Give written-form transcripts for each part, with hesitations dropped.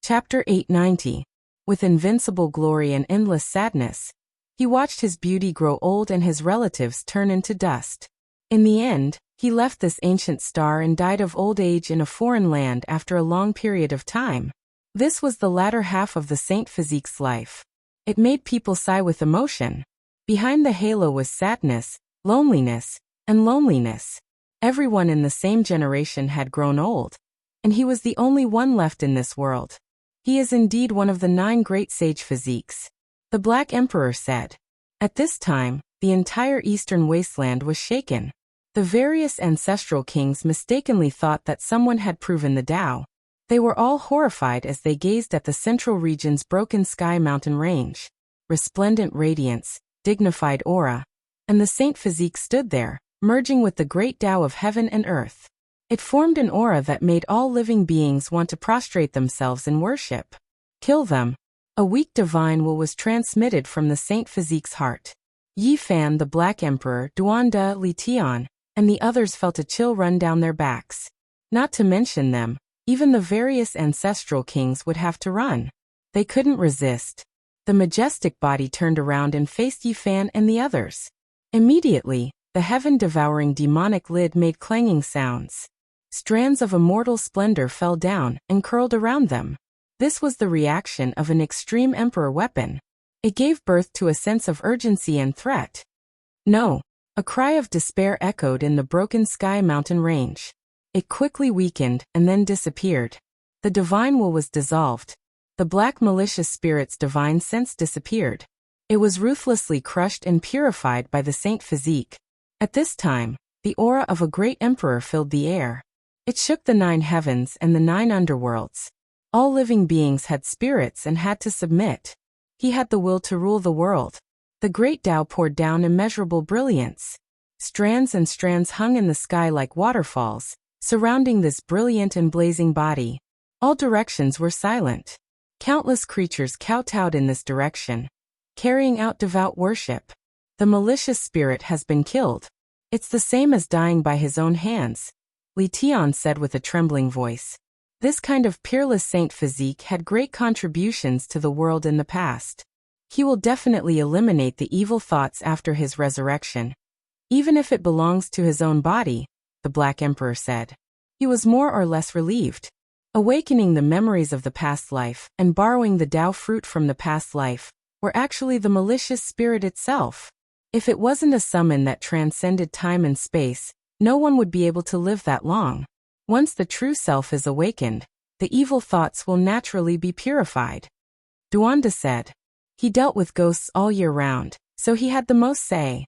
Chapter 890. With invincible glory and endless sadness, he watched his beauty grow old and his relatives turn into dust. In the end, he left this ancient star and died of old age in a foreign land after a long period of time. This was the latter half of the Saint Physique's life. It made people sigh with emotion. Behind the halo was sadness, loneliness, and loneliness. Everyone in the same generation had grown old, and he was the only one left in this world. He is indeed one of the 9 great sage physiques, the Black Emperor said. At this time, the entire eastern wasteland was shaken. The various ancestral kings mistakenly thought that someone had proven the Tao. They were all horrified as they gazed at the central region's broken sky mountain range. Resplendent radiance, dignified aura, and the Saint Physique stood there, merging with the great Tao of heaven and earth. It formed an aura that made all living beings want to prostrate themselves in worship. Kill them. A weak divine will was transmitted from the Saint Physique's heart. Yi Fan, the Black Emperor, Duanda, Li Tian, and the others felt a chill run down their backs. Not to mention them, even the various ancestral kings would have to run. They couldn't resist. The majestic body turned around and faced Yi Fan and the others. Immediately, the heaven-devouring demonic lid made clanging sounds. Strands of immortal splendor fell down and curled around them. This was the reaction of an extreme emperor weapon. It gave birth to a sense of urgency and threat. No! A cry of despair echoed in the broken sky mountain range. It quickly weakened and then disappeared. The divine will was dissolved. The black malicious spirit's divine sense disappeared. It was ruthlessly crushed and purified by the Saint Physique. At this time, the aura of a great emperor filled the air. It shook the 9 heavens and the 9 underworlds. All living beings had spirits and had to submit. He had the will to rule the world. The great Tao poured down immeasurable brilliance. Strands and strands hung in the sky like waterfalls, surrounding this brilliant and blazing body. All directions were silent. Countless creatures kowtowed in this direction, carrying out devout worship. The malicious spirit has been killed. It's the same as dying by his own hands, Li Tian said with a trembling voice. This kind of peerless Saint Physique had great contributions to the world in the past. He will definitely eliminate the evil thoughts after his resurrection. Even if it belongs to his own body, the Black Emperor said. He was more or less relieved. Awakening the memories of the past life and borrowing the Tao fruit from the past life were actually the malicious spirit itself. If it wasn't a summon that transcended time and space, no one would be able to live that long. Once the true self is awakened, the evil thoughts will naturally be purified. Duanda said. He dealt with ghosts all year round, so he had the most say.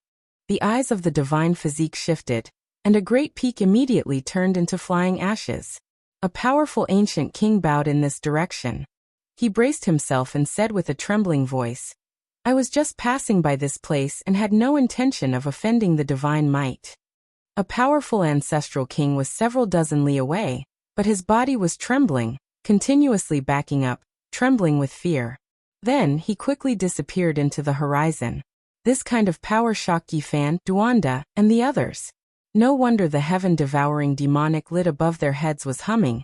The eyes of the divine physique shifted, and a great peak immediately turned into flying ashes. A powerful ancient king bowed in this direction. He braced himself and said with a trembling voice, I was just passing by this place and had no intention of offending the divine might. A powerful ancestral king was several dozen li away, but his body was trembling, continuously backing up, trembling with fear. Then he quickly disappeared into the horizon. This kind of power shocked Yi Fan, Duanda, and the others. No wonder the heaven-devouring demonic lid above their heads was humming.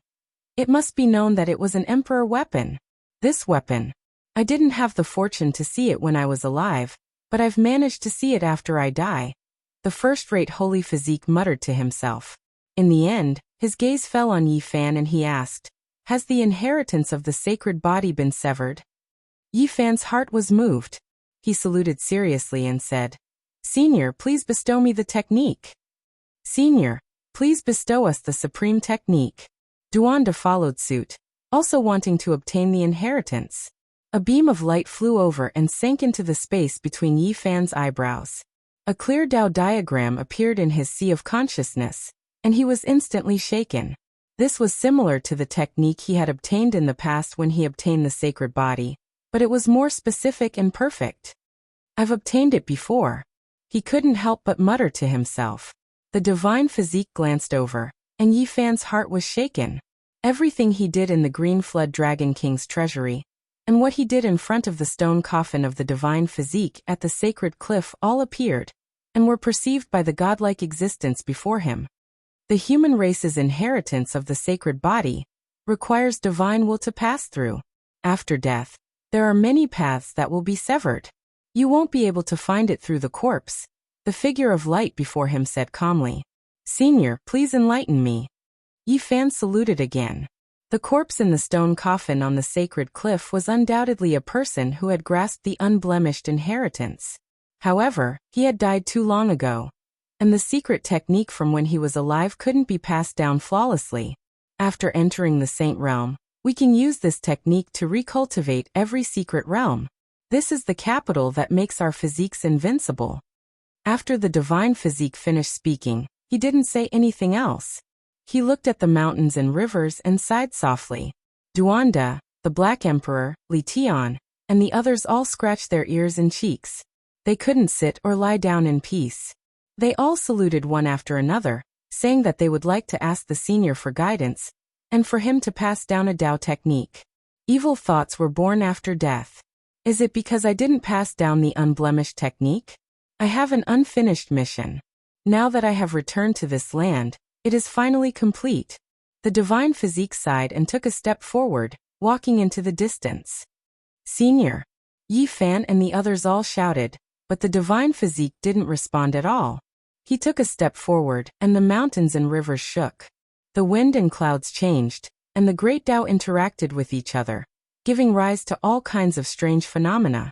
It must be known that it was an emperor weapon. This weapon. I didn't have the fortune to see it when I was alive, but I've managed to see it after I die. The first-rate holy physique muttered to himself. In the end, his gaze fell on Yi Fan and he asked, Has the inheritance of the sacred body been severed? Yi Fan's heart was moved. He saluted seriously and said, Senior, please bestow me the technique. Senior, please bestow us the supreme technique. Duanda followed suit, also wanting to obtain the inheritance. A beam of light flew over and sank into the space between Yi Fan's eyebrows. A clear Tao diagram appeared in his sea of consciousness, and he was instantly shaken. This was similar to the technique he had obtained in the past when he obtained the sacred body, but it was more specific and perfect. I've obtained it before. He couldn't help but mutter to himself. The divine physique glanced over, and Yi Fan's heart was shaken. Everything he did in the Green Flood Dragon King's treasury, and what he did in front of the stone coffin of the divine physique at the sacred cliff all appeared, and were perceived by the godlike existence before him. The human race's inheritance of the sacred body, requires divine will to pass through. After death, there are many paths that will be severed. You won't be able to find it through the corpse, the figure of light before him said calmly. Senior, please enlighten me. Yi Fan saluted again. The corpse in the stone coffin on the sacred cliff was undoubtedly a person who had grasped the unblemished inheritance. However, he had died too long ago, and the secret technique from when he was alive couldn't be passed down flawlessly. After entering the Saint Realm, we can use this technique to recultivate every secret realm. This is the capital that makes our physiques invincible. After the divine physique finished speaking, he didn't say anything else. He looked at the mountains and rivers and sighed softly. Duanda, the Black Emperor, Li Tian, and the others all scratched their ears and cheeks. They couldn't sit or lie down in peace. They all saluted one after another, saying that they would like to ask the senior for guidance, and for him to pass down a Dao technique. Evil thoughts were born after death. Is it because I didn't pass down the unblemished technique? I have an unfinished mission. Now that I have returned to this land, it is finally complete. The divine physique sighed and took a step forward, walking into the distance. Senior. Yi Fan and the others all shouted, but the divine physique didn't respond at all. He took a step forward, and the mountains and rivers shook. The wind and clouds changed, and the great Tao interacted with each other, giving rise to all kinds of strange phenomena.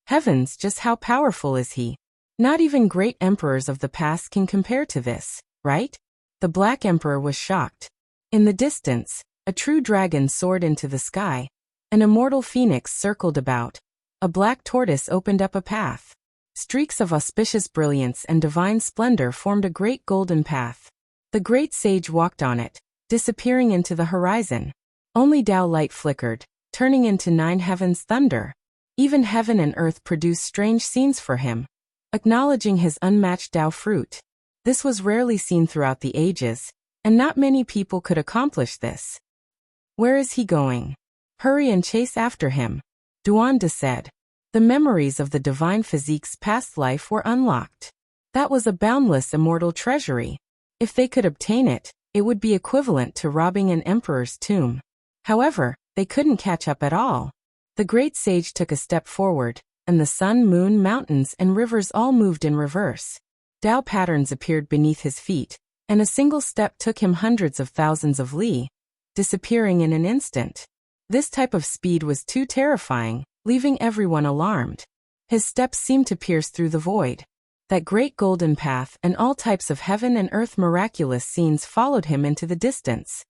Heavens, just how powerful is he? Not even great emperors of the past can compare to this, right? The Black Emperor was shocked. In the distance, a true dragon soared into the sky. An immortal phoenix circled about. A black tortoise opened up a path. Streaks of auspicious brilliance and divine splendor formed a great golden path. The great sage walked on it, disappearing into the horizon. Only Tao light flickered, turning into 9 heavens thunder. Even heaven and earth produced strange scenes for him, acknowledging his unmatched Tao fruit. This was rarely seen throughout the ages, and not many people could accomplish this. Where is he going? Hurry and chase after him, Duanda said. The memories of the divine physique's past life were unlocked. That was a boundless immortal treasury. If they could obtain it, it would be equivalent to robbing an emperor's tomb. However, they couldn't catch up at all. The great sage took a step forward, and the sun, moon, mountains, and rivers all moved in reverse. Tao patterns appeared beneath his feet, and a single step took him hundreds of thousands of li, disappearing in an instant. This type of speed was too terrifying, leaving everyone alarmed. His steps seemed to pierce through the void. That great golden path and all types of heaven and earth miraculous scenes followed him into the distance.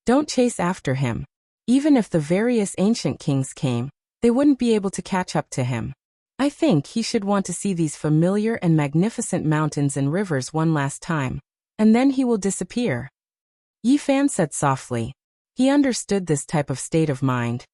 Don't chase after him. Even if the various ancient kings came, they wouldn't be able to catch up to him. I think he should want to see these familiar and magnificent mountains and rivers one last time, and then he will disappear. Yi Fan said softly. He understood this type of state of mind,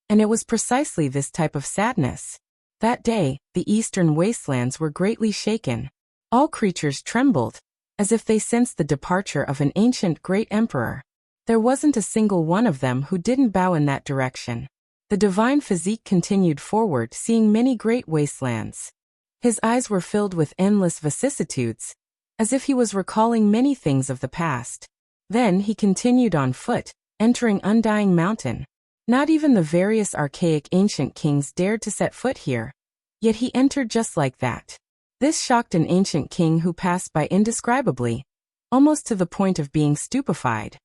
and it was precisely this type of sadness. That day, the eastern wastelands were greatly shaken. All creatures trembled, as if they sensed the departure of an ancient great emperor. There wasn't a single one of them who didn't bow in that direction. The divine physique continued forward, seeing many great wastelands. His eyes were filled with endless vicissitudes, as if he was recalling many things of the past. Then he continued on foot, entering Undying Mountain. Not even the various archaic ancient kings dared to set foot here. Yet he entered just like that. This shocked an ancient king who passed by indescribably, almost to the point of being stupefied.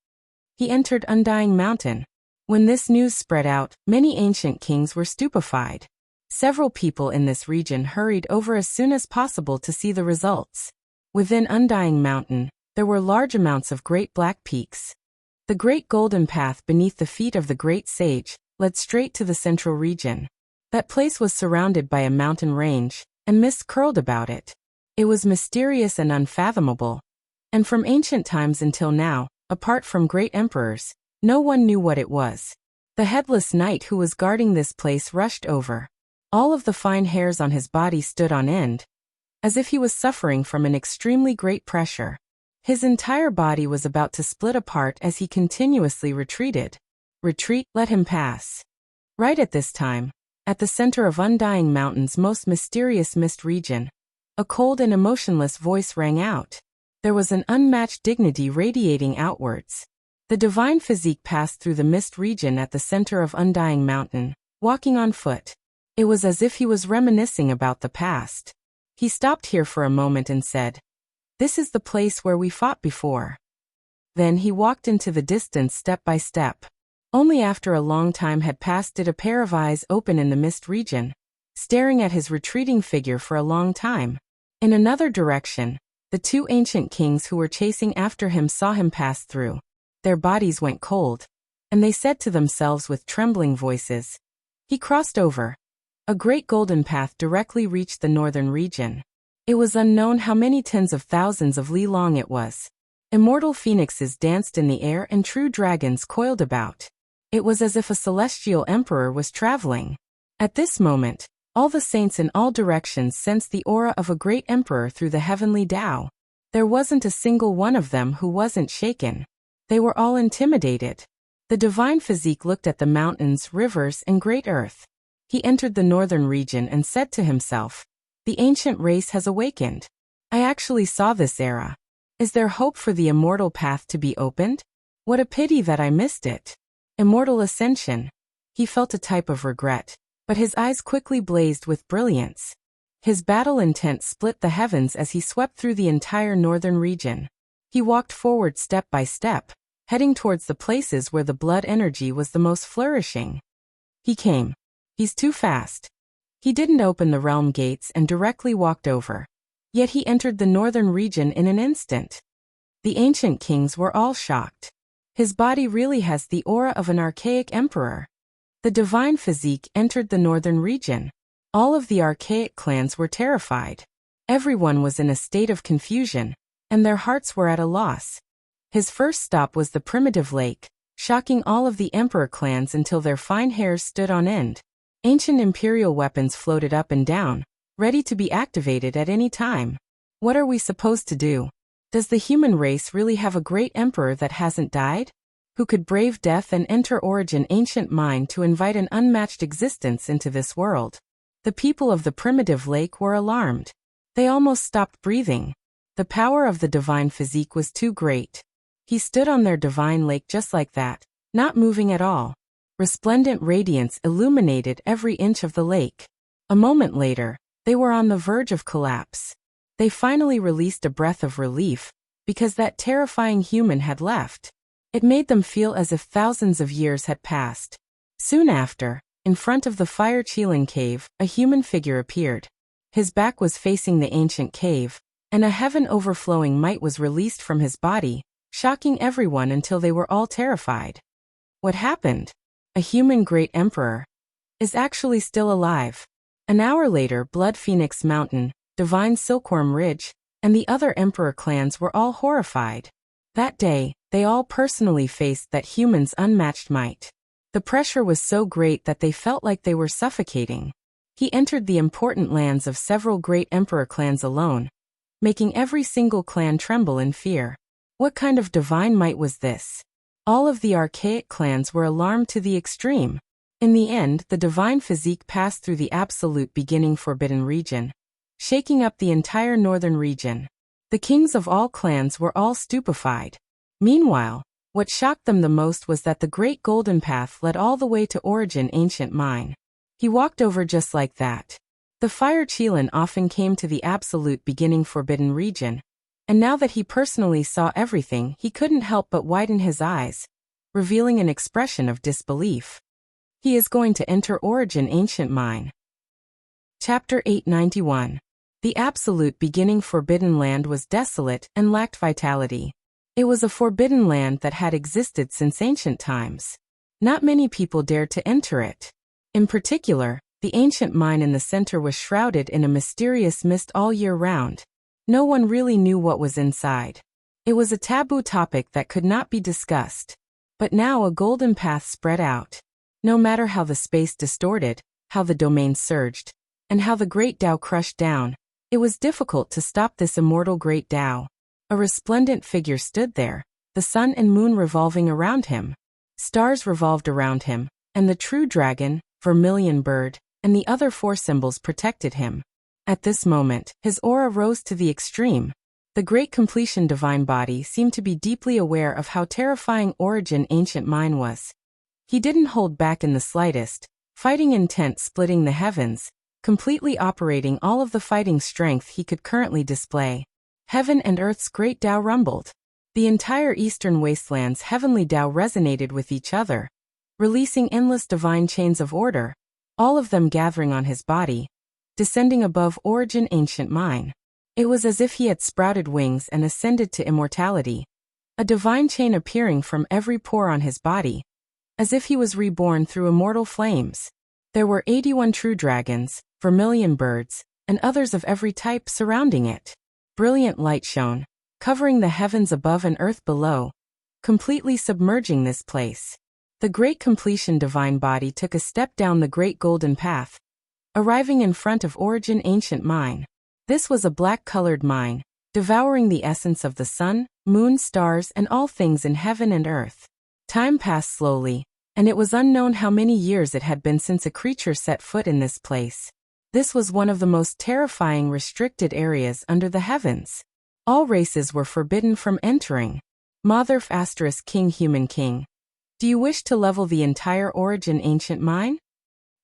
He entered Undying Mountain. When this news spread out, many ancient kings were stupefied. Several people in this region hurried over as soon as possible to see the results. Within Undying Mountain, there were large amounts of great black peaks. The great golden path beneath the feet of the great sage led straight to the central region. That place was surrounded by a mountain range, and mist curled about it. It was mysterious and unfathomable. And from ancient times until now, apart from great emperors, no one knew what it was. The headless knight who was guarding this place rushed over. All of the fine hairs on his body stood on end, as if he was suffering from an extremely great pressure. His entire body was about to split apart as he continuously retreated. Retreat, let him pass. Right at this time, at the center of Undying Mountain's most mysterious mist region, a cold and emotionless voice rang out. There was an unmatched dignity radiating outwards. The divine physique passed through the mist region at the center of Undying Mountain, walking on foot. It was as if he was reminiscing about the past. He stopped here for a moment and said, "This is the place where we fought before." Then he walked into the distance step by step. Only after a long time had passed did a pair of eyes open in the mist region, staring at his retreating figure for a long time. In another direction, the two ancient kings who were chasing after him saw him pass through. Their bodies went cold, and they said to themselves with trembling voices, "He crossed over." A great golden path directly reached the northern region. It was unknown how many tens of thousands of li long it was. Immortal phoenixes danced in the air and true dragons coiled about. It was as if a celestial emperor was traveling. At this moment, all the saints in all directions sensed the aura of a great emperor through the heavenly Tao. There wasn't a single one of them who wasn't shaken. They were all intimidated. The divine physique looked at the mountains, rivers, and great earth. He entered the northern region and said to himself, "The ancient race has awakened. I actually saw this era. Is there hope for the immortal path to be opened? What a pity that I missed it." Immortal ascension. He felt a type of regret, but his eyes quickly blazed with brilliance. His battle intent split the heavens as he swept through the entire northern region. He walked forward step by step, heading towards the places where the blood energy was the most flourishing. He came. He's too fast. He didn't open the realm gates and directly walked over. Yet he entered the northern region in an instant. The ancient kings were all shocked. His body really has the aura of an archaic emperor. The divine physique entered the northern region. All of the archaic clans were terrified. Everyone was in a state of confusion, and their hearts were at a loss. His first stop was the primitive lake, shocking all of the emperor clans until their fine hairs stood on end. Ancient imperial weapons floated up and down, ready to be activated at any time. What are we supposed to do? Does the human race really have a great emperor that hasn't died? Who could brave death and enter Origin ancient mind to invite an unmatched existence into this world? The people of the primitive lake were alarmed. They almost stopped breathing. The power of the divine physique was too great. He stood on their divine lake just like that, not moving at all. Resplendent radiance illuminated every inch of the lake. A moment later, they were on the verge of collapse. They finally released a breath of relief, because that terrifying human had left. It made them feel as if thousands of years had passed. Soon after, in front of the fire Qilin cave, a human figure appeared. His back was facing the ancient cave, and a heaven-overflowing might was released from his body, shocking everyone until they were all terrified. What happened? A human great emperor is actually still alive. An hour later, Blood Phoenix Mountain, Divine Silkworm Ridge, and the other emperor clans were all horrified. That day, they all personally faced that human's unmatched might. The pressure was so great that they felt like they were suffocating. He entered the important lands of several great emperor clans alone, making every single clan tremble in fear. What kind of divine might was this? All of the archaic clans were alarmed to the extreme. In the end, the divine physique passed through the absolute beginning forbidden region, shaking up the entire northern region. The kings of all clans were all stupefied. Meanwhile, what shocked them the most was that the great golden path led all the way to Origin ancient mine. He walked over just like that. The fire Qilin often came to the absolute beginning forbidden region, and now that he personally saw everything, he couldn't help but widen his eyes, revealing an expression of disbelief. He is going to enter Origin ancient mine. Chapter 891. The absolute beginning forbidden land was desolate and lacked vitality. It was a forbidden land that had existed since ancient times. Not many people dared to enter it. In particular, the ancient mine in the center was shrouded in a mysterious mist all year round. No one really knew what was inside. It was a taboo topic that could not be discussed. But now a golden path spread out. No matter how the space distorted, how the domain surged, and how the great Tao crushed down, it was difficult to stop this immortal great Tao. A resplendent figure stood there, the sun and moon revolving around him. Stars revolved around him, and the true dragon, vermilion bird, and the other four symbols protected him. At this moment, his aura rose to the extreme. The great completion divine body seemed to be deeply aware of how terrifying origin ancient mind was. He didn't hold back in the slightest, fighting intent splitting the heavens, completely operating all of the fighting strength he could currently display. Heaven and earth's great Tao rumbled. The entire eastern wasteland's heavenly Tao resonated with each other, releasing endless divine chains of order, all of them gathering on his body, descending above origin ancient mind. It was as if he had sprouted wings and ascended to immortality, a divine chain appearing from every pore on his body, as if he was reborn through immortal flames. There were 81 true dragons, vermilion birds, and others of every type surrounding it. Brilliant light shone, covering the heavens above and earth below, completely submerging this place. The great completion divine body took a step down the great golden path, arriving in front of origin ancient mind. This was a black-colored mine, devouring the essence of the sun, moon, stars, and all things in heaven and earth. Time passed slowly, and it was unknown how many years it had been since a creature set foot in this place. This was one of the most terrifying restricted areas under the heavens. All races were forbidden from entering. Mother ** King Human King. Do you wish to level the entire origin ancient mine?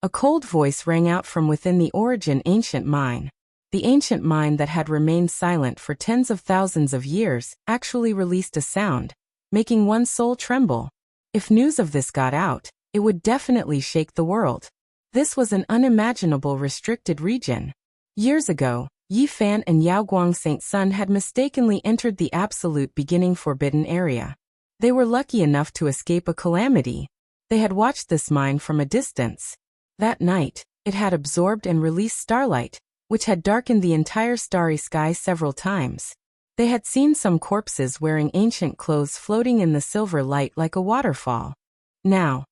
A cold voice rang out from within the origin ancient mine. The ancient mind that had remained silent for tens of thousands of years actually released a sound, making one's soul tremble. If news of this got out, it would definitely shake the world. This was an unimaginable restricted region. Years ago, Yi Fan and Yao Guang Saint Sun had mistakenly entered the absolute beginning forbidden area. They were lucky enough to escape a calamity. They had watched this mine from a distance. That night, it had absorbed and released starlight, which had darkened the entire starry sky several times. They had seen some corpses wearing ancient clothes floating in the silver light like a waterfall. Now,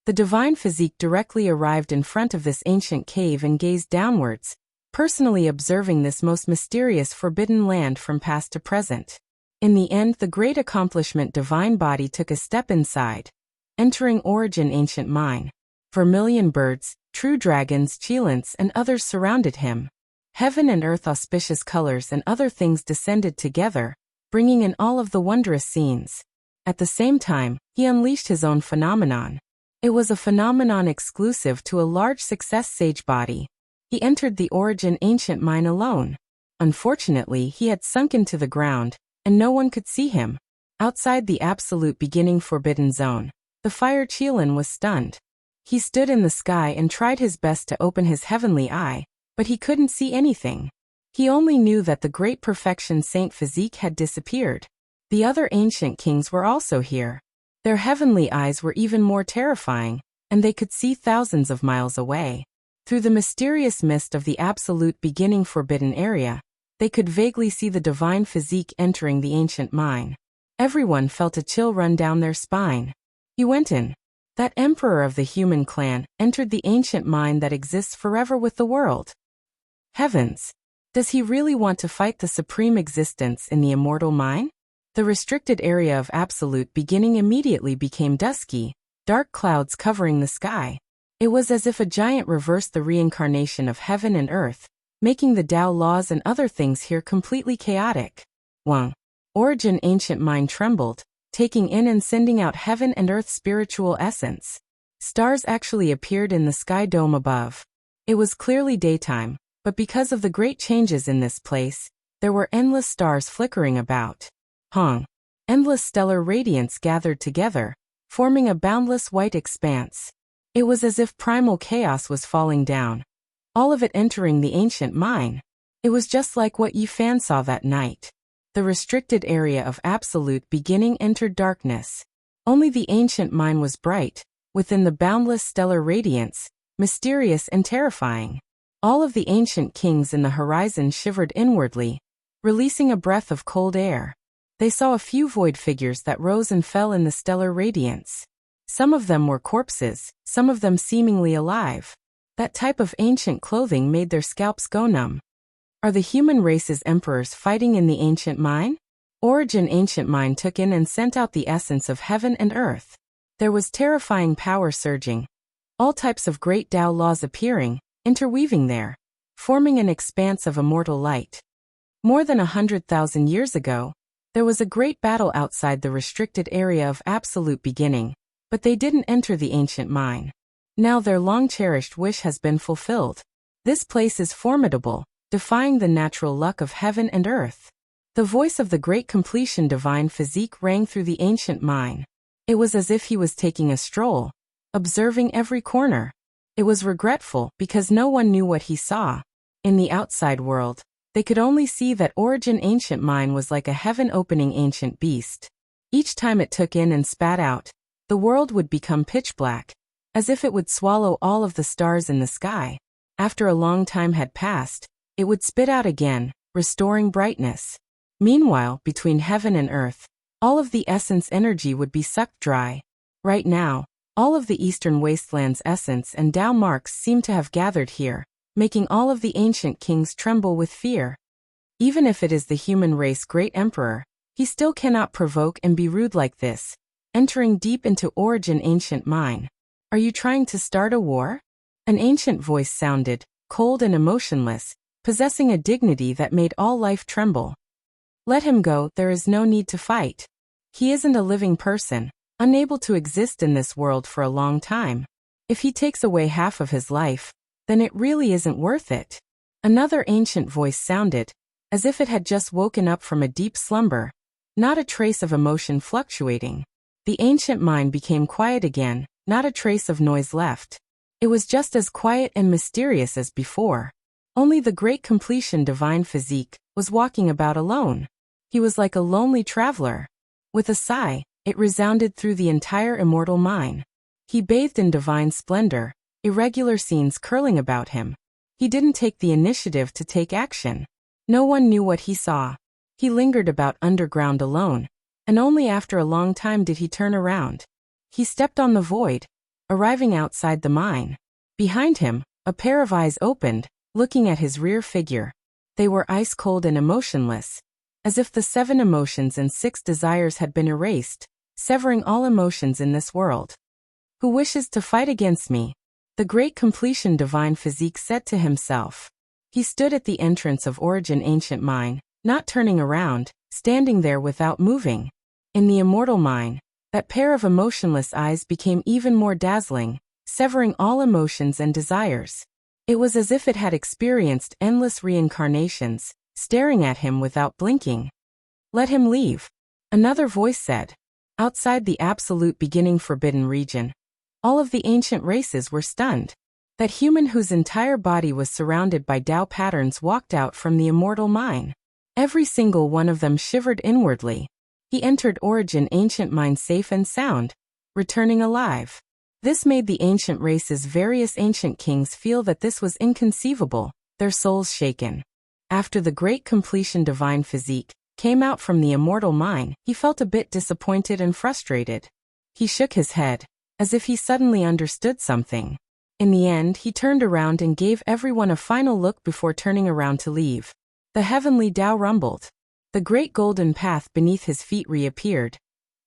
the divine physique directly arrived in front of this ancient cave and gazed downwards, personally observing this most mysterious forbidden land from past to present. In the end, the great accomplishment divine body took a step inside, entering origin ancient mine. Vermilion birds, true dragons, Chilants, and others surrounded him. Heaven and earth auspicious colors and other things descended together, bringing in all of the wondrous scenes. At the same time, he unleashed his own phenomenon. It was a phenomenon exclusive to a large success sage body. He entered the origin ancient mine alone. Unfortunately, he had sunk into the ground, and no one could see him. Outside the absolute beginning forbidden zone, the fire Qilin was stunned. He stood in the sky and tried his best to open his heavenly eye, but he couldn't see anything. He only knew that the great perfection saint physique had disappeared. The other ancient kings were also here. Their heavenly eyes were even more terrifying, and they could see thousands of miles away. Through the mysterious mist of the absolute beginning forbidden area, they could vaguely see the divine physique entering the ancient mine. Everyone felt a chill run down their spine. He went in. That emperor of the human clan entered the ancient mine that exists forever with the world. Heavens! Does he really want to fight the supreme existence in the immortal mine? The restricted area of absolute beginning immediately became dusky, dark clouds covering the sky. It was as if a giant reversed the reincarnation of heaven and earth, making the Tao laws and other things here completely chaotic. Wang. Origin ancient mind trembled, taking in and sending out heaven and earth's spiritual essence. Stars actually appeared in the sky dome above. It was clearly daytime, but because of the great changes in this place, there were endless stars flickering about. Endless stellar radiance gathered together, forming a boundless white expanse. It was as if primal chaos was falling down, all of it entering the ancient mine. It was just like what Yi Fan saw that night. The restricted area of absolute beginning entered darkness. Only the ancient mine was bright, within the boundless stellar radiance, mysterious and terrifying. All of the ancient kings in the horizon shivered inwardly, releasing a breath of cold air. They saw a few void figures that rose and fell in the stellar radiance. Some of them were corpses, some of them seemingly alive. That type of ancient clothing made their scalps go numb. Are the human race's emperors fighting in the ancient mine? Origin ancient mine took in and sent out the essence of heaven and earth. There was terrifying power surging. All types of great Tao laws appearing, interweaving there, forming an expanse of immortal light. More than 100,000 years ago, there was a great battle outside the restricted area of absolute beginning, but they didn't enter the ancient mine. Now their long-cherished wish has been fulfilled. This place is formidable, defying the natural luck of heaven and earth. The voice of the great completion divine physique rang through the ancient mine. It was as if he was taking a stroll, observing every corner. It was regretful because no one knew what he saw. In the outside world, they could only see that origin ancient mine was like a heaven-opening ancient beast. Each time it took in and spat out, the world would become pitch black, as if it would swallow all of the stars in the sky. After a long time had passed, it would spit out again, restoring brightness. Meanwhile, between heaven and earth, all of the essence energy would be sucked dry. Right now, all of the eastern wasteland's essence and Tao marks seem to have gathered here, making all of the ancient kings tremble with fear. Even if it is the human race great emperor, he still cannot provoke and be rude like this, entering deep into origin ancient mine. Are you trying to start a war? An ancient voice sounded, cold and emotionless, possessing a dignity that made all life tremble. Let him go, there is no need to fight. He isn't a living person, unable to exist in this world for a long time. If he takes away half of his life, then it really isn't worth it. Another ancient voice sounded, as if it had just woken up from a deep slumber, not a trace of emotion fluctuating. The ancient mind became quiet again, not a trace of noise left. It was just as quiet and mysterious as before. Only the great completion divine physique was walking about alone. He was like a lonely traveler. With a sigh, it resounded through the entire immortal mine. He bathed in divine splendor, irregular scenes curling about him. He didn't take the initiative to take action. No one knew what he saw. He lingered about underground alone, and only after a long time did he turn around. He stepped on the void, arriving outside the mine. Behind him, a pair of eyes opened, looking at his rear figure. They were ice-cold and emotionless, as if the 7 emotions and 6 desires had been erased, severing all emotions in this world. Who wishes to fight against me? The great completion divine physique said to himself. He stood at the entrance of origin ancient mine, not turning around, standing there without moving. In the immortal mine, that pair of emotionless eyes became even more dazzling, severing all emotions and desires. It was as if it had experienced endless reincarnations, staring at him without blinking. Let him leave. Another voice said. Outside the absolute beginning forbidden region, all of the ancient races were stunned. That human whose entire body was surrounded by Tao patterns walked out from the immortal mine. Every single one of them shivered inwardly. He entered origin ancient mine safe and sound, returning alive. This made the ancient race's various ancient kings feel that this was inconceivable, their souls shaken. After the great completion divine physique came out from the immortal mine, he felt a bit disappointed and frustrated. He shook his head, as if he suddenly understood something. In the end, he turned around and gave everyone a final look before turning around to leave. The heavenly Tao rumbled. The great golden path beneath his feet reappeared,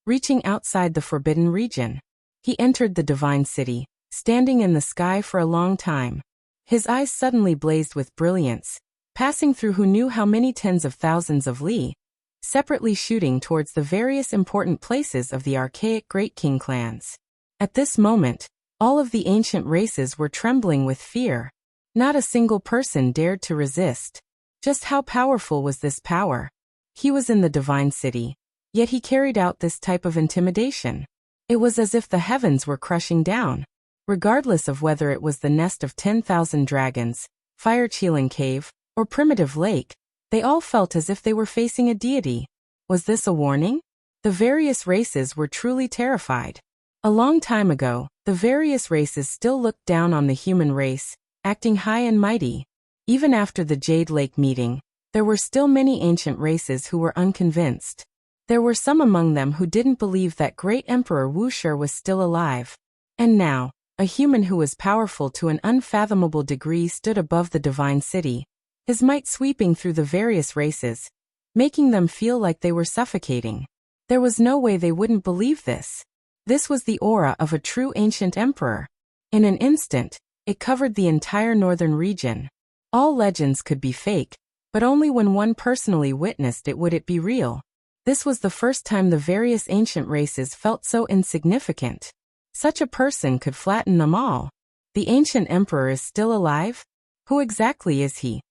reaching outside the forbidden region. He entered the divine city, standing in the sky for a long time. His eyes suddenly blazed with brilliance, passing through who knew how many tens of thousands of li, separately shooting towards the various important places of the archaic Great King clans. At this moment, all of the ancient races were trembling with fear. Not a single person dared to resist. Just how powerful was this power? He was in the divine city, yet he carried out this type of intimidation. It was as if the heavens were crushing down. Regardless of whether it was the nest of 10,000 dragons, fire-chilling cave, or primitive lake, they all felt as if they were facing a deity. Was this a warning? The various races were truly terrified. A long time ago, the various races still looked down on the human race, acting high and mighty. Even after the Jade Lake meeting, there were still many ancient races who were unconvinced. There were some among them who didn't believe that great Emperor Wuxia was still alive. And now, a human who was powerful to an unfathomable degree stood above the divine city, his might sweeping through the various races, making them feel like they were suffocating. There was no way they wouldn't believe this. This was the aura of a true ancient emperor. In an instant, it covered the entire northern region. All legends could be fake, but only when one personally witnessed it would it be real. This was the first time the various ancient races felt so insignificant. Such a person could flatten them all. The ancient emperor is still alive? Who exactly is he?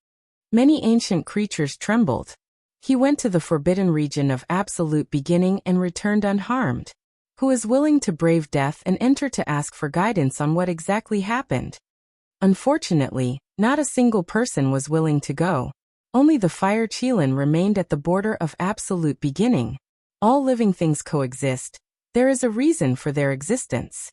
Many ancient creatures trembled. He went to the forbidden region of absolute beginning and returned unharmed. Who is willing to brave death and enter to ask for guidance on what exactly happened? Unfortunately, not a single person was willing to go. Only the fire Qilin remained at the border of absolute beginning. All living things coexist. There is a reason for their existence.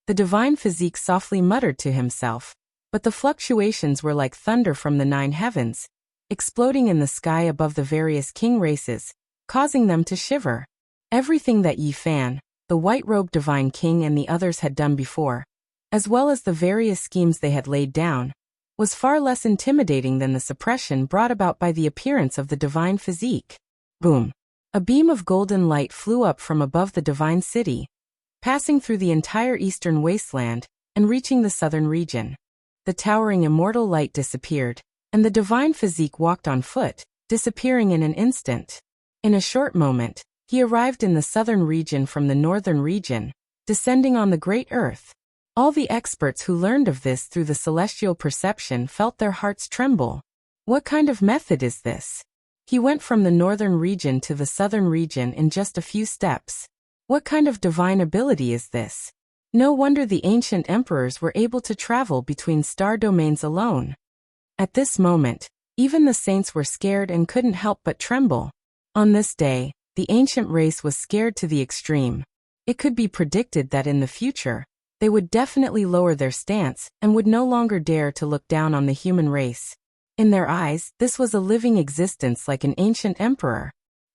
The divine physique softly muttered to himself, but the fluctuations were like thunder from the 9 heavens, exploding in the sky above the various king races, causing them to shiver. Everything that Yi Fan, the white-robed divine king and the others had done before, as well as the various schemes they had laid down, was far less intimidating than the suppression brought about by the appearance of the divine physique. Boom! A beam of golden light flew up from above the divine city, passing through the entire eastern wasteland and reaching the southern region. The towering immortal light disappeared, and the divine physique walked on foot, disappearing in an instant. In a short moment, he arrived in the southern region from the northern region, descending on the great earth. All the experts who learned of this through the celestial perception felt their hearts tremble. What kind of method is this? He went from the northern region to the southern region in just a few steps. What kind of divine ability is this? No wonder the ancient emperors were able to travel between star domains alone. At this moment, even the saints were scared and couldn't help but tremble. On this day, the ancient race was scared to the extreme. It could be predicted that in the future, they would definitely lower their stance and would no longer dare to look down on the human race. In their eyes, this was a living existence like an ancient emperor.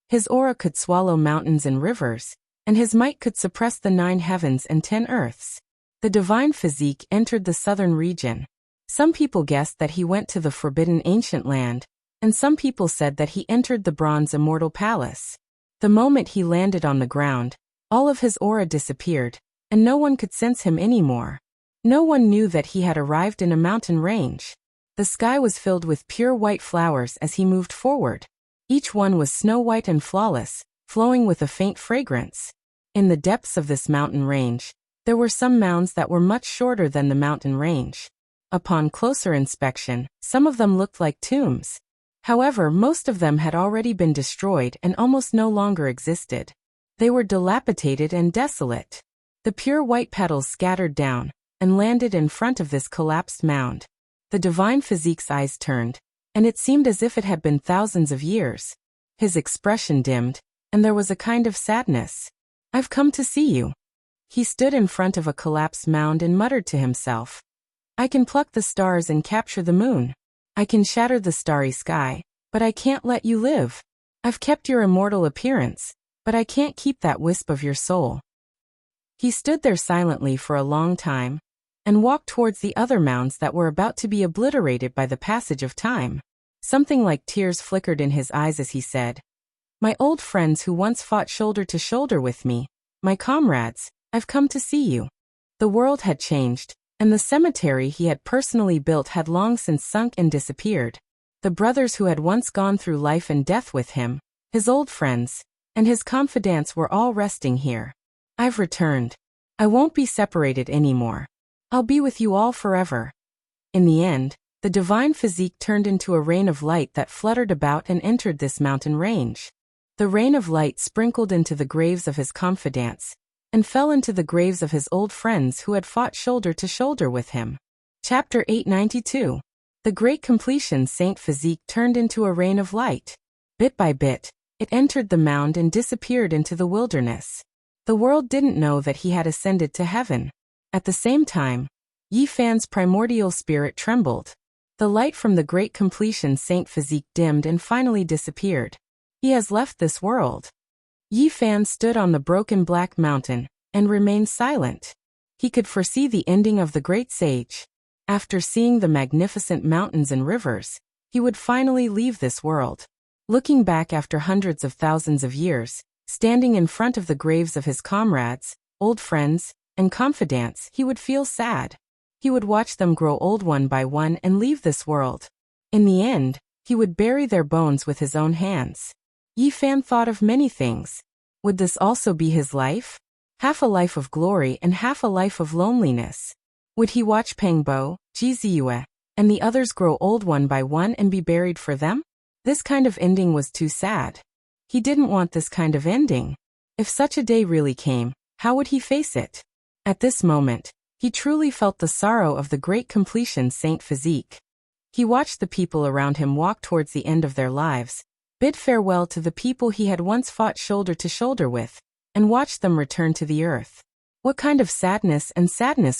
His aura could swallow mountains and rivers, and his might could suppress the 9 heavens and 10 earths. The divine physique entered the southern region. Some people guessed that he went to the forbidden ancient land, and some people said that he entered the bronze immortal palace. The moment he landed on the ground, all of his aura disappeared, and no one could sense him anymore. No one knew that he had arrived in a mountain range. The sky was filled with pure white flowers as he moved forward. Each one was snow white and flawless, flowing with a faint fragrance. In the depths of this mountain range, there were some mounds that were much shorter than the mountain range. Upon closer inspection, some of them looked like tombs. However, most of them had already been destroyed and almost no longer existed. They were dilapidated and desolate. The pure white petals scattered down and landed in front of this collapsed mound. The divine physique's eyes turned, and it seemed as if it had been thousands of years. His expression dimmed, and there was a kind of sadness. "I've come to see you." He stood in front of a collapsed mound and muttered to himself. "I can pluck the stars and capture the moon. I can shatter the starry sky, but I can't let you live. I've kept your immortal appearance, but I can't keep that wisp of your soul." He stood there silently for a long time, and walked towards the other mounds that were about to be obliterated by the passage of time. Something like tears flickered in his eyes as he said, "My old friends who once fought shoulder to shoulder with me, my comrades, I've come to see you." The world had changed, and the cemetery he had personally built had long since sunk and disappeared. The brothers who had once gone through life and death with him, his old friends, and his confidants were all resting here. "I've returned. I won't be separated anymore. I'll be with you all forever." In the end, the divine physique turned into a rain of light that fluttered about and entered this mountain range. The rain of light sprinkled into the graves of his confidants, and fell into the graves of his old friends who had fought shoulder to shoulder with him. Chapter 892. The Great Completion Saint Physique turned into a rain of light. Bit by bit, it entered the mound and disappeared into the wilderness. The world didn't know that he had ascended to heaven. At the same time, Yi Fan's primordial spirit trembled. The light from the Great Completion Saint Physique dimmed and finally disappeared. He has left this world. Yi Fan stood on the broken black mountain and remained silent. He could foresee the ending of the great sage. After seeing the magnificent mountains and rivers, he would finally leave this world. Looking back after hundreds of thousands of years, standing in front of the graves of his comrades, old friends, and confidants, he would feel sad. He would watch them grow old one by one and leave this world. In the end, He would bury their bones with his own hands. Yi Fan thought of many things. Would this also be his life? Half a life of glory and half a life of loneliness. Would he watch Peng Bo, Ji Ziyue, and the others grow old one by one and be buried for them? This kind of ending was too sad. He didn't want this kind of ending. If such a day really came, how would he face it? At this moment, he truly felt the sorrow of the great completion Saint Physique. He watched the people around him walk towards the end of their lives, bid farewell to the people he had once fought shoulder to shoulder with, and watched them return to the earth. What kind of sadness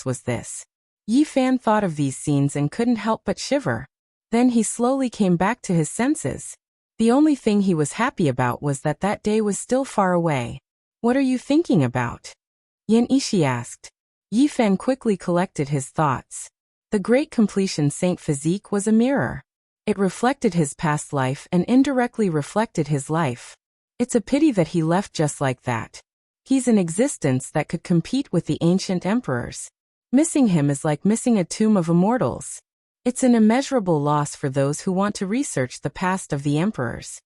was this? Yi Fan thought of these scenes and couldn't help but shiver. Then he slowly came back to his senses. The only thing he was happy about was that that day was still far away. What are you thinking about? Yan Ishi asked. Yi Fan quickly collected his thoughts. The great completion Saint Physique was a mirror. It reflected his past life and indirectly reflected his life. It's a pity that he left just like that. He's an existence that could compete with the ancient emperors. Missing him is like missing a tomb of immortals. It's an immeasurable loss for those who want to research the past of the emperors.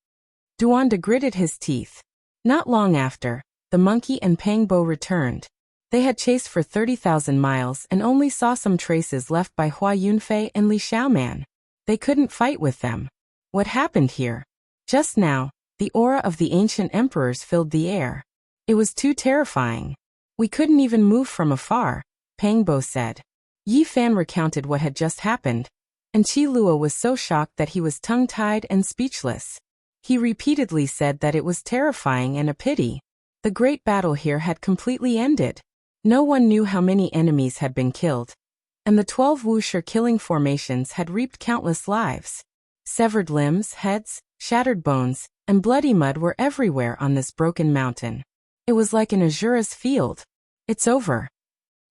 Duanda gritted his teeth. Not long after, the monkey and Peng Bo returned. They had chased for 30,000 miles and only saw some traces left by Hua Yunfei and Li Xiaoman. They couldn't fight with them. What happened here? Just now, the aura of the ancient emperors filled the air. It was too terrifying. We couldn't even move from afar, Peng Bo said. Yi Fan recounted what had just happened, and Qi Luo was so shocked that he was tongue-tied and speechless. He repeatedly said that it was terrifying and a pity. The great battle here had completely ended. No one knew how many enemies had been killed, and the 12 wuxia killing formations had reaped countless lives. Severed limbs, heads, shattered bones, and bloody mud were everywhere on this broken mountain. It was like an azurous field. It's over,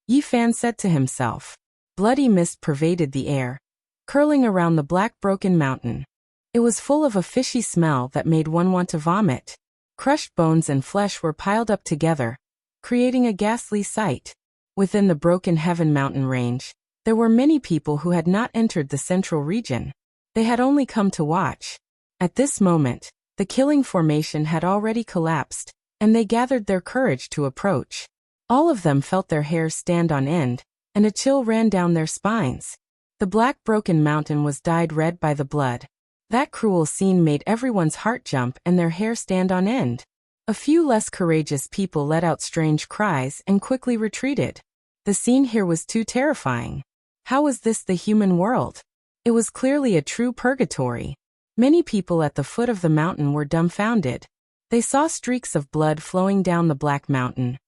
Yi Fan said to himself. Bloody mist pervaded the air, curling around the black broken mountain. It was full of a fishy smell that made one want to vomit. Crushed bones and flesh were piled up together, creating a ghastly sight. Within the broken Heaven Mountain range, there were many people who had not entered the central region. They had only come to watch. At this moment, the killing formation had already collapsed, and they gathered their courage to approach. All of them felt their hair stand on end, and a chill ran down their spines. The black broken mountain was dyed red by the blood. That cruel scene made everyone's heart jump and their hair stand on end. A few less courageous people let out strange cries and quickly retreated. The scene here was too terrifying. How was this the human world? It was clearly a true purgatory. Many people at the foot of the mountain were dumbfounded. They saw streaks of blood flowing down the black mountain,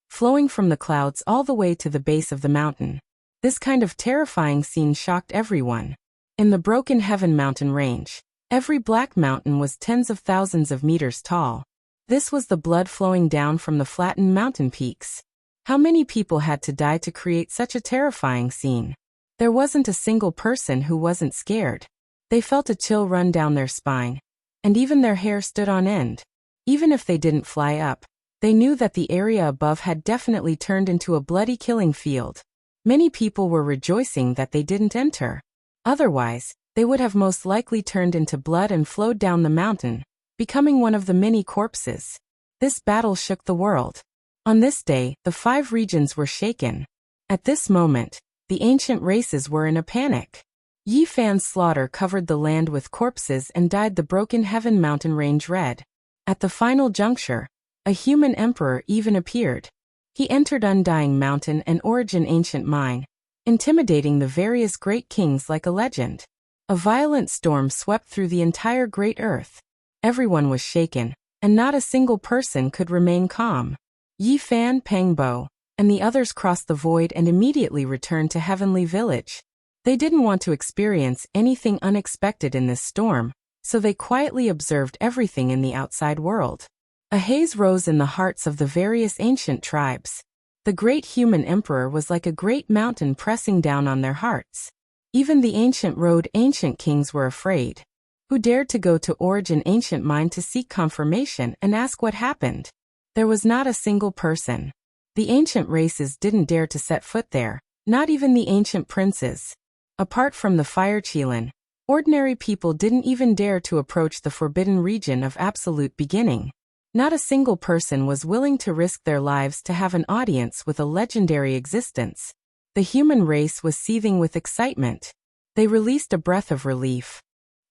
flowing from the clouds all the way to the base of the mountain. This kind of terrifying scene shocked everyone. In the broken Heaven Mountain range, every black mountain was tens of thousands of meters tall. This was the blood flowing down from the flattened mountain peaks. How many people had to die to create such a terrifying scene? There wasn't a single person who wasn't scared. They felt a chill run down their spine, and even their hair stood on end. Even if they didn't fly up, they knew that the area above had definitely turned into a bloody killing field. Many people were rejoicing that they didn't enter. Otherwise, they would have most likely turned into blood and flowed down the mountain, becoming one of the many corpses. This battle shook the world. On this day, the 5 regions were shaken. At this moment, the ancient races were in a panic. Yi Fan's slaughter covered the land with corpses and dyed the broken Heaven Mountain range red. At the final juncture, a human emperor even appeared. He entered Undying Mountain and Origin Ancient Mine, intimidating the various great kings like a legend. A violent storm swept through the entire great earth. Everyone was shaken, and not a single person could remain calm. Yi Fan, Peng Bo, and the others crossed the void and immediately returned to Heavenly Village. They didn't want to experience anything unexpected in this storm, so they quietly observed everything in the outside world. A haze rose in the hearts of the various ancient tribes. The great human emperor was like a great mountain pressing down on their hearts. Even the ancient road ancient kings were afraid. Who dared to go to Origin Ancient Mine to seek confirmation and ask what happened? There was not a single person. The ancient races didn't dare to set foot there, not even the ancient princes. Apart from the Fire Qilin, Ordinary people didn't even dare to approach the forbidden region of absolute beginning. Not a single person was willing to risk their lives to have an audience with a legendary existence. The human race was seething with excitement. They released a breath of relief.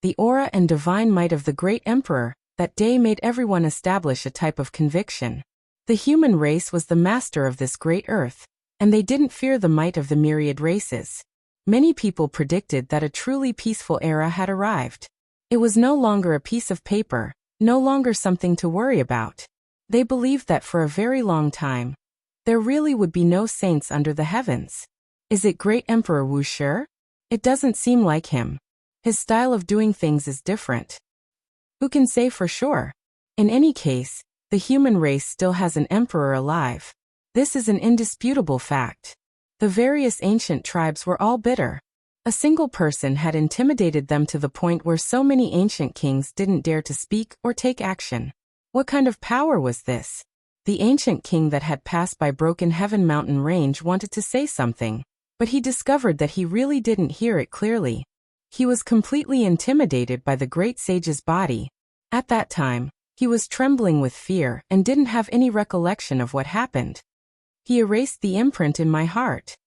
The aura and divine might of the great emperor that day made everyone establish a type of conviction. The human race was the master of this great earth, and they didn't fear the might of the myriad races. Many people predicted that a truly peaceful era had arrived. It was no longer a piece of paper, no longer something to worry about. They believed that for a very long time, there really would be no saints under the heavens. Is it Great Emperor Wu sure? It doesn't seem like him. His style of doing things is different. Who can say for sure? In any case, the human race still has an emperor alive. This is an indisputable fact. The various ancient tribes were all bitter. A single person had intimidated them to the point where so many ancient kings didn't dare to speak or take action. What kind of power was this? The ancient king that had passed by Broken Heaven mountain range wanted to say something, but he discovered that he really didn't hear it clearly. He was completely intimidated by the great sage's body. At that time, he was trembling with fear and didn't have any recollection of what happened. He erased the imprint in my heart.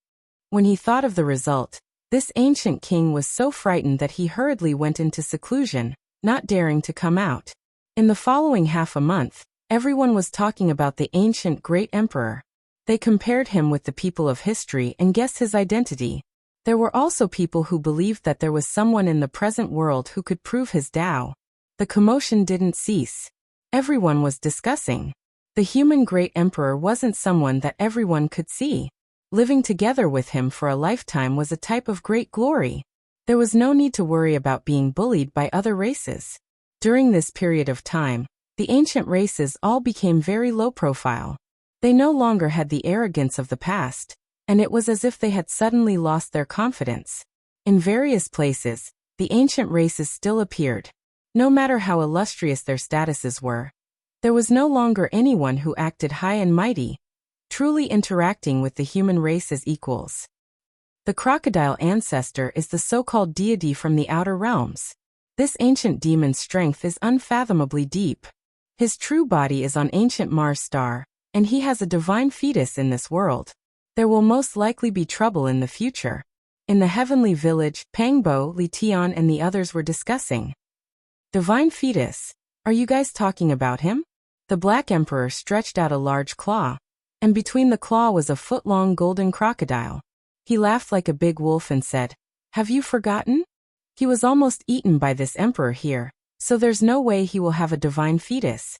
When he thought of the result, this ancient king was so frightened that he hurriedly went into seclusion, not daring to come out. In the following half a month, everyone was talking about the ancient great emperor. They compared him with the people of history and guessed his identity. There were also people who believed that there was someone in the present world who could prove his Tao. The commotion didn't cease. Everyone was discussing. The human great emperor wasn't someone that everyone could see. Living together with him for a lifetime was a type of great glory. There was no need to worry about being bullied by other races. During this period of time, the ancient races all became very low profile. They no longer had the arrogance of the past, and it was as if they had suddenly lost their confidence. In various places, the ancient races still appeared. No matter how illustrious their statuses were, there was no longer anyone who acted high and mighty, truly interacting with the human race as equals. The crocodile ancestor is the so-called deity from the outer realms. This ancient demon's strength is unfathomably deep. His true body is on ancient Mars star, and he has a divine fetus in this world. There will most likely be trouble in the future. In the heavenly village, Pangbo, Li Tian and the others were discussing. Divine fetus, are you guys talking about him? The Black Emperor stretched out a large claw, and between the claw was a foot-long golden crocodile. He laughed like a big wolf and said, "Have you forgotten? He was almost eaten by this emperor here, so there's no way he will have a divine fetus."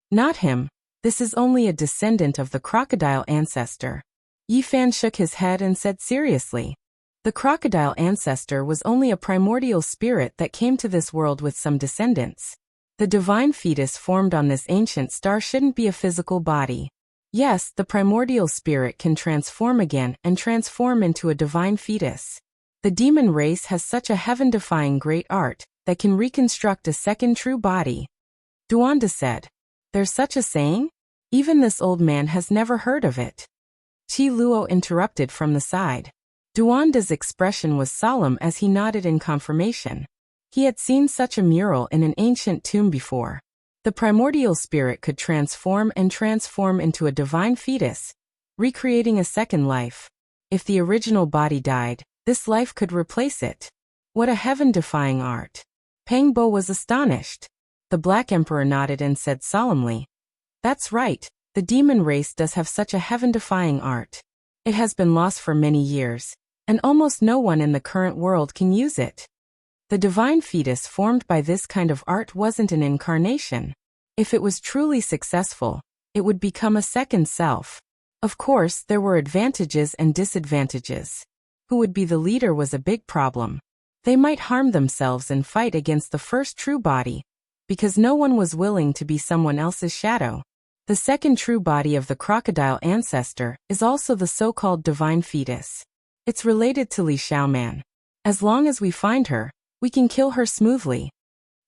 Not him. This is only a descendant of the crocodile ancestor. Yi Fan shook his head and said seriously, "The crocodile ancestor was only a primordial spirit that came to this world with some descendants. The divine fetus formed on this ancient star shouldn't be a physical body. Yes, the primordial spirit can transform again and transform into a divine fetus. The demon race has such a heaven-defying great art that can reconstruct a second true body." Duanda said, "There's such a saying? Even this old man has never heard of it." Qi Luo interrupted from the side. Duanda's expression was solemn as he nodded in confirmation. He had seen such a mural in an ancient tomb before. The primordial spirit could transform into a divine fetus, recreating a second life. If the original body died, this life could replace it. What a heaven-defying art. Pangbo was astonished. The Black Emperor nodded and said solemnly, "That's right, the demon race does have such a heaven-defying art. It has been lost for many years, and almost no one in the current world can use it. The divine fetus formed by this kind of art wasn't an incarnation. If it was truly successful, it would become a second self. Of course, there were advantages and disadvantages. Who would be the leader was a big problem. They might harm themselves and fight against the first true body, because no one was willing to be someone else's shadow. The second true body of the crocodile ancestor is also the so-called divine fetus. It's related to Li Xiaoman. As long as we find her, we can kill her smoothly."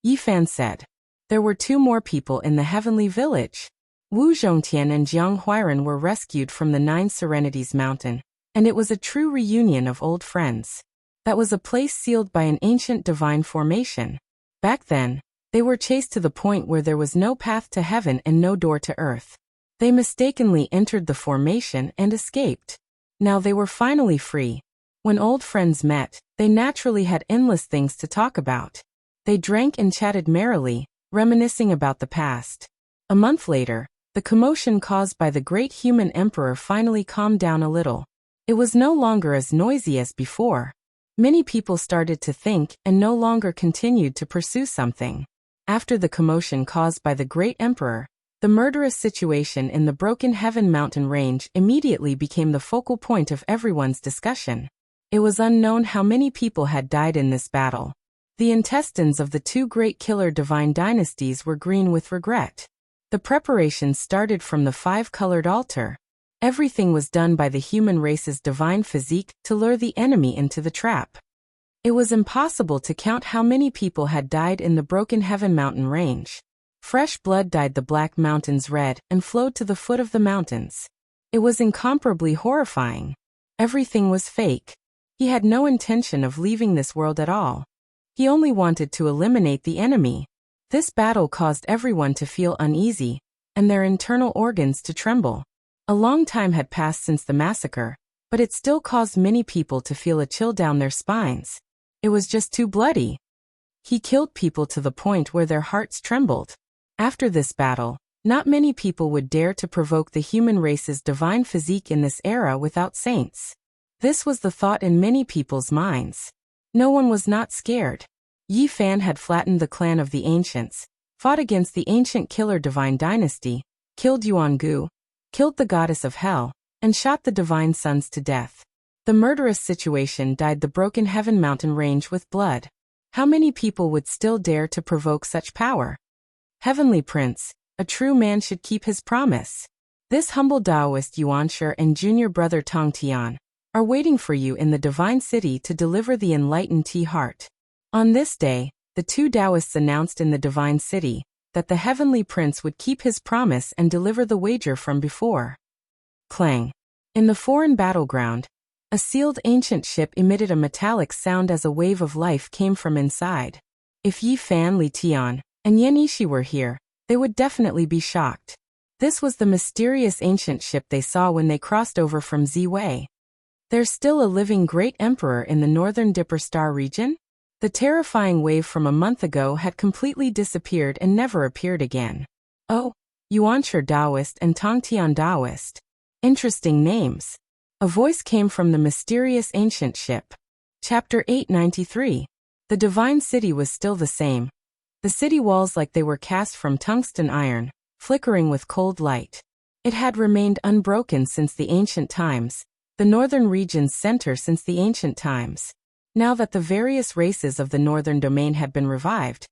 Yi Fan said. There were 2 more people in the heavenly village. Wu Zhongtian and Jiang Huiran were rescued from the 9 Serenities mountain, and it was a true reunion of old friends. That was a place sealed by an ancient divine formation. Back then, they were chased to the point where there was no path to heaven and no door to earth. They mistakenly entered the formation and escaped. Now they were finally free. When old friends met, they naturally had endless things to talk about. They drank and chatted merrily, reminiscing about the past. A month later, the commotion caused by the great human emperor finally calmed down a little. It was no longer as noisy as before. Many people started to think and no longer continued to pursue something. After the commotion caused by the great emperor, the murderous situation in the Broken Heaven mountain range immediately became the focal point of everyone's discussion. It was unknown how many people had died in this battle. The intestines of the two great killer divine dynasties were green with regret. The preparations started from the five-colored altar. Everything was done by the human race's divine physique to lure the enemy into the trap. It was impossible to count how many people had died in the Broken Heaven mountain range. Fresh blood dyed the black mountains red and flowed to the foot of the mountains. It was incomparably horrifying. Everything was fake. He had no intention of leaving this world at all. He only wanted to eliminate the enemy. This battle caused everyone to feel uneasy, and their internal organs to tremble. A long time had passed since the massacre, but it still caused many people to feel a chill down their spines. It was just too bloody. He killed people to the point where their hearts trembled. After this battle, not many people would dare to provoke the human race's divine physique in this era without saints. This was the thought in many people's minds. No one was not scared. Yi Fan had flattened the clan of the ancients, fought against the ancient killer divine dynasty, killed Yuan Gu, killed the goddess of hell, and shot the divine sons to death. The murderous situation dyed the Broken Heaven mountain range with blood. How many people would still dare to provoke such power? Heavenly Prince, a true man should keep his promise. This humble Taoist Yuan Shi and junior brother Tong Tian are waiting for you in the divine city to deliver the enlightened tea heart. On this day, the two Taoists announced in the divine city that the heavenly prince would keep his promise and deliver the wager from before. Clang. In the foreign battleground, a sealed ancient ship emitted a metallic sound as a wave of life came from inside. If Yi Fan, Li Tian, and Yan Yishi were here, they would definitely be shocked. This was the mysterious ancient ship they saw when they crossed over from Ziwei. There's still a living great emperor in the northern Dipper Star region? The terrifying wave from a month ago had completely disappeared and never appeared again. Oh, Yuan Shi Taoist and Tong Tian Taoist. Interesting names. A voice came from the mysterious ancient ship. Chapter 893. The divine city was still the same. The city walls like they were cast from tungsten iron, flickering with cold light. It had remained unbroken since the ancient times, the northern region's center since the ancient times. Now that the various races of the northern domain had been revived,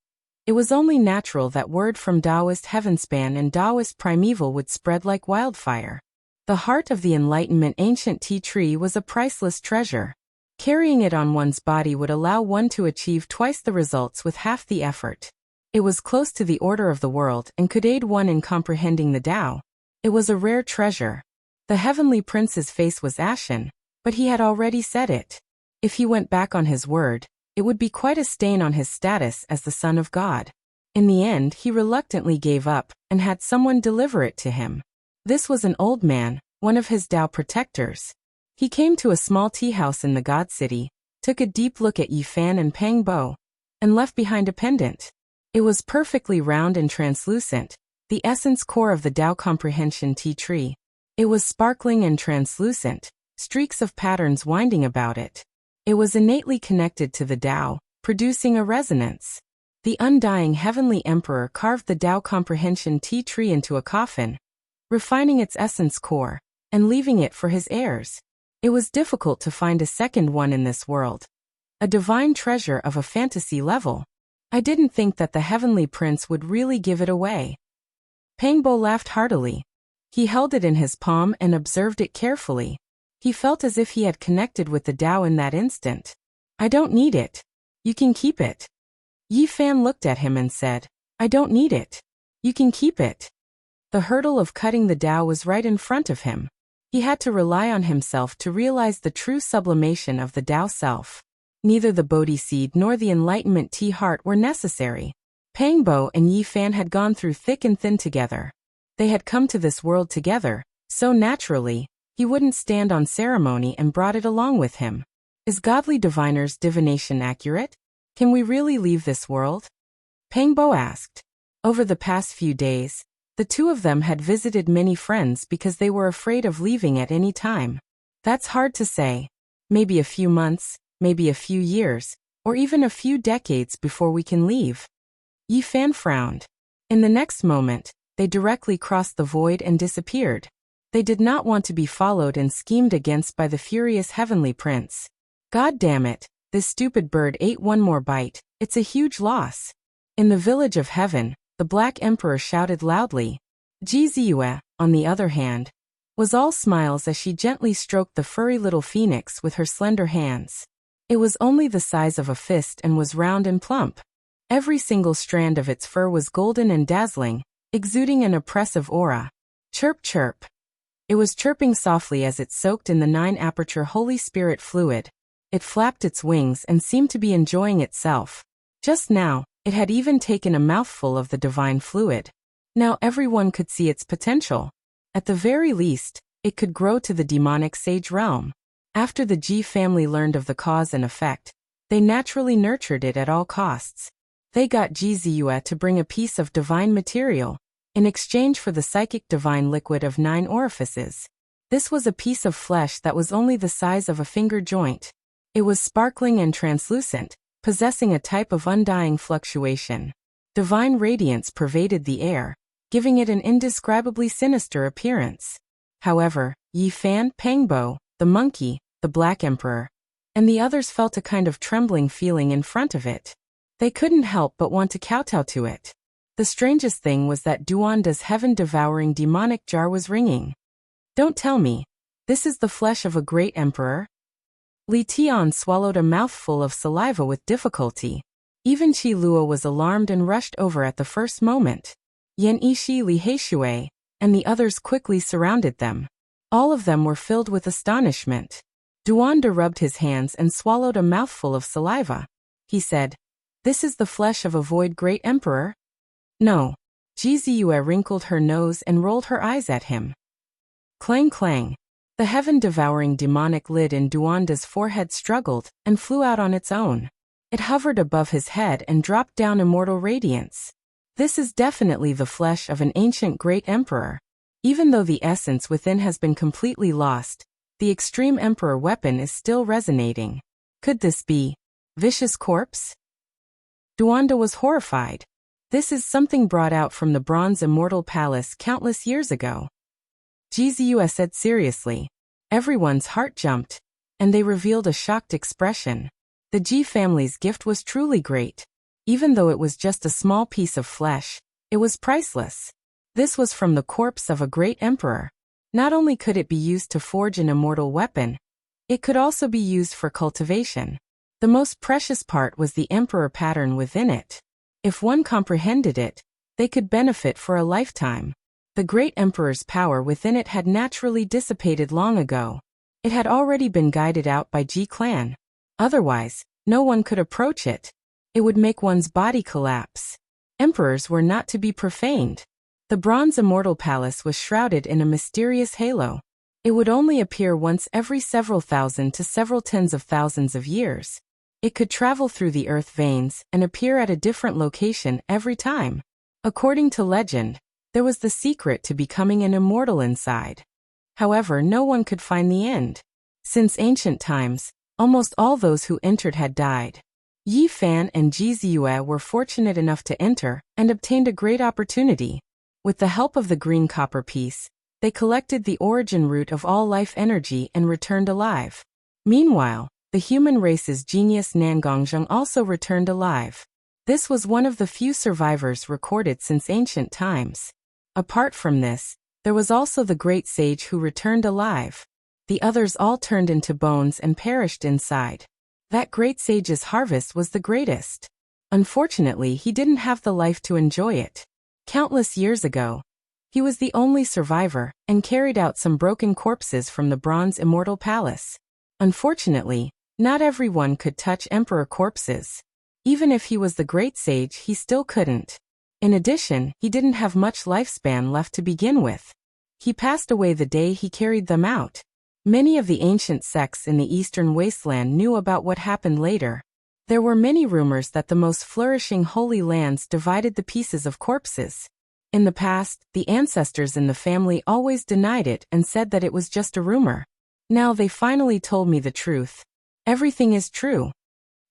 it was only natural that word from Taoist Heavenspan and Taoist Primeval would spread like wildfire. The heart of the Enlightenment ancient tea tree was a priceless treasure. Carrying it on one's body would allow one to achieve twice the results with half the effort. It was close to the order of the world and could aid one in comprehending the Tao. It was a rare treasure. The heavenly prince's face was ashen, but he had already said it. If he went back on his word, it would be quite a stain on his status as the Son of God. In the end, he reluctantly gave up and had someone deliver it to him. This was an old man, one of his Tao protectors. He came to a small tea house in the God City, took a deep look at Yi Fan and Peng Bo, and left behind a pendant. It was perfectly round and translucent, the essence core of the Tao comprehension tea tree. It was sparkling and translucent, streaks of patterns winding about it. It was innately connected to the Tao, producing a resonance. The undying heavenly emperor carved the Tao comprehension tea tree into a coffin, refining its essence core, and leaving it for his heirs. It was difficult to find a second one in this world. A divine treasure of a fantasy level. I didn't think that the heavenly prince would really give it away. Peng Bo laughed heartily. He held it in his palm and observed it carefully. He felt as if he had connected with the Tao in that instant. I don't need it. You can keep it. Yi Fan looked at him and said, I don't need it. You can keep it. The hurdle of cutting the Tao was right in front of him. He had to rely on himself to realize the true sublimation of the Tao self. Neither the Bodhi seed nor the enlightenment tea heart were necessary. Pangbo and Yi Fan had gone through thick and thin together. They had come to this world together, so naturally, he wouldn't stand on ceremony and brought it along with him. Is godly diviner's divination accurate? Can we really leave this world? Pangbo asked. Over the past few days, the two of them had visited many friends because they were afraid of leaving at any time. That's hard to say. Maybe a few months, maybe a few years, or even a few decades before we can leave. Yi Fan frowned. In the next moment, they directly crossed the void and disappeared. They did not want to be followed and schemed against by the furious heavenly prince. God damn it, this stupid bird ate one more bite, it's a huge loss. In the village of heaven, the Black Emperor shouted loudly. Ji Ziyue, on the other hand, was all smiles as she gently stroked the furry little phoenix with her slender hands. It was only the size of a fist and was round and plump. Every single strand of its fur was golden and dazzling, exuding an oppressive aura. Chirp chirp. It was chirping softly as it soaked in the 9-aperture Holy Spirit fluid. It flapped its wings and seemed to be enjoying itself. Just now, it had even taken a mouthful of the divine fluid. Now everyone could see its potential. At the very least, it could grow to the demonic sage realm. After the Ji family learned of the cause and effect, they naturally nurtured it at all costs. They got Ji Ziyue to bring a piece of divine material, in exchange for the psychic divine liquid of 9 orifices. This was a piece of flesh that was only the size of a finger joint. It was sparkling and translucent, possessing a type of undying fluctuation. Divine radiance pervaded the air, giving it an indescribably sinister appearance. However, Yi Fan, Pangbo, the monkey, the Black Emperor, and the others felt a kind of trembling feeling in front of it. They couldn't help but want to kowtow to it. The strangest thing was that Duanda's heaven-devouring demonic jar was ringing. Don't tell me, this is the flesh of a great emperor? Li Tian swallowed a mouthful of saliva with difficulty. Even Qi Luo was alarmed and rushed over at the first moment. Yan Yishi, Li Heishui, and the others quickly surrounded them. All of them were filled with astonishment. Duanda rubbed his hands and swallowed a mouthful of saliva. He said, "This is the flesh of a void great emperor?" "No." Ji Ziyue wrinkled her nose and rolled her eyes at him. Clang clang. The heaven-devouring demonic lid in Duanda's forehead struggled and flew out on its own. It hovered above his head and dropped down immortal radiance. This is definitely the flesh of an ancient great emperor. Even though the essence within has been completely lost, the extreme emperor weapon is still resonating. Could this be vicious corpse? Duanda was horrified. This is something brought out from the Bronze Immortal Palace countless years ago. Ji Ziyue said seriously. Everyone's heart jumped, and they revealed a shocked expression. The Ji family's gift was truly great. Even though it was just a small piece of flesh, it was priceless. This was from the corpse of a great emperor. Not only could it be used to forge an immortal weapon, it could also be used for cultivation. The most precious part was the emperor pattern within it. If one comprehended it, they could benefit for a lifetime. The great emperor's power within it had naturally dissipated long ago. It had already been guided out by Ji clan. Otherwise, no one could approach it. It would make one's body collapse. Emperors were not to be profaned. The Bronze Immortal Palace was shrouded in a mysterious halo. It would only appear once every several thousand to several tens of thousands of years. It could travel through the earth veins and appear at a different location every time. According to legend, there was the secret to becoming an immortal inside. However, no one could find the end. Since ancient times, almost all those who entered had died. Yi Fan and Ji Ziyue were fortunate enough to enter and obtained a great opportunity. With the help of the green copper piece, they collected the origin root of all life energy and returned alive. Meanwhile, the human race's genius Nangongzheng also returned alive. This was one of the few survivors recorded since ancient times. Apart from this, there was also the great sage who returned alive. The others all turned into bones and perished inside. That great sage's harvest was the greatest. Unfortunately, he didn't have the life to enjoy it. Countless years ago, he was the only survivor and carried out some broken corpses from the Bronze Immortal Palace. Unfortunately, Not everyone could touch emperor corpses. Even if he was the great sage, he still couldn't. In addition, he didn't have much lifespan left to begin with. He passed away the day he carried them out. Many of the ancient sects in the eastern wasteland knew about what happened later. There were many rumors that the most flourishing holy lands divided the pieces of corpses. In the past, the ancestors in the family always denied it and said that it was just a rumor. Now they finally told me the truth. Everything is true.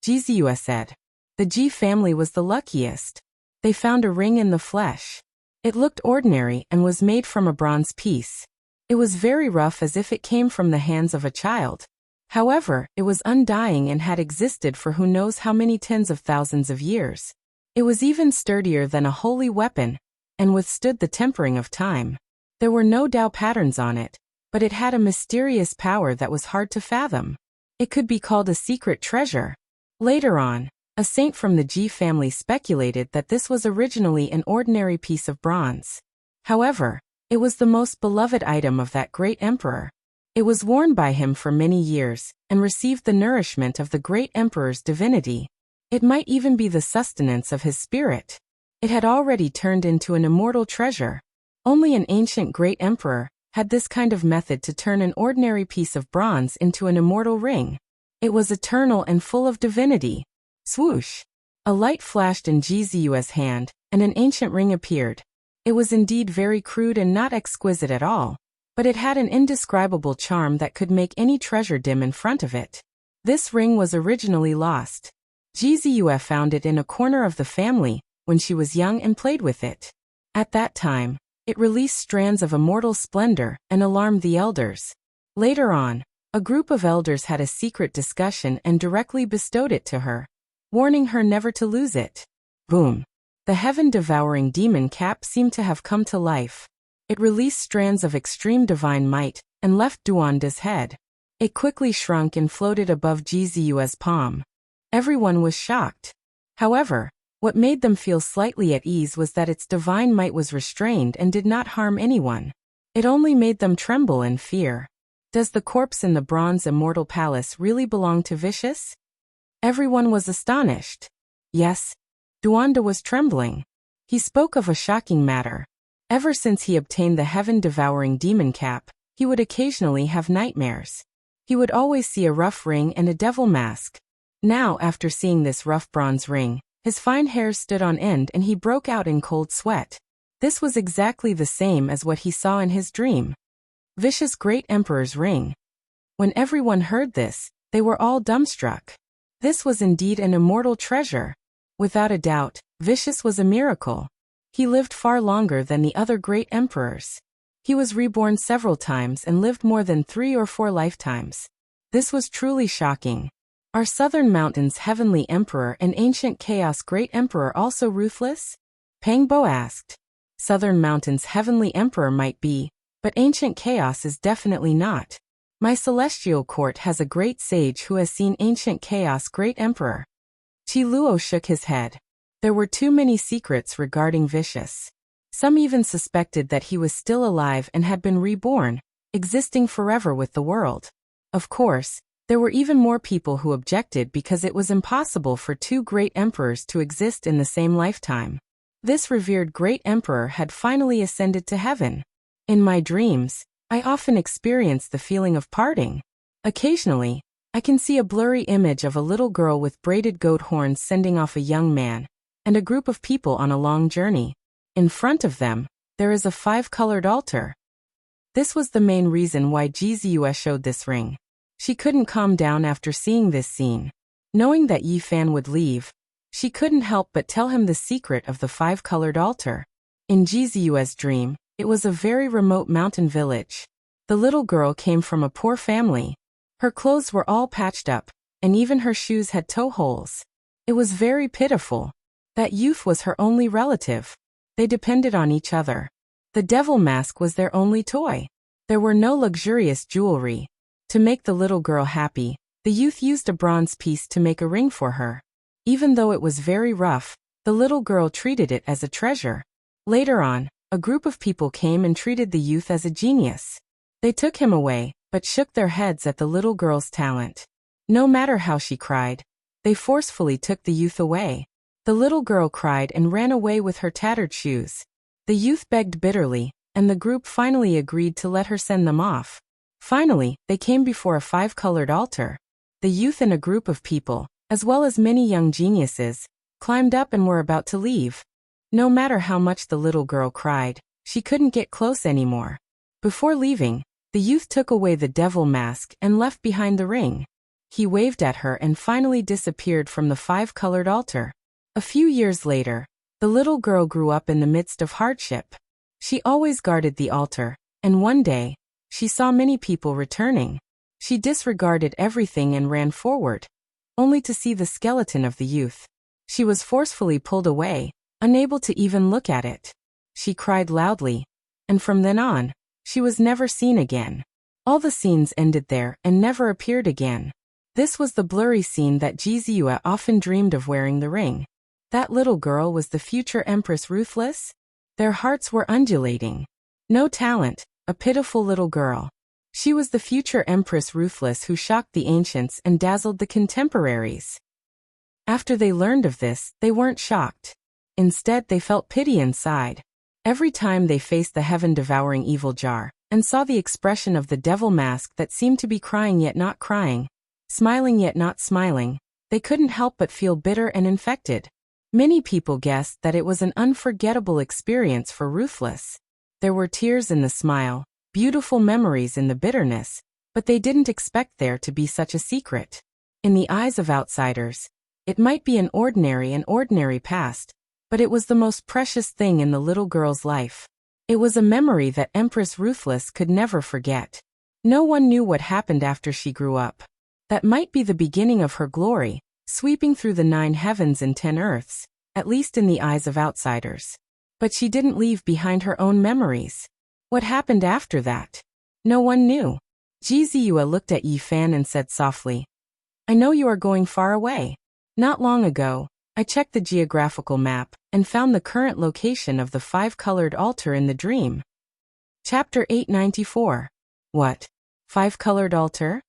Jiziua said. The Ji family was the luckiest. They found a ring in the flesh. It looked ordinary and was made from a bronze piece. It was very rough, as if it came from the hands of a child. However, it was undying and had existed for who knows how many tens of thousands of years. It was even sturdier than a holy weapon, and withstood the tempering of time. There were no Tao patterns on it, but it had a mysterious power that was hard to fathom. It could be called a secret treasure. Later on, a saint from the Ji family speculated that this was originally an ordinary piece of bronze. However, it was the most beloved item of that great emperor. It was worn by him for many years, and received the nourishment of the great emperor's divinity. It might even be the sustenance of his spirit. It had already turned into an immortal treasure. Only an ancient great emperor had this kind of method to turn an ordinary piece of bronze into an immortal ring. It was eternal and full of divinity. Swoosh! A light flashed in Jiziua's hand, and an ancient ring appeared. It was indeed very crude and not exquisite at all, but it had an indescribable charm that could make any treasure dim in front of it. This ring was originally lost. Jiziua found it in a corner of the family when she was young and played with it. At that time, it released strands of immortal splendor and alarmed the elders. Later on, a group of elders had a secret discussion and directly bestowed it to her, warning her never to lose it. Boom! The heaven-devouring demon cap seemed to have come to life. It released strands of extreme divine might and left Duanda's head. It quickly shrunk and floated above Jiziua's palm. Everyone was shocked. However, what made them feel slightly at ease was that its divine might was restrained and did not harm anyone. It only made them tremble in fear. Does the corpse in the bronze immortal palace really belong to Vicious? Everyone was astonished. Yes. Duanda was trembling. He spoke of a shocking matter. Ever since he obtained the heaven-devouring demon cap, he would occasionally have nightmares. He would always see a rough ring and a devil mask. Now, after seeing this rough bronze ring, his fine hairs stood on end and he broke out in cold sweat. This was exactly the same as what he saw in his dream. Vicious Great Emperor's ring. When everyone heard this, they were all dumbstruck. This was indeed an immortal treasure. Without a doubt, Vicious was a miracle. He lived far longer than the other great emperors. He was reborn several times and lived more than 3 or 4 lifetimes. This was truly shocking. Are Southern Mountain's heavenly emperor and ancient chaos great emperor also ruthless? Pangbo asked. Southern Mountain's heavenly emperor might be, but ancient chaos is definitely not. My celestial court has a great sage who has seen ancient chaos great emperor. Chi Luo shook his head. There were too many secrets regarding Vicious. Some even suspected that he was still alive and had been reborn, existing forever with the world. Of course, there were even more people who objected because it was impossible for 2 great emperors to exist in the same lifetime. This revered great emperor had finally ascended to heaven. In my dreams, I often experience the feeling of parting. Occasionally, I can see a blurry image of a little girl with braided goat horns sending off a young man, and a group of people on a long journey. In front of them, there is a 5-colored altar. This was the main reason why Jiziua showed this ring. She couldn't calm down after seeing this scene. Knowing that Yi Fan would leave, she couldn't help but tell him the secret of the 5-colored altar. In Jiziua's dream, it was a very remote mountain village. The little girl came from a poor family. Her clothes were all patched up, and even her shoes had toe holes. It was very pitiful. That youth was her only relative. They depended on each other. The devil mask was their only toy. There were no luxurious jewelry. To make the little girl happy, the youth used a bronze piece to make a ring for her. Even though it was very rough, the little girl treated it as a treasure. Later on, a group of people came and treated the youth as a genius. They took him away, but shook their heads at the little girl's talent. No matter how she cried, they forcefully took the youth away. The little girl cried and ran away with her tattered shoes. The youth begged bitterly, and the group finally agreed to let her send them off. Finally, they came before a five-colored altar. The youth and a group of people, as well as many young geniuses, climbed up and were about to leave. No matter how much the little girl cried, she couldn't get close anymore. Before leaving, the youth took away the devil mask and left behind the ring. He waved at her and finally disappeared from the five-colored altar. A few years later, the little girl grew up in the midst of hardship. She always guarded the altar, and one day, she saw many people returning. She disregarded everything and ran forward, only to see the skeleton of the youth. She was forcefully pulled away, unable to even look at it. She cried loudly, and from then on, she was never seen again. All the scenes ended there and never appeared again. This was the blurry scene that Jizue often dreamed of wearing the ring. That little girl was the future Empress Ruthless? Their hearts were undulating. No talent, a pitiful little girl. She was the future Empress Ruthless who shocked the ancients and dazzled the contemporaries. After they learned of this, they weren't shocked. Instead, they felt pity inside. Every time they faced the heaven-devouring evil jar, and saw the expression of the devil mask that seemed to be crying yet not crying, smiling yet not smiling, they couldn't help but feel bitter and infected. Many people guessed that it was an unforgettable experience for Ruthless. There were tears in the smile, beautiful memories in the bitterness, but they didn't expect there to be such a secret. In the eyes of outsiders, it might be an ordinary past, but it was the most precious thing in the little girl's life. It was a memory that Empress Ruthless could never forget. No one knew what happened after she grew up. That might be the beginning of her glory, sweeping through the 9 heavens and 10 earths, at least in the eyes of outsiders. But she didn't leave behind her own memories. What happened after that? No one knew. Jizue looked at Yi Fan and said softly, "I know you are going far away. Not long ago, I checked the geographical map and found the current location of the five-colored altar in the dream." Chapter 894. What? Five-colored altar?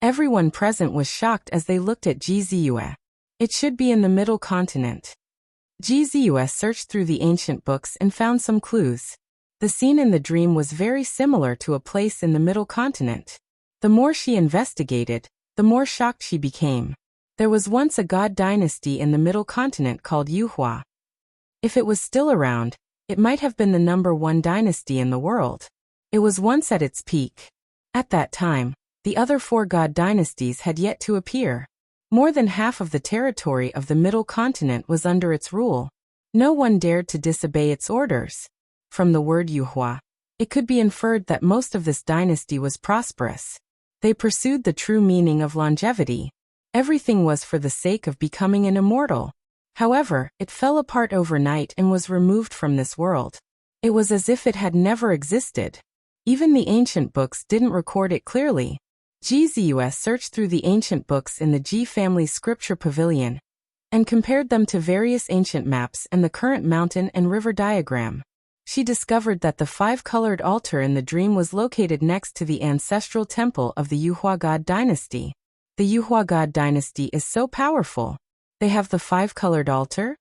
Everyone present was shocked as they looked at Jizue. It should be in the middle continent. Jizue searched through the ancient books and found some clues. The scene in the dream was very similar to a place in the middle continent. The more she investigated, the more shocked she became. There was once a god dynasty in the middle continent called Yuhua. If it was still around, it might have been the #1 dynasty in the world. It was once at its peak. At that time, the other 4 god dynasties had yet to appear. More than half of the territory of the middle continent was under its rule. No one dared to disobey its orders. From the word Yuhua, it could be inferred that most of this dynasty was prosperous. They pursued the true meaning of longevity. Everything was for the sake of becoming an immortal. However, it fell apart overnight and was removed from this world. It was as if it had never existed. Even the ancient books didn't record it clearly. Jizue searched through the ancient books in the Ji family scripture pavilion and compared them to various ancient maps and the current mountain and river diagram. She discovered that the five-colored altar in the dream was located next to the ancestral temple of the Yuhua god dynasty. The Yuhua god dynasty is so powerful. They have the five-colored altar?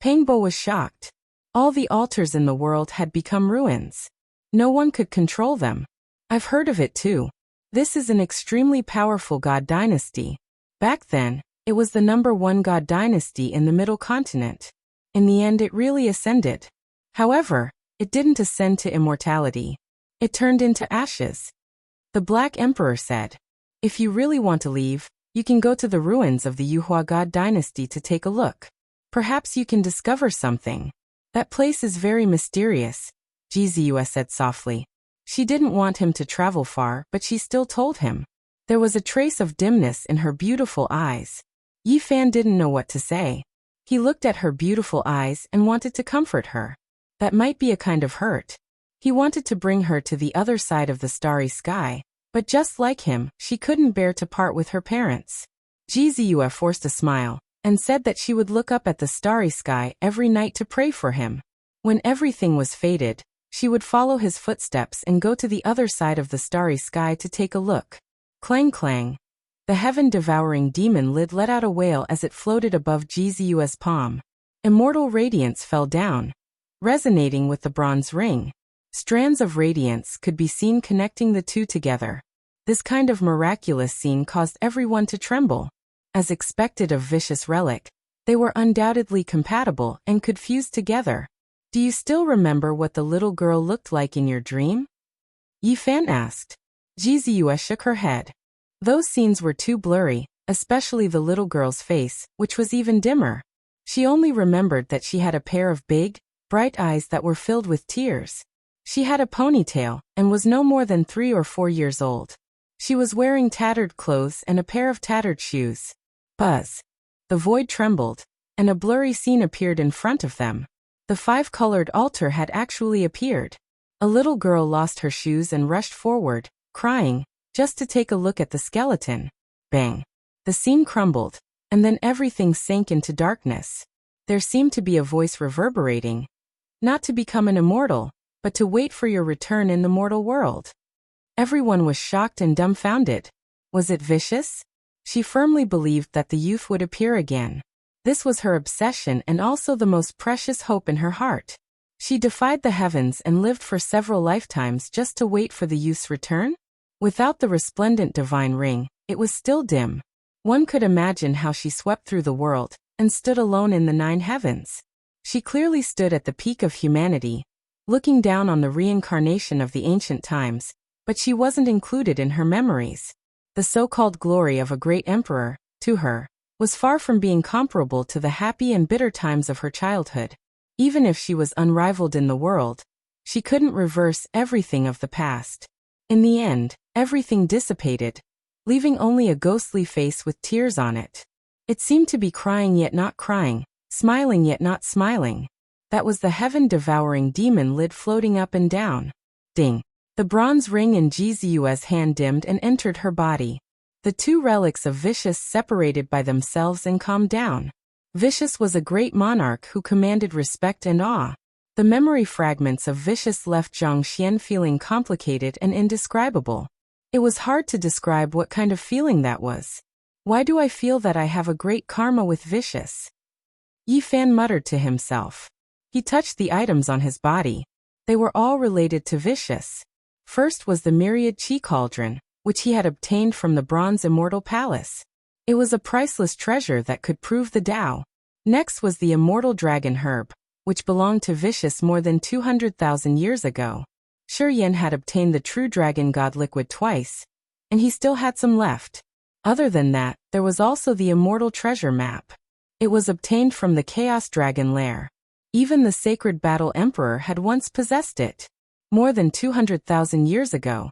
Pangbo was shocked. All the altars in the world had become ruins. No one could control them. I've heard of it too. This is an extremely powerful god dynasty. Back then, it was the #1 god dynasty in the middle continent. In the end, it really ascended. However, it didn't ascend to immortality. It turned into ashes. The Black Emperor said, "If you really want to leave, you can go to the ruins of the Yuhua god dynasty to take a look. Perhaps you can discover something. That place is very mysterious," Jizue said softly. She didn't want him to travel far, but she still told him. There was a trace of dimness in her beautiful eyes. Yi Fan didn't know what to say. He looked at her beautiful eyes and wanted to comfort her. That might be a kind of hurt. He wanted to bring her to the other side of the starry sky, but just like him, she couldn't bear to part with her parents. Jizue forced a smile and said that she would look up at the starry sky every night to pray for him. When everything was faded, she would follow his footsteps and go to the other side of the starry sky to take a look. Clang clang. The heaven-devouring demon lid let out a wail as it floated above Jizu's palm. Immortal radiance fell down, resonating with the bronze ring. Strands of radiance could be seen connecting the two together. This kind of miraculous scene caused everyone to tremble. As expected of vicious relic, they were undoubtedly compatible and could fuse together. Do you still remember what the little girl looked like in your dream? Yifan asked. Jizu shook her head. Those scenes were too blurry, especially the little girl's face, which was even dimmer. She only remembered that she had a pair of big, bright eyes that were filled with tears. She had a ponytail and was no more than 3 or 4 years old. She was wearing tattered clothes and a pair of tattered shoes. Buzz. The void trembled, and a blurry scene appeared in front of them. The 5-colored altar had actually appeared. A little girl lost her shoes and rushed forward, crying, just to take a look at the skeleton. Bang. The scene crumbled, and then everything sank into darkness. There seemed to be a voice reverberating. Not to become an immortal, but to wait for your return in the mortal world. Everyone was shocked and dumbfounded. Was it vicious? She firmly believed that the youth would appear again. This was her obsession and also the most precious hope in her heart. She defied the heavens and lived for several lifetimes just to wait for the youth's return? Without the resplendent divine ring, it was still dim. One could imagine how she swept through the world and stood alone in the 9 heavens. She clearly stood at the peak of humanity, looking down on the reincarnation of the ancient times, but she wasn't included in her memories. The so-called glory of a great emperor, to her, was far from being comparable to the happy and bitter times of her childhood. Even if she was unrivaled in the world, she couldn't reverse everything of the past. In the end, everything dissipated, leaving only a ghostly face with tears on it. It seemed to be crying yet not crying, smiling yet not smiling. That was the heaven-devouring demon lid floating up and down. Ding! The bronze ring in Jizu's hand dimmed and entered her body. The 2 relics of Vicious separated by themselves and calmed down. Vicious was a great monarch who commanded respect and awe. The memory fragments of Vicious left Zhang Xian feeling complicated and indescribable. It was hard to describe what kind of feeling that was. Why do I feel that I have a great karma with Vicious? Yifan muttered to himself. He touched the items on his body. They were all related to Vicious. First was the myriad chi cauldron, which he had obtained from the bronze immortal palace. It was a priceless treasure that could prove the Tao. Next was the immortal dragon herb, which belonged to Vicious more than 200,000 years ago. Shi Yan had obtained the true dragon god liquid twice, and he still had some left. Other than that, there was also the immortal treasure map. It was obtained from the Chaos Dragon lair. Even the sacred battle emperor had once possessed it. More than 200,000 years ago,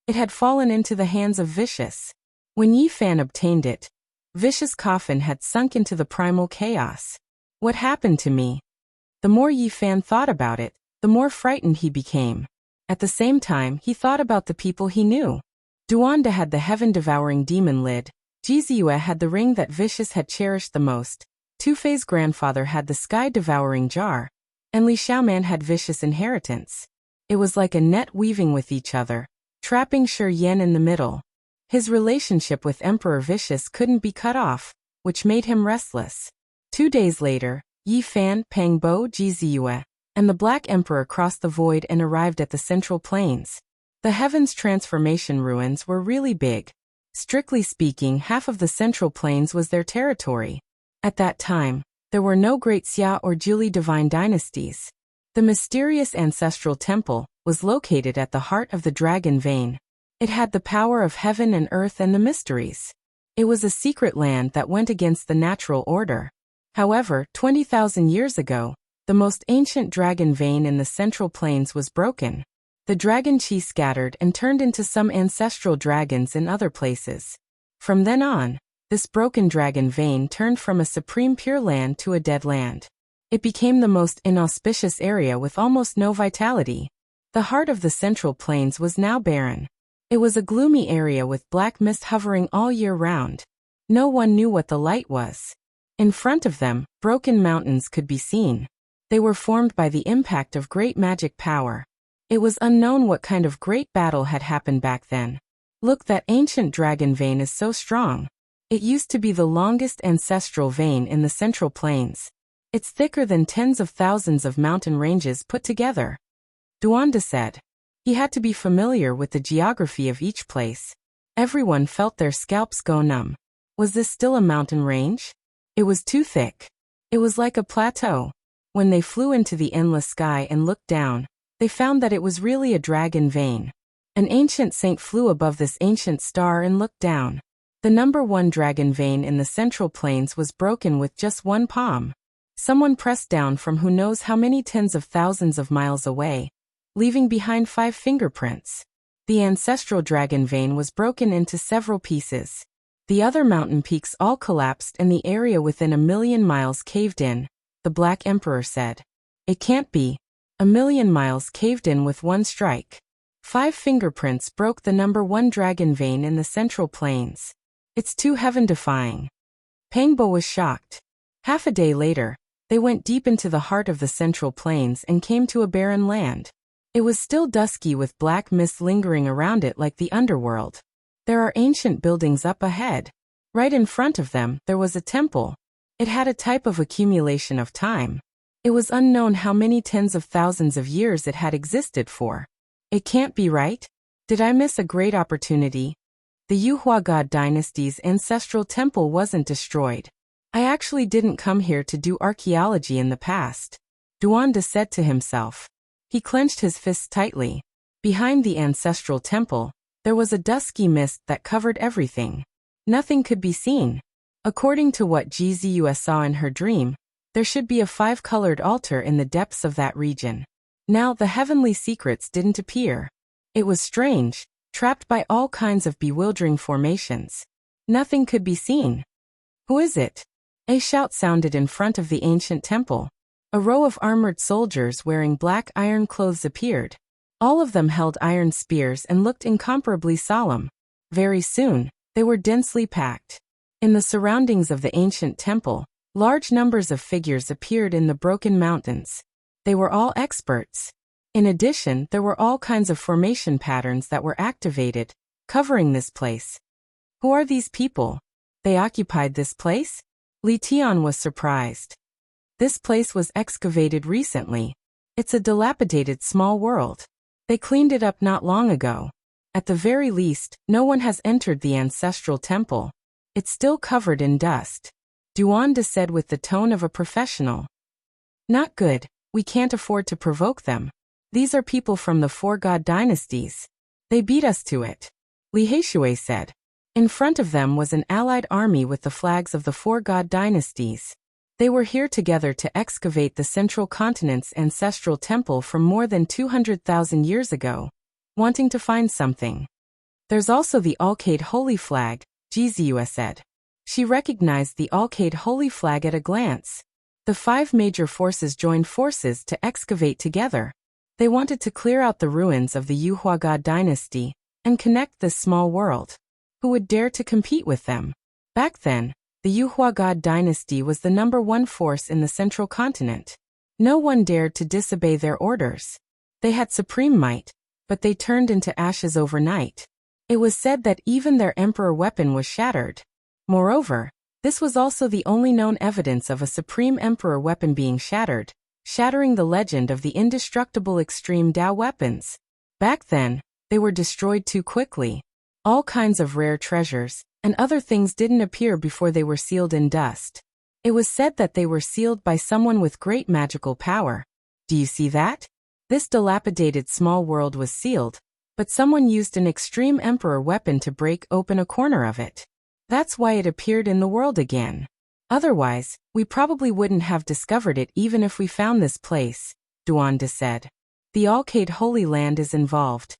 it had fallen into the hands of Vicious. When Yifan obtained it, Vicious' coffin had sunk into the primal chaos. What happened to me? The more Yifan thought about it, the more frightened he became. At the same time, he thought about the people he knew. Duanda had the heaven-devouring demon lid. Jizu had the ring that Vicious had cherished the most. Tu-Fei's grandfather had the sky-devouring jar, and Li Xiaoman had Vicious' inheritance. It was like a net weaving with each other, trapping Shi Yan in the middle. His relationship with Emperor Vicious couldn't be cut off, which made him restless. 2 days later, Yifan, Pangbo, Jizu, and the Black Emperor crossed the void and arrived at the Central Plains. The Heavens Transformation ruins were really big. Strictly speaking, half of the Central Plains was their territory. At that time, there were no great Xia or Zhili divine dynasties. The mysterious ancestral temple was located at the heart of the dragon vein. It had the power of heaven and earth and the mysteries. It was a secret land that went against the natural order. However, 20,000 years ago, the most ancient dragon vein in the Central Plains was broken. The dragon chi scattered and turned into some ancestral dragons in other places. From then on, this broken dragon vein turned from a supreme pure land to a dead land. It became the most inauspicious area with almost no vitality. The heart of the Central Plains was now barren. It was a gloomy area with black mist hovering all year round. No one knew what the light was. In front of them, broken mountains could be seen. They were formed by the impact of great magic power. It was unknown what kind of great battle had happened back then. Look, that ancient dragon vein is so strong. It used to be the longest ancestral vein in the Central Plains. It's thicker than tens of thousands of mountain ranges put together, Duanda said. He had to be familiar with the geography of each place. Everyone felt their scalps go numb. Was this still a mountain range? It was too thick. It was like a plateau. When they flew into the endless sky and looked down, they found that it was really a dragon vein. An ancient saint flew above this ancient star and looked down. The number one dragon vein in the Central Plains was broken with just one palm. Someone pressed down from who knows how many tens of thousands of miles away, leaving behind 5 fingerprints. The ancestral dragon vein was broken into several pieces. The other mountain peaks all collapsed and the area within 1,000,000 miles caved in, the Black Emperor said. It can't be. 1,000,000 miles caved in with one strike. 5 fingerprints broke the number one dragon vein in the Central Plains. It's too heaven-defying. Pangbo was shocked. Half a day later, they went deep into the heart of the Central Plains and came to a barren land. It was still dusky with black mist lingering around it like the underworld. There are ancient buildings up ahead. Right in front of them, there was a temple. It had a type of accumulation of time. It was unknown how many tens of thousands of years it had existed for. It can't be right? Did I miss a great opportunity? The Yuhua God dynasty's ancestral temple wasn't destroyed. I actually didn't come here to do archaeology in the past, Duanda said to himself. He clenched his fists tightly. Behind the ancestral temple, there was a dusky mist that covered everything. Nothing could be seen. According to what Gzua saw in her dream, there should be a 5-colored altar in the depths of that region. Now the heavenly secrets didn't appear. It was strange, trapped by all kinds of bewildering formations. Nothing could be seen. Who is it? A shout sounded in front of the ancient temple. A row of armored soldiers wearing black iron clothes appeared. All of them held iron spears and looked incomparably solemn. Very soon, they were densely packed. In the surroundings of the ancient temple, large numbers of figures appeared in the broken mountains. They were all experts. In addition, there were all kinds of formation patterns that were activated, covering this place. Who are these people? They occupied this place? Li Tian was surprised. This place was excavated recently. It's a dilapidated small world. They cleaned it up not long ago. At the very least, no one has entered the ancestral temple. It's still covered in dust, Duanda said with the tone of a professional. Not good. We can't afford to provoke them. These are people from the 4 god dynasties. They beat us to it, Li Heishui said. In front of them was an allied army with the flags of the 4 god dynasties. They were here together to excavate the central continent's ancestral temple from more than 200,000 years ago, wanting to find something. There's also the Alcade Holy Flag, Gzua said. She recognized the Alcade Holy Flag at a glance. The 5 major forces joined forces to excavate together. They wanted to clear out the ruins of the Yuhua God dynasty and connect this small world. Who would dare to compete with them? Back then, the Yuhua God dynasty was the number one force in the central continent. No one dared to disobey their orders. They had supreme might, but they turned into ashes overnight. It was said that even their emperor weapon was shattered. Moreover, this was also the only known evidence of a supreme emperor weapon being shattered, shattering the legend of the indestructible extreme Dao weapons. Back then, they were destroyed too quickly. All kinds of rare treasures and other things didn't appear before they were sealed in dust. It was said that they were sealed by someone with great magical power. Do you see that? This dilapidated small world was sealed, but someone used an extreme emperor weapon to break open a corner of it. That's why it appeared in the world again. Otherwise, we probably wouldn't have discovered it even if we found this place, Duanda said. The Alcade Holy Land is involved.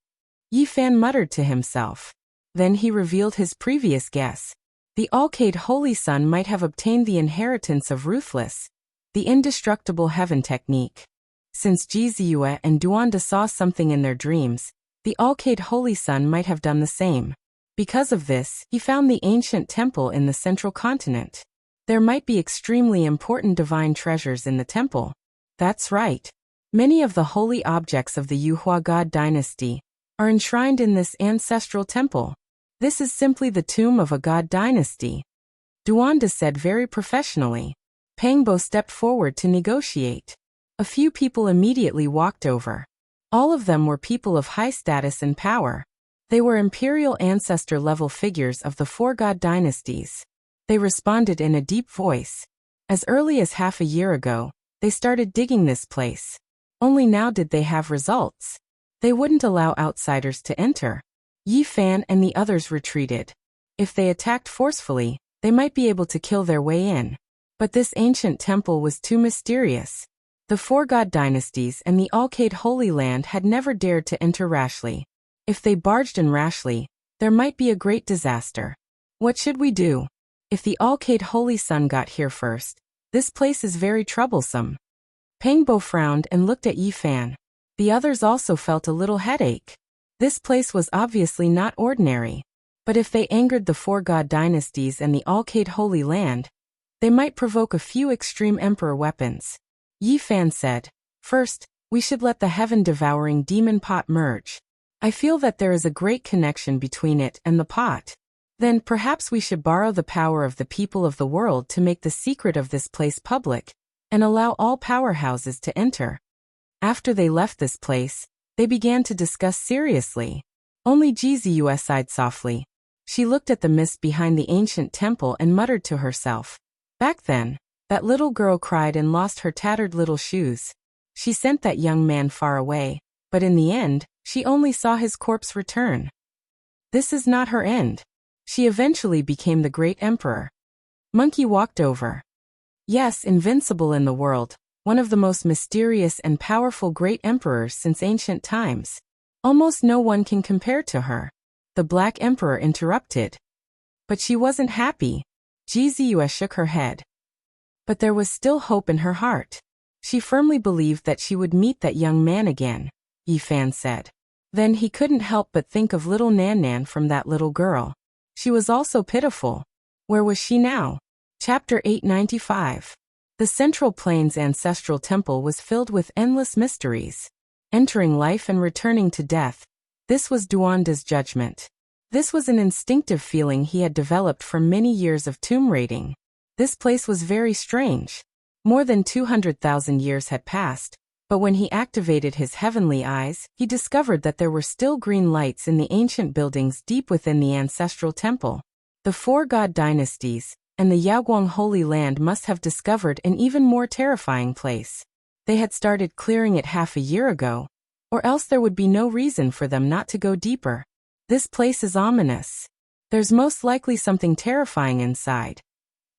Yi Fan muttered to himself. Then he revealed his previous guess. The Alcade Holy Sun might have obtained the inheritance of Ruthless, the indestructible heaven technique. Since Gzua and Duanda saw something in their dreams, the Alcade Holy Sun might have done the same. Because of this, he found the ancient temple in the central continent. There might be extremely important divine treasures in the temple. That's right. Many of the holy objects of the Yuhua God dynasty are enshrined in this ancestral temple. This is simply the tomb of a god dynasty, Duanda said very professionally. Pangbo stepped forward to negotiate. A few people immediately walked over. All of them were people of high status and power. They were imperial ancestor-level figures of the four god dynasties. They responded in a deep voice. As early as half a year ago, they started digging this place. Only now did they have results. They wouldn't allow outsiders to enter. Yi Fan and the others retreated. If they attacked forcefully, they might be able to kill their way in. But this ancient temple was too mysterious. The four god dynasties and the Alcade Holy Land had never dared to enter rashly. If they barged in rashly, there might be a great disaster. What should we do? If the Alcade Holy Sun got here first, this place is very troublesome. Pangbo frowned and looked at Yi Fan. The others also felt a little headache. This place was obviously not ordinary. But if they angered the four god dynasties and the Alcade Holy Land, they might provoke a few extreme emperor weapons. Yi Fan said, "First, we should let the heaven-devouring demon pot merge. I feel that there is a great connection between it and the pot. Then perhaps we should borrow the power of the people of the world to make the secret of this place public, and allow all powerhouses to enter." After they left this place, they began to discuss seriously. Only Jiziu sighed softly. She looked at the mist behind the ancient temple and muttered to herself. Back then, that little girl cried and lost her tattered little shoes. She sent that young man far away, but in the end, she only saw his corpse return. This is not her end. She eventually became the great emperor. Monkey walked over. Yes, invincible in the world, one of the most mysterious and powerful great emperors since ancient times. Almost no one can compare to her. The Black Emperor interrupted. But she wasn't happy. Jiziu shook her head. But there was still hope in her heart. She firmly believed that she would meet that young man again, Yi Fan said. Then he couldn't help but think of little Nan Nan from that little girl. She was also pitiful. Where was she now? Chapter 895. The Central Plains Ancestral Temple was filled with endless mysteries. Entering life and returning to death. This was Duanda's judgment. This was an instinctive feeling he had developed from many years of tomb raiding. This place was very strange. More than 200,000 years had passed, but when he activated his heavenly eyes, he discovered that there were still green lights in the ancient buildings deep within the ancestral temple. The four god dynasties and the Yaoguang Holy Land must have discovered an even more terrifying place. They had started clearing it half a year ago, or else there would be no reason for them not to go deeper. This place is ominous. There's most likely something terrifying inside,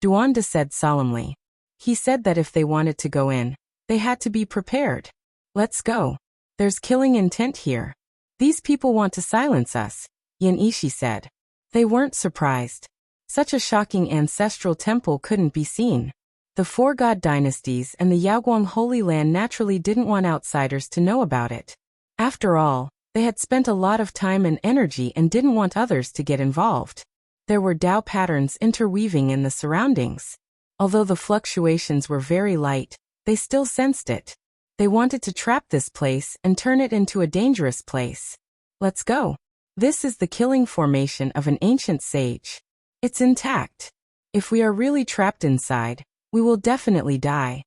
Duanda said solemnly. He said that if they wanted to go in, they had to be prepared. Let's go. There's killing intent here. These people want to silence us, Yin Ishi said. They weren't surprised. Such a shocking ancestral temple couldn't be seen. The four god dynasties and the Yaoguang Holy Land naturally didn't want outsiders to know about it. After all, they had spent a lot of time and energy and didn't want others to get involved. There were Dao patterns interweaving in the surroundings. Although the fluctuations were very light, they still sensed it. They wanted to trap this place and turn it into a dangerous place. Let's go. This is the killing formation of an ancient sage. It's intact. If we are really trapped inside, we will definitely die.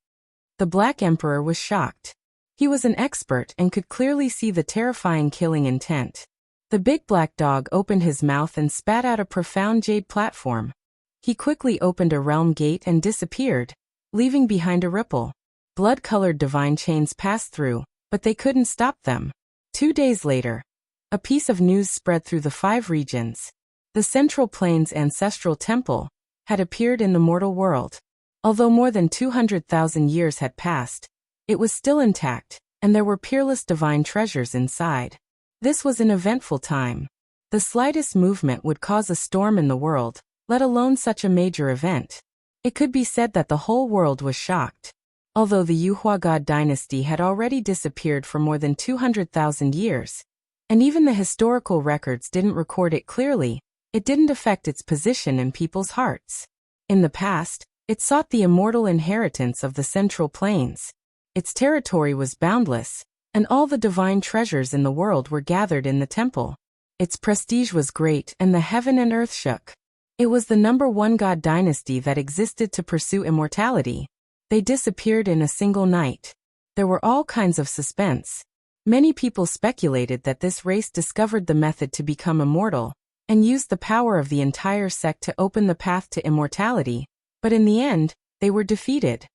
The Black Emperor was shocked. He was an expert and could clearly see the terrifying killing intent. The big black dog opened his mouth and spat out a profound jade platform. He quickly opened a realm gate and disappeared, leaving behind a ripple. Blood-colored divine chains passed through, but they couldn't stop them. 2 days later, a piece of news spread through the 5 regions. The Central Plains Ancestral Temple had appeared in the mortal world. Although more than 200,000 years had passed, it was still intact, and there were peerless divine treasures inside. This was an eventful time. The slightest movement would cause a storm in the world, let alone such a major event. It could be said that the whole world was shocked. Although the Yuhua God dynasty had already disappeared for more than 200,000 years, and even the historical records didn't record it clearly, it didn't affect its position in people's hearts. In the past, it sought the immortal inheritance of the Central Plains. Its territory was boundless, and all the divine treasures in the world were gathered in the temple. Its prestige was great and the heaven and earth shook. It was the number one god dynasty that existed to pursue immortality. They disappeared in a single night. There were all kinds of suspense. Many people speculated that this race discovered the method to become immortal and used the power of the entire sect to open the path to immortality, but in the end, they were defeated.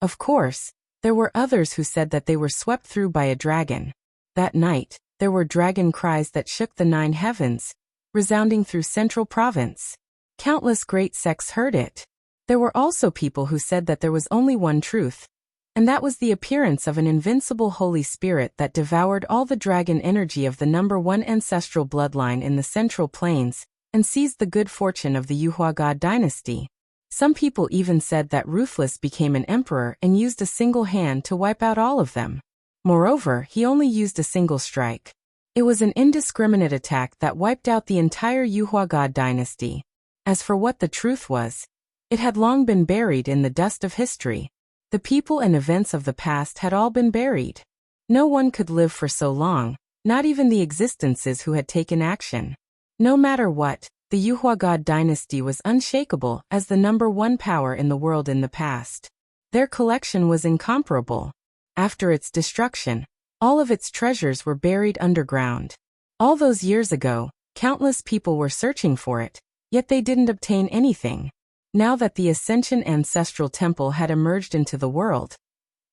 Of course, there were others who said that they were swept through by a dragon. That night, there were dragon cries that shook the 9 heavens, resounding through Central Province. Countless great sects heard it. There were also people who said that there was only one truth, and that was the appearance of an invincible Holy Spirit that devoured all the dragon energy of the number one ancestral bloodline in the Central Plains and seized the good fortune of the Yuhua god dynasty. Some people even said that Ruthless became an emperor and used a single hand to wipe out all of them. Moreover, he only used a single strike. It was an indiscriminate attack that wiped out the entire Yuhua god dynasty. As for what the truth was, it had long been buried in the dust of history. The people and events of the past had all been buried. No one could live for so long, not even the existences who had taken action. No matter what, the Yuhua god dynasty was unshakable as the number one power in the world in the past. Their collection was incomparable. After its destruction, all of its treasures were buried underground. All those years ago, countless people were searching for it, yet they didn't obtain anything. Now that the Ascension Ancestral Temple had emerged into the world,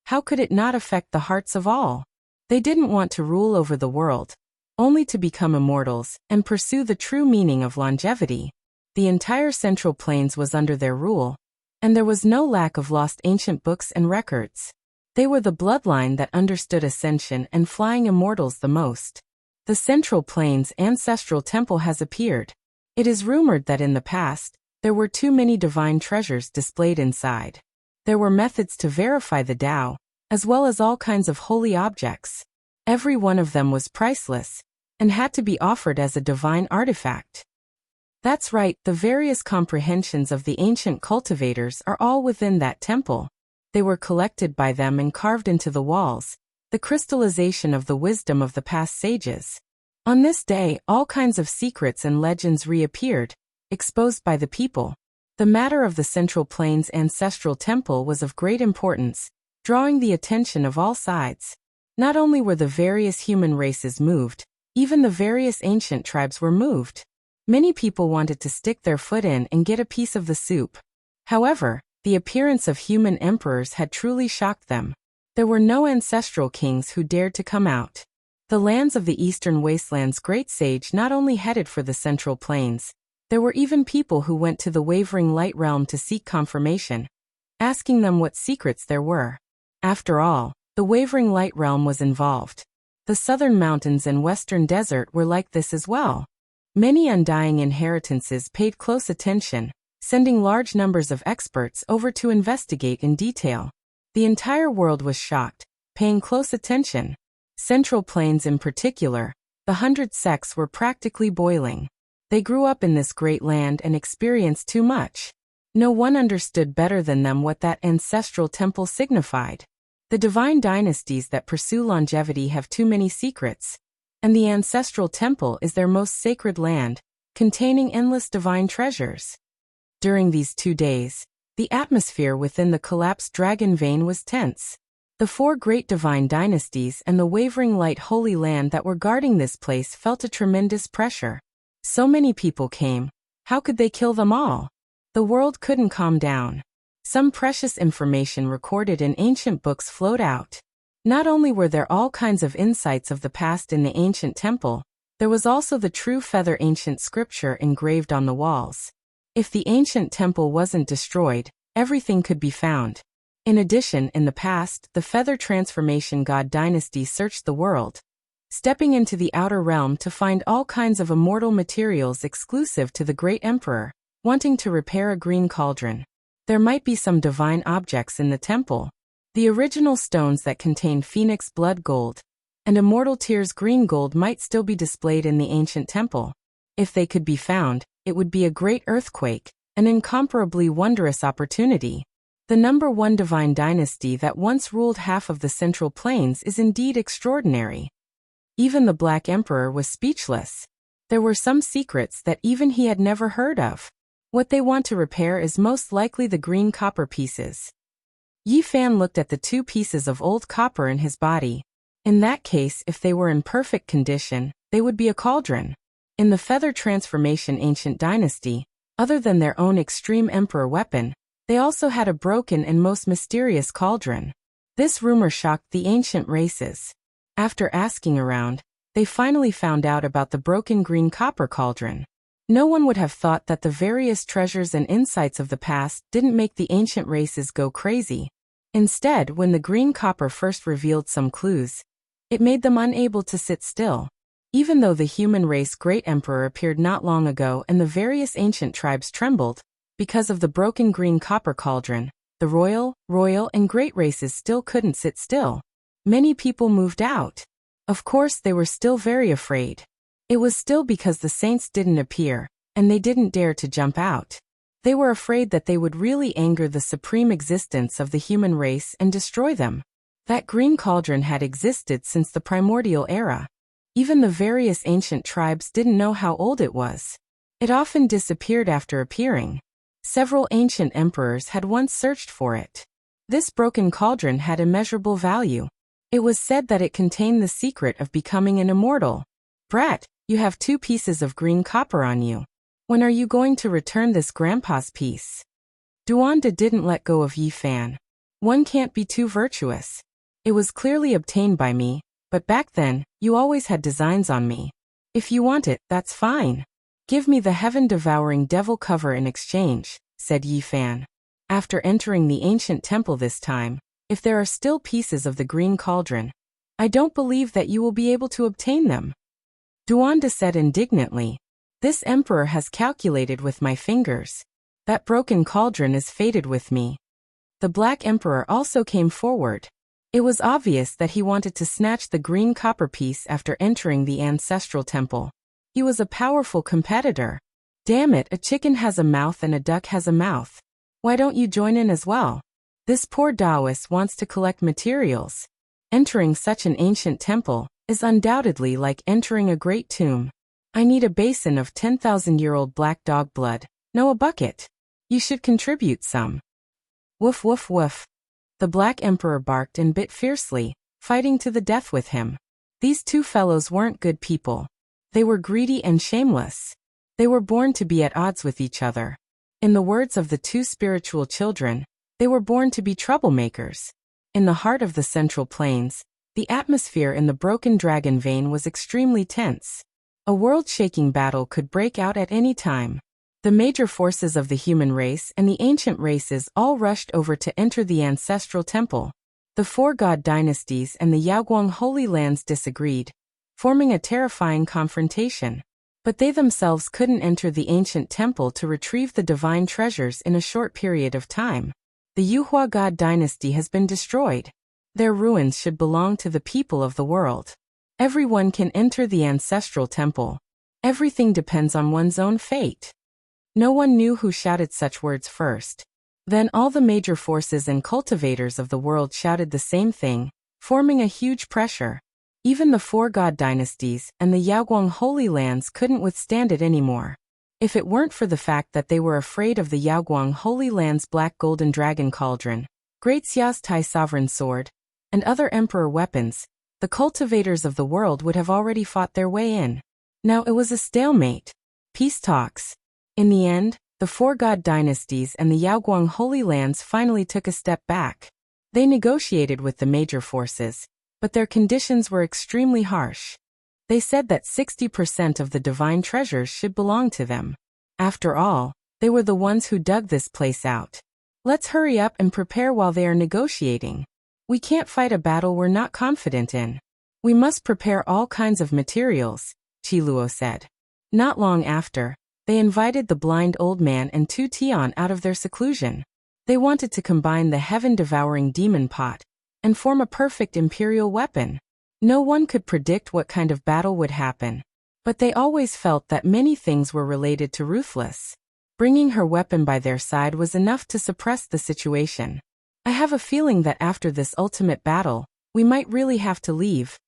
how could it not affect the hearts of all? They didn't want to rule over the world, only to become immortals and pursue the true meaning of longevity. The entire Central Plains was under their rule, and there was no lack of lost ancient books and records. They were the bloodline that understood ascension and flying immortals the most. The Central Plains Ancestral Temple has appeared. It is rumored that in the past, there were too many divine treasures displayed inside. There were methods to verify the Tao, as well as all kinds of holy objects. Every one of them was priceless, and had to be offered as a divine artifact. That's right, the various comprehensions of the ancient cultivators are all within that temple. They were collected by them and carved into the walls, the crystallization of the wisdom of the past sages. On this day, all kinds of secrets and legends reappeared, exposed by the people. The matter of the Central Plains Ancestral Temple was of great importance, drawing the attention of all sides. Not only were the various human races moved, even the various ancient tribes were moved. Many people wanted to stick their foot in and get a piece of the soup. However, the appearance of human emperors had truly shocked them. There were no ancestral kings who dared to come out. The lands of the Eastern Wasteland's great sage not only headed for the Central Plains, there were even people who went to the Wavering Light Realm to seek confirmation, asking them what secrets there were. After all, the Wavering Light Realm was involved. The southern mountains and western desert were like this as well. Many undying inheritances paid close attention, sending large numbers of experts over to investigate in detail. The entire world was shocked, paying close attention. Central Plains in particular, the 100 sects were practically boiling. They grew up in this great land and experienced too much. No one understood better than them what that ancestral temple signified. The divine dynasties that pursue longevity have too many secrets, and the ancestral temple is their most sacred land, containing endless divine treasures. During these 2 days, the atmosphere within the collapsed dragon vein was tense. The 4 great divine dynasties and the Wavering Light Holy Land that were guarding this place felt a tremendous pressure. So many people came. How could they kill them all? The world couldn't calm down. Some precious information recorded in ancient books flowed out. Not only were there all kinds of insights of the past in the ancient temple, there was also the true feather ancient scripture engraved on the walls. If the ancient temple wasn't destroyed, everything could be found. In addition, in the past, the feather transformation god dynasty searched the world, stepping into the outer realm to find all kinds of immortal materials exclusive to the great emperor, wanting to repair a green cauldron. There might be some divine objects in the temple. The original stones that contained Phoenix blood gold and Immortal Tears green gold might still be displayed in the ancient temple. If they could be found, it would be a great earthquake, an incomparably wondrous opportunity. The number one divine dynasty that once ruled half of the Central Plains is indeed extraordinary. Even the Black Emperor was speechless. There were some secrets that even he had never heard of. What they want to repair is most likely the green copper pieces. Yi Fan looked at the 2 pieces of old copper in his body. In that case, if they were in perfect condition, they would be a cauldron. In the feather transformation ancient dynasty, other than their own extreme emperor weapon, they also had a broken and most mysterious cauldron. This rumor shocked the ancient races. After asking around, they finally found out about the broken green copper cauldron. No one would have thought that the various treasures and insights of the past didn't make the ancient races go crazy. Instead, when the green copper first revealed some clues, it made them unable to sit still. Even though the human race great emperor appeared not long ago and the various ancient tribes trembled, because of the broken green copper cauldron, the royal, and great races still couldn't sit still. Many people moved out. Of course, they were still very afraid. It was still because the saints didn't appear, and they didn't dare to jump out. They were afraid that they would really anger the supreme existence of the human race and destroy them. That green cauldron had existed since the primordial era. Even the various ancient tribes didn't know how old it was. It often disappeared after appearing. Several ancient emperors had once searched for it. This broken cauldron had immeasurable value. It was said that it contained the secret of becoming an immortal. Brat, you have 2 pieces of green copper on you. When are you going to return this grandpa's piece? Duanda didn't let go of Yi Fan. One can't be too virtuous. It was clearly obtained by me, but back then, you always had designs on me. If you want it, that's fine. Give me the heaven-devouring devil cover in exchange, said Yi Fan. After entering the ancient temple this time, if there are still pieces of the green cauldron, I don't believe that you will be able to obtain them. Duanda said indignantly, this emperor has calculated with my fingers. That broken cauldron is fated with me. The Black Emperor also came forward. It was obvious that he wanted to snatch the green copper piece after entering the ancestral temple. He was a powerful competitor. Damn it, a chicken has a mouth and a duck has a mouth. Why don't you join in as well? This poor Taoist wants to collect materials. Entering such an ancient temple is undoubtedly like entering a great tomb. I need a basin of 10,000-year-old black dog blood, no a bucket. You should contribute some. Woof woof woof. The Black Emperor barked and bit fiercely, fighting to the death with him. These 2 fellows weren't good people. They were greedy and shameless. They were born to be at odds with each other. In the words of the 2 spiritual children, they were born to be troublemakers. In the heart of the Central Plains, the atmosphere in the Broken Dragon Vein was extremely tense. A world-shaking battle could break out at any time. The major forces of the human race and the ancient races all rushed over to enter the ancestral temple. The 4 god dynasties and the Yaoguang Holy Lands disagreed, forming a terrifying confrontation. But they themselves couldn't enter the ancient temple to retrieve the divine treasures in a short period of time. The Yuhua god dynasty has been destroyed. Their ruins should belong to the people of the world. Everyone can enter the ancestral temple. Everything depends on one's own fate. No one knew who shouted such words first. Then all the major forces and cultivators of the world shouted the same thing, forming a huge pressure. Even the 4 god dynasties and the Yaoguang Holy Lands couldn't withstand it anymore. If it weren't for the fact that they were afraid of the Yaoguang Holy Land's Black Golden Dragon Cauldron, Great Xia's Tai Sovereign Sword, and other emperor weapons, the cultivators of the world would have already fought their way in. Now it was a stalemate. Peace talks. In the end, the 4 god dynasties and the Yaoguang Holy Lands finally took a step back. They negotiated with the major forces, but their conditions were extremely harsh. They said that 60% of the divine treasures should belong to them. After all, they were the ones who dug this place out. Let's hurry up and prepare while they are negotiating. We can't fight a battle we're not confident in. We must prepare all kinds of materials, Chiluo said. Not long after, they invited the blind old man and 2 Tian out of their seclusion. They wanted to combine the heaven-devouring demon pot and form a perfect imperial weapon. No one could predict what kind of battle would happen, but they always felt that many things were related to Ruthless. Bringing her weapon by their side was enough to suppress the situation. I have a feeling that after this ultimate battle, we might really have to leave,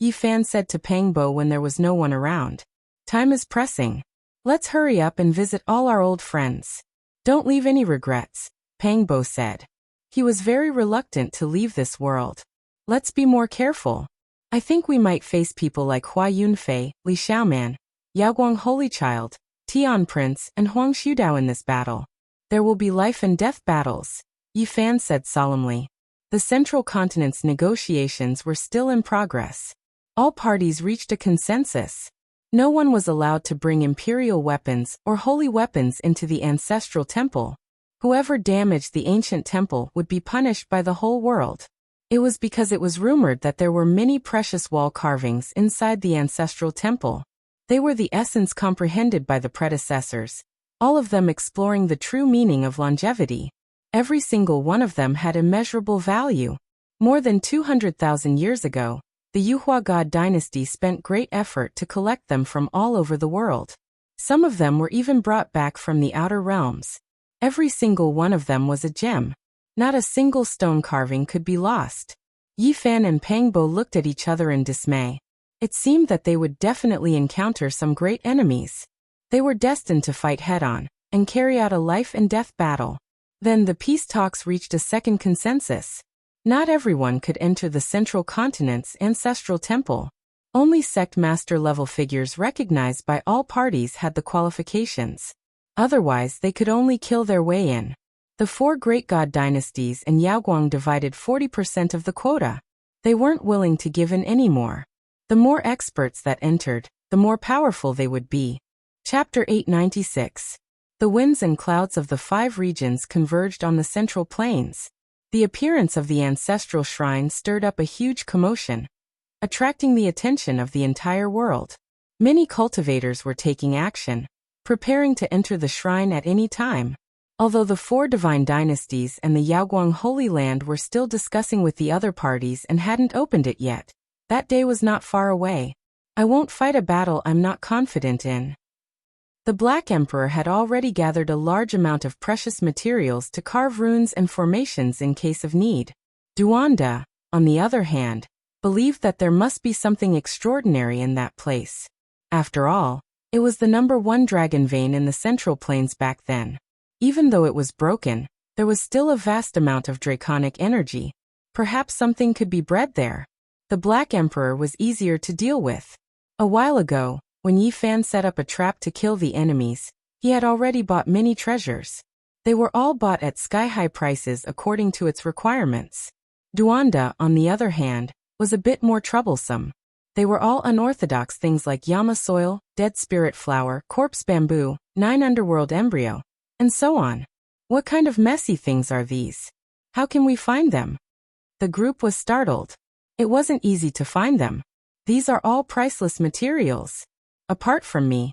Yi Fan said to Pang Bo when there was no one around. Time is pressing. Let's hurry up and visit all our old friends. Don't leave any regrets, Pangbo said. He was very reluctant to leave this world. Let's be more careful. I think we might face people like Hua Yunfei, Li Xiaoman, Yaoguang Holy Child, Tian Prince, and Huang Xiudao in this battle. There will be life and death battles, Yi Fan said solemnly. The Central Continent's negotiations were still in progress. All parties reached a consensus. No one was allowed to bring imperial weapons or holy weapons into the ancestral temple. Whoever damaged the ancient temple would be punished by the whole world. It was because it was rumored that there were many precious wall carvings inside the ancestral temple. They were the essence comprehended by the predecessors, all of them exploring the true meaning of longevity. Every single one of them had immeasurable value. More than 200,000 years ago, the Yuhua God dynasty spent great effort to collect them from all over the world. Some of them were even brought back from the outer realms. Every single one of them was a gem. Not a single stone carving could be lost. Yi Fan and Pangbo looked at each other in dismay. It seemed that they would definitely encounter some great enemies. They were destined to fight head-on and carry out a life-and-death battle. Then the peace talks reached a second consensus. Not everyone could enter the Central Continent's ancestral temple. Only sect master-level figures recognized by all parties had the qualifications. Otherwise, they could only kill their way in. The four great god dynasties and Yaoguang divided 40% of the quota. They weren't willing to give in anymore. The more experts that entered, the more powerful they would be. Chapter 896. The winds and clouds of the 5 regions converged on the central plains. The appearance of the ancestral shrine stirred up a huge commotion, attracting the attention of the entire world. Many cultivators were taking action, preparing to enter the shrine at any time. Although the 4 divine dynasties and the Yaoguang Holy Land were still discussing with the other parties and hadn't opened it yet, that day was not far away. I won't fight a battle I'm not confident in. The Black Emperor had already gathered a large amount of precious materials to carve runes and formations in case of need. Duanda, on the other hand, believed that there must be something extraordinary in that place. After all, it was the #1 dragon vein in the Central Plains back then. Even though it was broken, there was still a vast amount of draconic energy. Perhaps something could be bred there. The Black Emperor was easier to deal with. A while ago, when Yi Fan set up a trap to kill the enemies, he had already bought many treasures. They were all bought at sky-high prices according to its requirements. Duanda, on the other hand, was a bit more troublesome. They were all unorthodox things like Yama soil, dead spirit flower, corpse bamboo, 9 underworld embryo, and so on. What kind of messy things are these? How can we find them? The group was startled. It wasn't easy to find them. These are all priceless materials. Apart from me,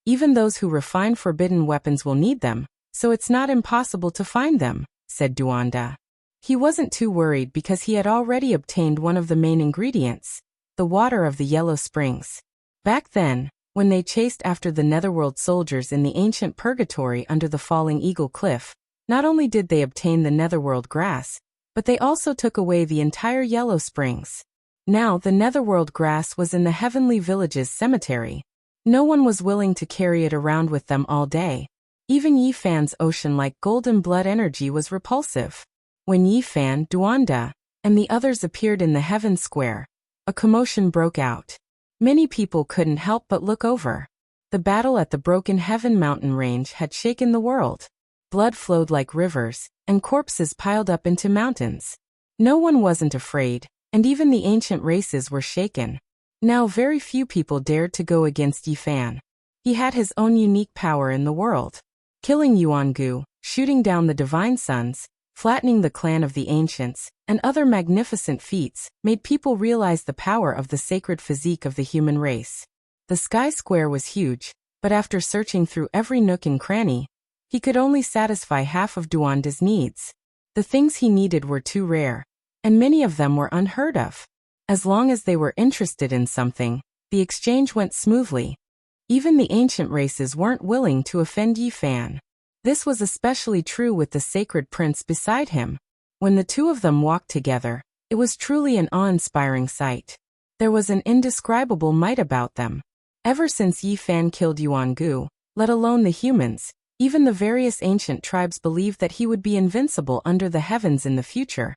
even those who refine forbidden weapons will need them, so it's not impossible to find them, said Duanda. He wasn't too worried because he had already obtained one of the main ingredients, the water of the Yellow Springs. Back then, when they chased after the Netherworld soldiers in the ancient purgatory under the Falling Eagle Cliff, not only did they obtain the Netherworld grass, but they also took away the entire Yellow Springs. Now the Netherworld grass was in the Heavenly Village's cemetery. No one was willing to carry it around with them all day. Even Yi Fan's ocean-like golden blood energy was repulsive. When Yi Fan, Duanda, and the others appeared in the Heaven Square, a commotion broke out. Many people couldn't help but look over. The battle at the Broken Heaven mountain range had shaken the world. Blood flowed like rivers, and corpses piled up into mountains. No one wasn't afraid, and even the ancient races were shaken. Now very few people dared to go against Yi Fan. He had his own unique power in the world. Killing Yuangu, shooting down the Divine Sons, flattening the clan of the Ancients, and other magnificent feats made people realize the power of the sacred physique of the human race. The Sky Square was huge, but after searching through every nook and cranny, he could only satisfy half of Duanda's needs. The things he needed were too rare, and many of them were unheard of. As long as they were interested in something, the exchange went smoothly. Even the ancient races weren't willing to offend Yi Fan. This was especially true with the sacred prince beside him. When the two of them walked together, it was truly an awe-inspiring sight. There was an indescribable might about them. Ever since Yi Fan killed Yuan Gu, let alone the humans, even the various ancient tribes believed that he would be invincible under the heavens in the future,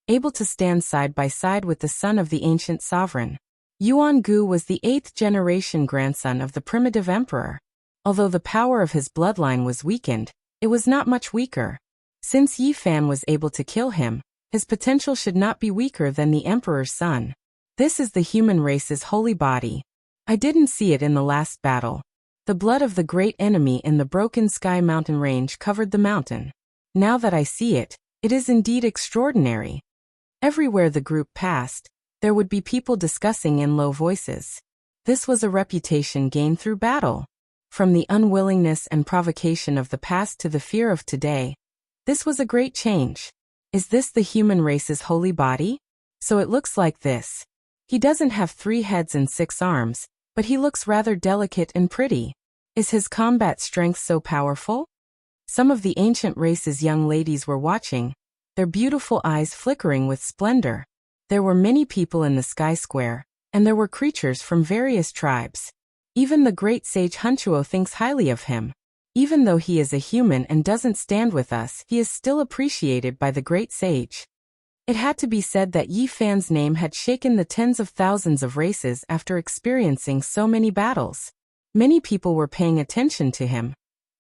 able to stand side by side with the son of the ancient sovereign. Yuan Gu was the 8th-generation grandson of the primitive emperor. Although the power of his bloodline was weakened, it was not much weaker. Since Yi Fan was able to kill him, his potential should not be weaker than the emperor's son. This is the human race's holy body. I didn't see it in the last battle. The blood of the great enemy in the Broken Sky mountain range covered the mountain. Now that I see it, it is indeed extraordinary. Everywhere the group passed, there would be people discussing in low voices. This was a reputation gained through battle. From the unwillingness and provocation of the past to the fear of today, this was a great change. Is this the human race's holy body? So it looks like this. He doesn't have 3 heads and 6 arms, but he looks rather delicate and pretty. Is his combat strength so powerful? Some of the ancient race's young ladies were watching, their beautiful eyes flickering with splendor. There were many people in the sky square, and there were creatures from various tribes. Even the great sage Hunchuo thinks highly of him. Even though he is a human and doesn't stand with us, he is still appreciated by the great sage. It had to be said that Yi Fan's name had shaken the tens of thousands of races after experiencing so many battles. Many people were paying attention to him.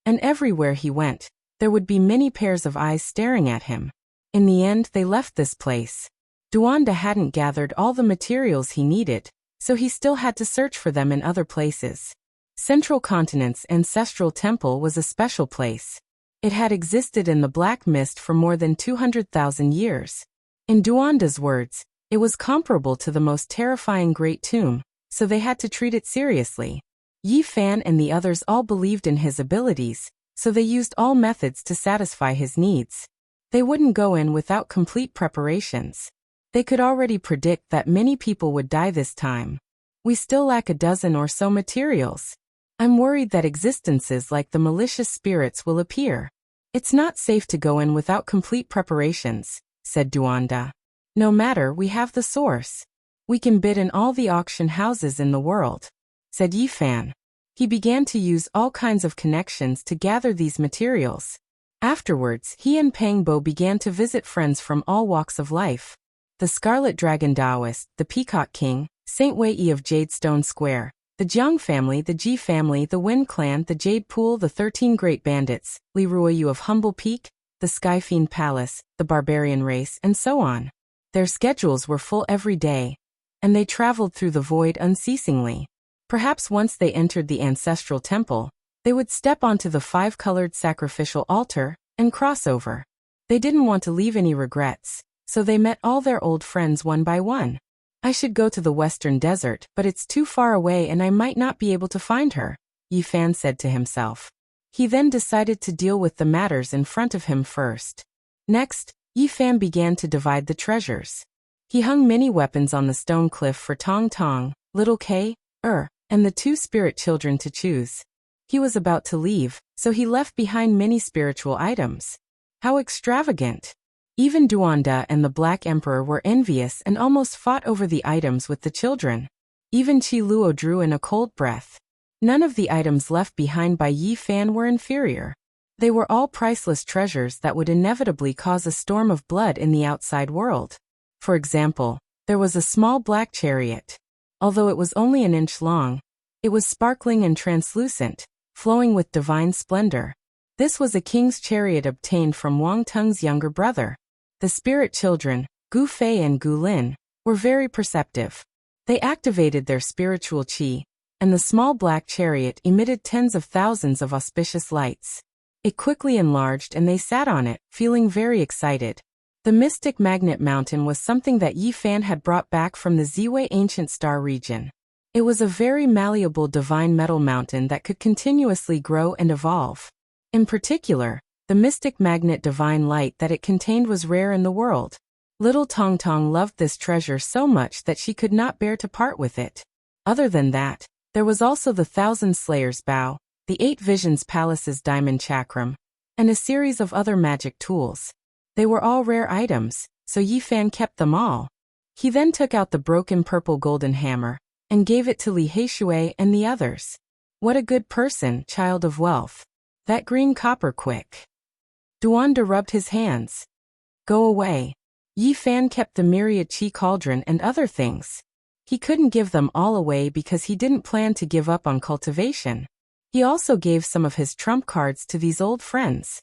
And everywhere he went, there would be many pairs of eyes staring at him. In the end, they left this place. Duanda hadn't gathered all the materials he needed, so he still had to search for them in other places. Central Continent's ancestral temple was a special place. It had existed in the black mist for more than 200,000 years. In Duanda's words, it was comparable to the most terrifying great tomb, so they had to treat it seriously. Yi Fan and the others all believed in his abilities, so they used all methods to satisfy his needs. They wouldn't go in without complete preparations. They could already predict that many people would die this time. We still lack a dozen or so materials. I'm worried that existences like the malicious spirits will appear. It's not safe to go in without complete preparations, said Duanda. No matter, we have the source. We can bid in all the auction houses in the world, said Yi Fan. He began to use all kinds of connections to gather these materials. Afterwards, he and Pang Bo began to visit friends from all walks of life. The Scarlet Dragon Taoist, the Peacock King, Saint Wei Yi of Jadestone Square, the Jiang family, the Ji family, the Wen clan, the Jade Pool, the 13 Great Bandits, Li Ruoyu of Humble Peak, the Sky Fiend Palace, the Barbarian Race, and so on. Their schedules were full every day, and they traveled through the void unceasingly. Perhaps once they entered the ancestral temple, they would step onto the 5-colored sacrificial altar and cross over. They didn't want to leave any regrets, so they met all their old friends one by one. I should go to the western desert, but it's too far away and I might not be able to find her, Yi Fan said to himself. He then decided to deal with the matters in front of him first. Next, Yi Fan began to divide the treasures. He hung many weapons on the stone cliff for Tong Tong, Little K, and the 2 spirit children to choose. He was about to leave, so he left behind many spiritual items. How extravagant! Even Duanda and the Black Emperor were envious and almost fought over the items with the children. Even Qi Luo drew in a cold breath. None of the items left behind by Yi Fan were inferior. They were all priceless treasures that would inevitably cause a storm of blood in the outside world. For example, there was a small black chariot. Although it was only an inch long, it was sparkling and translucent, flowing with divine splendor. This was a king's chariot obtained from Wang Teng's younger brother. The spirit children, Gu Fei and Gu Lin, were very perceptive. They activated their spiritual qi, and the small black chariot emitted tens of thousands of auspicious lights. It quickly enlarged and they sat on it, feeling very excited. The mystic magnet mountain was something that Yi Fan had brought back from the Ziwei ancient star region. It was a very malleable divine metal mountain that could continuously grow and evolve. In particular, the mystic magnet divine light that it contained was rare in the world. Little Tong Tong loved this treasure so much that she could not bear to part with it. Other than that, there was also the 1,000 Slayers' Bow, the 8 Visions Palace's Diamond Chakram, and a series of other magic tools. They were all rare items, so Yi Fan kept them all. He then took out the broken purple golden hammer, and gave it to Li Heishui and the others. What a good person, child of wealth. That green copper quick. Duanda rubbed his hands. Go away. Yi Fan kept the myriad qi cauldron and other things. He couldn't give them all away because he didn't plan to give up on cultivation. He also gave some of his trump cards to these old friends.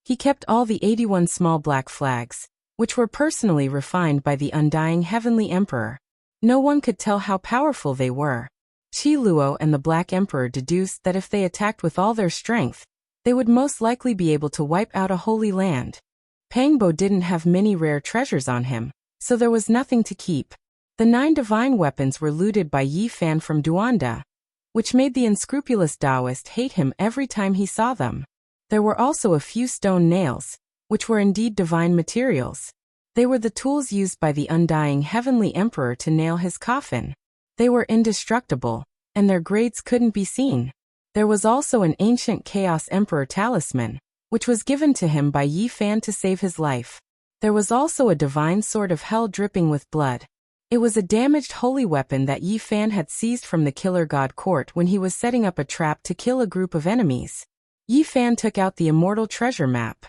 He kept all the 81 small black flags, which were personally refined by the undying Heavenly Emperor. No one could tell how powerful they were. Qi Luo and the Black Emperor deduced that if they attacked with all their strength, they would most likely be able to wipe out a holy land. Pangbo didn't have many rare treasures on him, so there was nothing to keep. The 9 divine weapons were looted by Yi Fan from Duanda, which made the unscrupulous Taoist hate him every time he saw them. There were also a few stone nails, which were indeed divine materials. They were the tools used by the undying Heavenly Emperor to nail his coffin. They were indestructible, and their grades couldn't be seen. There was also an ancient Chaos Emperor talisman, which was given to him by Yi Fan to save his life. There was also a divine sword of hell dripping with blood. It was a damaged holy weapon that Yi Fan had seized from the Killer God Court when he was setting up a trap to kill a group of enemies. Yi Fan took out the immortal treasure map.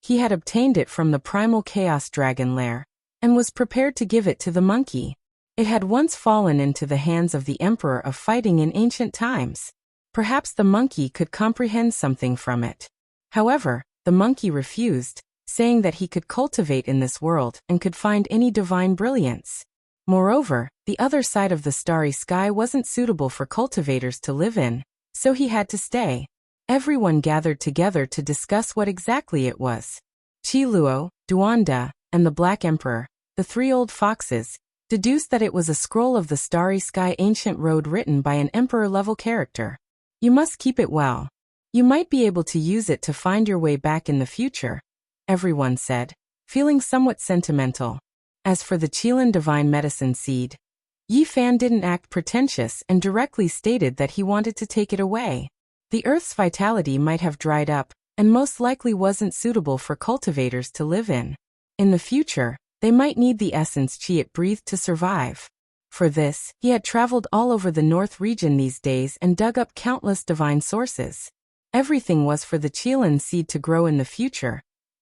He had obtained it from the primal chaos dragon lair, and was prepared to give it to the monkey. It had once fallen into the hands of the Emperor of Fighting in ancient times. Perhaps the monkey could comprehend something from it. However, the monkey refused, saying that he could cultivate in this world and could find any divine brilliance. Moreover, the other side of the starry sky wasn't suitable for cultivators to live in, so he had to stay. Everyone gathered together to discuss what exactly it was. Qi Luo, Duanda, and the Black Emperor, the 3 old foxes, deduced that it was a scroll of the starry sky ancient road written by an emperor-level character. You must keep it well. You might be able to use it to find your way back in the future, everyone said, feeling somewhat sentimental. As for the Qilin divine medicine seed, Yi Fan didn't act pretentious and directly stated that he wanted to take it away. The earth's vitality might have dried up, and most likely wasn't suitable for cultivators to live in. In the future, they might need the essence qi it breathed to survive. For this, he had traveled all over the north region these days and dug up countless divine sources. Everything was for the Qilin seed to grow in the future,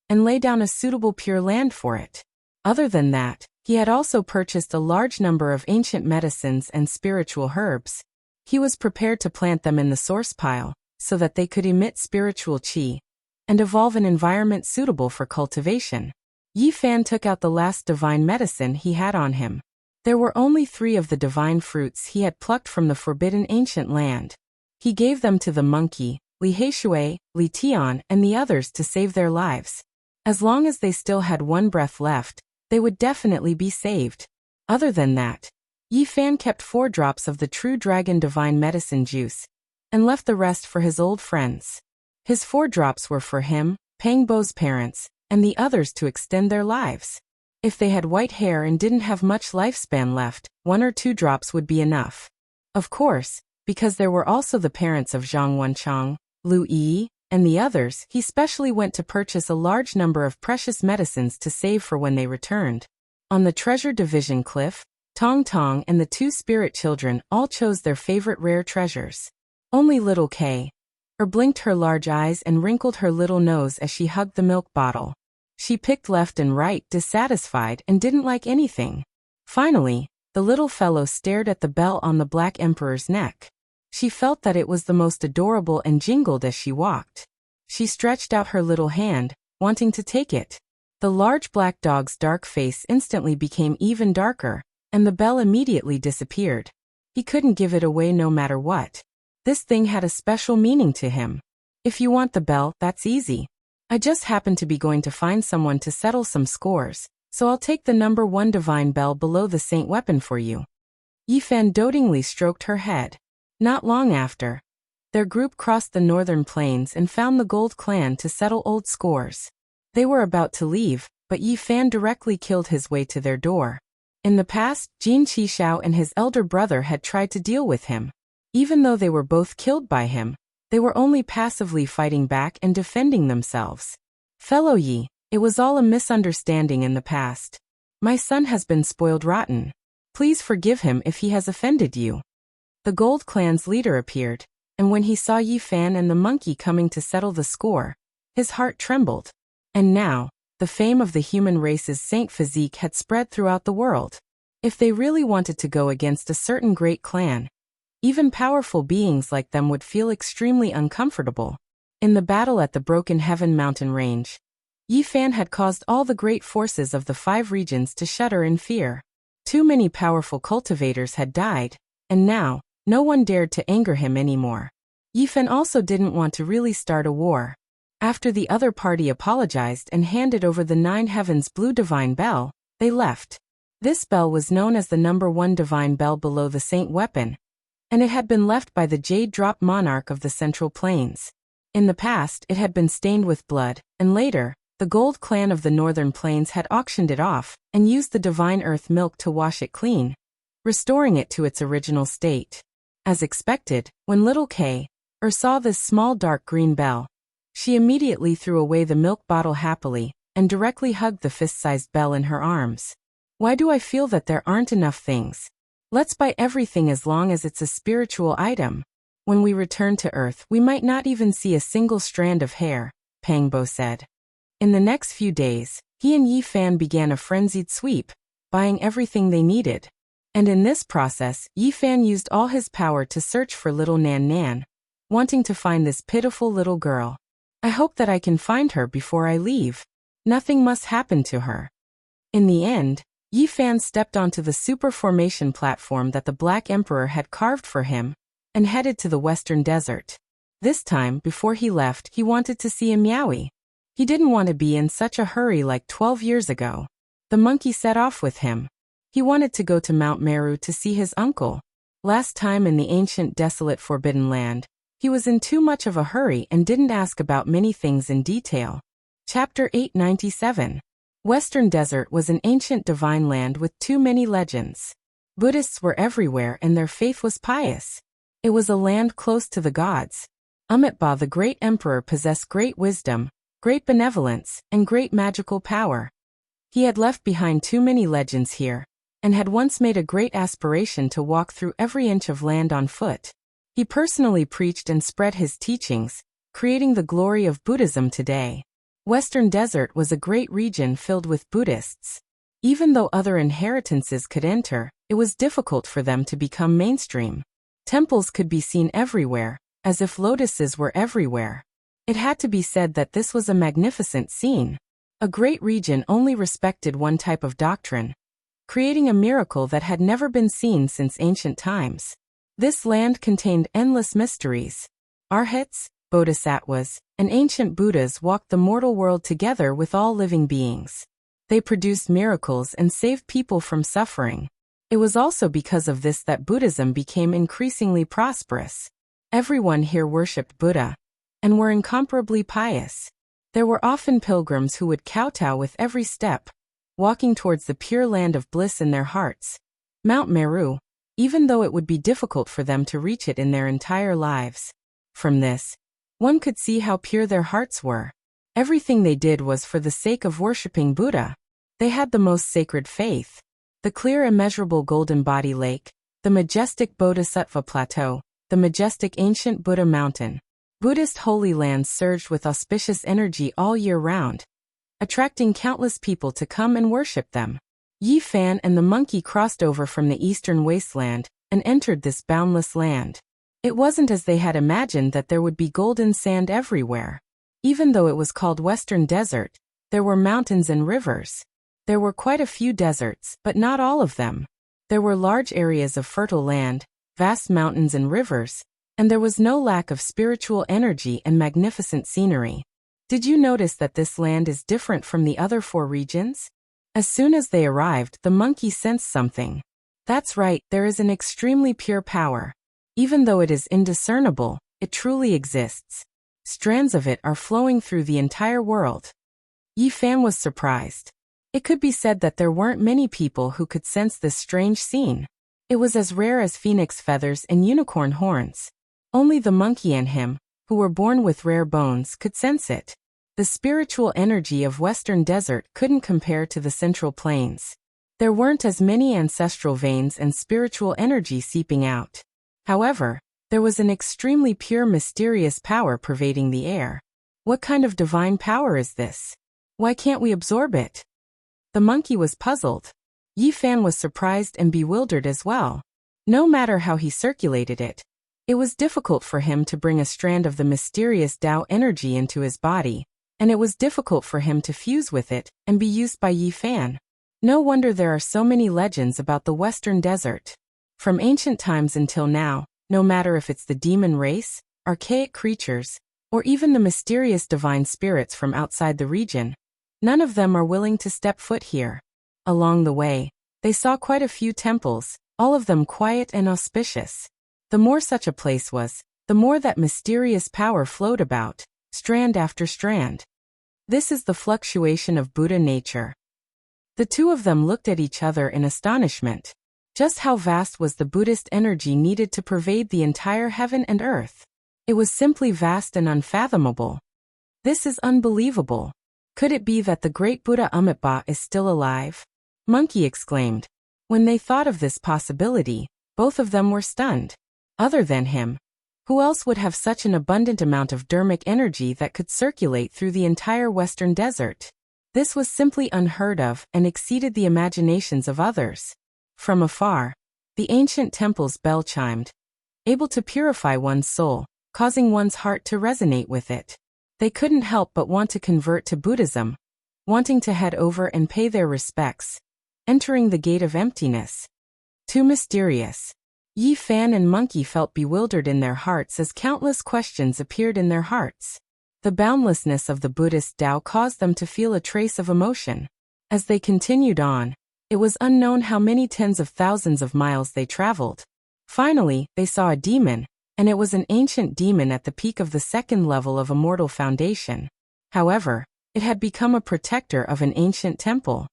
and lay down a suitable pure land for it. Other than that, he had also purchased a large number of ancient medicines and spiritual herbs. He was prepared to plant them in the source pile, so that they could emit spiritual qi, and evolve an environment suitable for cultivation. Yi Fan took out the last divine medicine he had on him. There were only 3 of the divine fruits he had plucked from the forbidden ancient land. He gave them to the monkey, Li Heishui, Li Tian, and the others to save their lives. As long as they still had 1 breath left, they would definitely be saved. Other than that, Yi Fan kept 4 drops of the true dragon divine medicine juice, and left the rest for his old friends. His 4 drops were for him, Pangbo's parents, and the others to extend their lives. If they had white hair and didn't have much lifespan left, 1 or 2 drops would be enough. Of course, because there were also the parents of Zhang Wenchang, Lu Yi, and the others, he specially went to purchase a large number of precious medicines to save for when they returned. On the treasure division cliff, Tong Tong and the 2 spirit children all chose their favorite rare treasures. Only little Kay blinked her large eyes and wrinkled her little nose as she hugged the milk bottle. She picked left and right, dissatisfied, and didn't like anything. Finally, the little fellow stared at the bell on the Black Emperor's neck. She felt that it was the most adorable and jingled as she walked. She stretched out her little hand, wanting to take it. The large black dog's dark face instantly became even darker, and the bell immediately disappeared. He couldn't give it away no matter what. This thing had a special meaning to him. If you want the bell, that's easy. I just happen to be going to find someone to settle some scores, so I'll take the number 1 divine bell below the saint weapon for you. Yi Fan dotingly stroked her head. Not long after, their group crossed the northern plains and found the Gold Clan to settle old scores. They were about to leave, but Yi Fan directly killed his way to their door. In the past, Jin Qishao and his elder brother had tried to deal with him. Even though they were both killed by him, they were only passively fighting back and defending themselves. Fellow Yi, it was all a misunderstanding in the past. My son has been spoiled rotten. Please forgive him if he has offended you. The Gold Clan's leader appeared, and when he saw Yi Fan and the monkey coming to settle the score, his heart trembled. And now, the fame of the human race's saint physique had spread throughout the world. If they really wanted to go against a certain great clan, even powerful beings like them would feel extremely uncomfortable. In the battle at the Broken Heaven mountain range, Yi Fan had caused all the great forces of the 5 regions to shudder in fear. Too many powerful cultivators had died, and now, no one dared to anger him anymore. Yi Fan also didn't want to really start a war. After the other party apologized and handed over the 9 Heavens Blue Divine Bell, they left. This bell was known as the number 1 Divine Bell below the Saint Weapon, and it had been left by the Jade Drop Monarch of the Central Plains. In the past, it had been stained with blood, and later, the Gold Clan of the Northern Plains had auctioned it off and used the Divine Earth milk to wash it clean, restoring it to its original state. As expected, when little Kay saw this small dark green bell, she immediately threw away the milk bottle happily and directly hugged the fist-sized bell in her arms. Why do I feel that there aren't enough things? Let's buy everything as long as it's a spiritual item. When we return to Earth, we might not even see a single strand of hair, Pangbo said. In the next few days, he and Yi Fan began a frenzied sweep, buying everything they needed. And in this process, Yi Fan used all his power to search for little Nan Nan, wanting to find this pitiful little girl. I hope that I can find her before I leave. Nothing must happen to her. In the end, Yi Fan stepped onto the super formation platform that the Black Emperor had carved for him, and headed to the Western Desert. This time, before he left, he wanted to see a Meowie. He didn't want to be in such a hurry like 12 years ago. The monkey set off with him. He wanted to go to Mount Meru to see his uncle. Last time in the ancient desolate Forbidden Land, he was in too much of a hurry and didn't ask about many things in detail. Chapter 897. Western Desert was an ancient divine land with too many legends. Buddhists were everywhere and their faith was pious. It was a land close to the gods. Amitabha the great emperor possessed great wisdom, great benevolence, and great magical power. He had left behind too many legends here, and had once made a great aspiration to walk through every inch of land on foot. He personally preached and spread his teachings, creating the glory of Buddhism today. Western Desert was a great region filled with Buddhists. Even though other inheritances could enter, it was difficult for them to become mainstream. Temples could be seen everywhere, as if lotuses were everywhere. It had to be said that this was a magnificent scene. A great region only respected one type of doctrine, creating a miracle that had never been seen since ancient times. This land contained endless mysteries. Arhats, bodhisattvas, and ancient Buddhas walked the mortal world together with all living beings. They produced miracles and saved people from suffering. It was also because of this that Buddhism became increasingly prosperous. Everyone here worshipped Buddha, and were incomparably pious. There were often pilgrims who would kowtow with every step, walking towards the pure land of bliss in their hearts. Mount Meru, even though it would be difficult for them to reach it in their entire lives. From this, one could see how pure their hearts were. Everything they did was for the sake of worshipping Buddha. They had the most sacred faith. The clear immeasurable golden body lake, the majestic Bodhisattva plateau, the majestic ancient Buddha mountain. Buddhist holy lands surged with auspicious energy all year round, attracting countless people to come and worship them. Yi Fan and the monkey crossed over from the eastern wasteland and entered this boundless land. It wasn't as they had imagined that there would be golden sand everywhere. Even though it was called Western Desert, there were mountains and rivers. There were quite a few deserts, but not all of them. There were large areas of fertile land, vast mountains and rivers, and there was no lack of spiritual energy and magnificent scenery. Did you notice that this land is different from the other 4 regions? As soon as they arrived, the monkey sensed something. That's right, there is an extremely pure power. Even though it is indiscernible, it truly exists. Strands of it are flowing through the entire world. Yi Fan was surprised. It could be said that there weren't many people who could sense this strange scene. It was as rare as phoenix feathers and unicorn horns. Only the monkey and him, who were born with rare bones, could sense it. The spiritual energy of Western Desert couldn't compare to the Central Plains. There weren't as many ancestral veins and spiritual energy seeping out. However, there was an extremely pure mysterious power pervading the air. What kind of divine power is this? Why can't we absorb it? The monkey was puzzled. Yi Fan was surprised and bewildered as well. No matter how he circulated it, it was difficult for him to bring a strand of the mysterious Tao energy into his body, and it was difficult for him to fuse with it and be used by Yi Fan. No wonder there are so many legends about the Western Desert. From ancient times until now, no matter if it's the demon race, archaic creatures, or even the mysterious divine spirits from outside the region, none of them are willing to step foot here. Along the way, they saw quite a few temples, all of them quiet and auspicious. The more such a place was, the more that mysterious power flowed about, strand after strand. This is the fluctuation of Buddha nature. The two of them looked at each other in astonishment. Just how vast was the Buddhist energy needed to pervade the entire heaven and earth? It was simply vast and unfathomable. This is unbelievable. Could it be that the great Buddha Amitabha is still alive? Monkey exclaimed. When they thought of this possibility, both of them were stunned. Other than him, who else would have such an abundant amount of dharmic energy that could circulate through the entire Western Desert? This was simply unheard of and exceeded the imaginations of others. From afar, the ancient temple's bell chimed, able to purify one's soul, causing one's heart to resonate with it. They couldn't help but want to convert to Buddhism, wanting to head over and pay their respects, entering the gate of emptiness. Too mysterious. Yi Fan and Monkey felt bewildered in their hearts as countless questions appeared in their hearts. The boundlessness of the Buddhist Tao caused them to feel a trace of emotion. As they continued on, it was unknown how many tens of thousands of miles they traveled. Finally, they saw a demon, and it was an ancient demon at the peak of the second level of Immortal Foundation. However, it had become a protector of an ancient temple.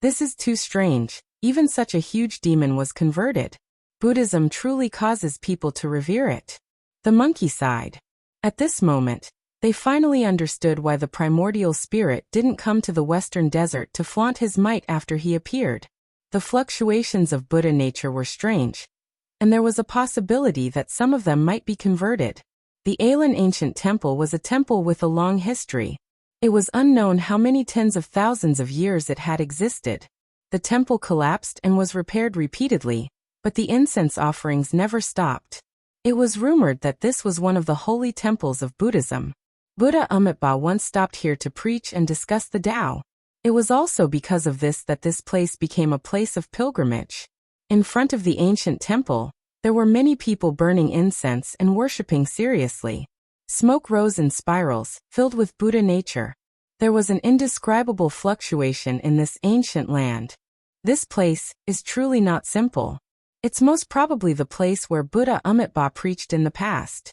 This is too strange. Even such a huge demon was converted. Buddhism truly causes people to revere it. The monkey sighed. At this moment, they finally understood why the primordial spirit didn't come to the Western Desert to flaunt his might after he appeared. The fluctuations of Buddha nature were strange, and there was a possibility that some of them might be converted. The Alan ancient temple was a temple with a long history. It was unknown how many tens of thousands of years it had existed. The temple collapsed and was repaired repeatedly, but the incense offerings never stopped. It was rumored that this was one of the holy temples of Buddhism. Buddha Amitabha once stopped here to preach and discuss the Tao. It was also because of this that this place became a place of pilgrimage. In front of the ancient temple, there were many people burning incense and worshipping seriously. Smoke rose in spirals, filled with Buddha nature. There was an indescribable fluctuation in this ancient land. This place is truly not simple. It's most probably the place where Buddha Amitabha preached in the past.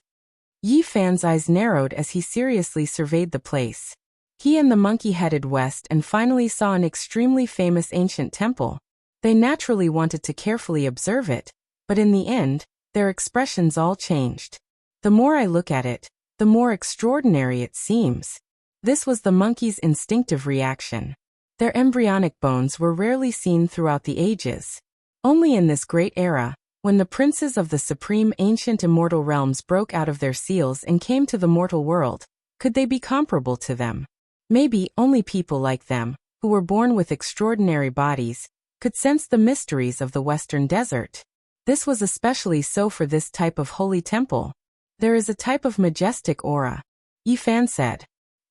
Yi Fan's eyes narrowed as he seriously surveyed the place. He and the monkey headed west and finally saw an extremely famous ancient temple. They naturally wanted to carefully observe it, but in the end, their expressions all changed. The more I look at it, the more extraordinary it seems. This was the monkey's instinctive reaction. Their embryonic bones were rarely seen throughout the ages. Only in this great era, when the princes of the supreme ancient immortal realms broke out of their seals and came to the mortal world, could they be comparable to them? Maybe only people like them, who were born with extraordinary bodies, could sense the mysteries of the Western Desert. This was especially so for this type of holy temple. There is a type of majestic aura, Yi Fan said.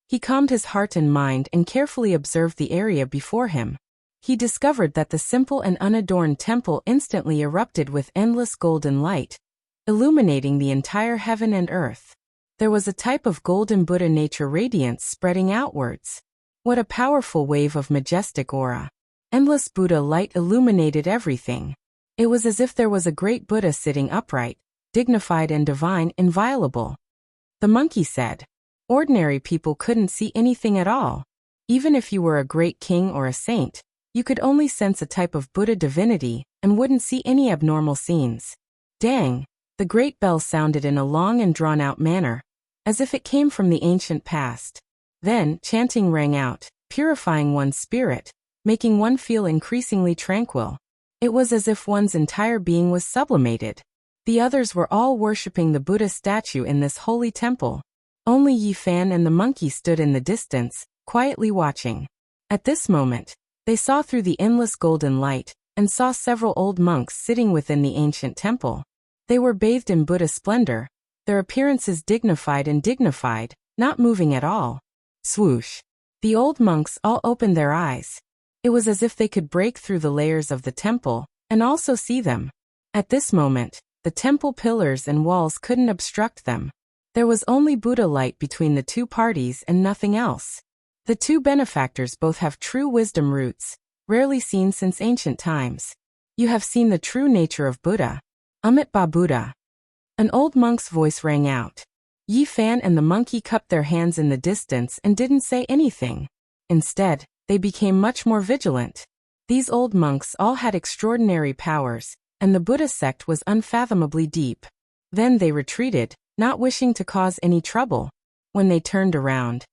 He calmed his heart and mind and carefully observed the area before him. He discovered that the simple and unadorned temple instantly erupted with endless golden light, illuminating the entire heaven and earth. There was a type of golden Buddha nature radiance spreading outwards. What a powerful wave of majestic aura. Endless Buddha light illuminated everything. It was as if there was a great Buddha sitting upright, dignified and divine, inviolable. The monkey said, ordinary people couldn't see anything at all. Even if you were a great king or a saint, you could only sense a type of Buddha divinity and wouldn't see any abnormal scenes. Dang! The great bell sounded in a long and drawn-out manner, as if it came from the ancient past. Then, chanting rang out, purifying one's spirit, making one feel increasingly tranquil. It was as if one's entire being was sublimated. The others were all worshipping the Buddha statue in this holy temple. Only Yi Fan and the monkey stood in the distance, quietly watching. At this moment, they saw through the endless golden light, and saw several old monks sitting within the ancient temple. They were bathed in Buddha splendor, their appearances dignified, not moving at all. Swoosh! The old monks all opened their eyes. It was as if they could break through the layers of the temple, and also see them. At this moment, the temple pillars and walls couldn't obstruct them. There was only Buddha light between the two parties and nothing else. The two benefactors both have true wisdom roots, rarely seen since ancient times. You have seen the true nature of Buddha. Amit Ba Buddha. An old monk's voice rang out. Yi Fan and the monkey cupped their hands in the distance and didn't say anything. Instead, they became much more vigilant. These old monks all had extraordinary powers, and the Buddha sect was unfathomably deep. Then they retreated, not wishing to cause any trouble. When they turned around,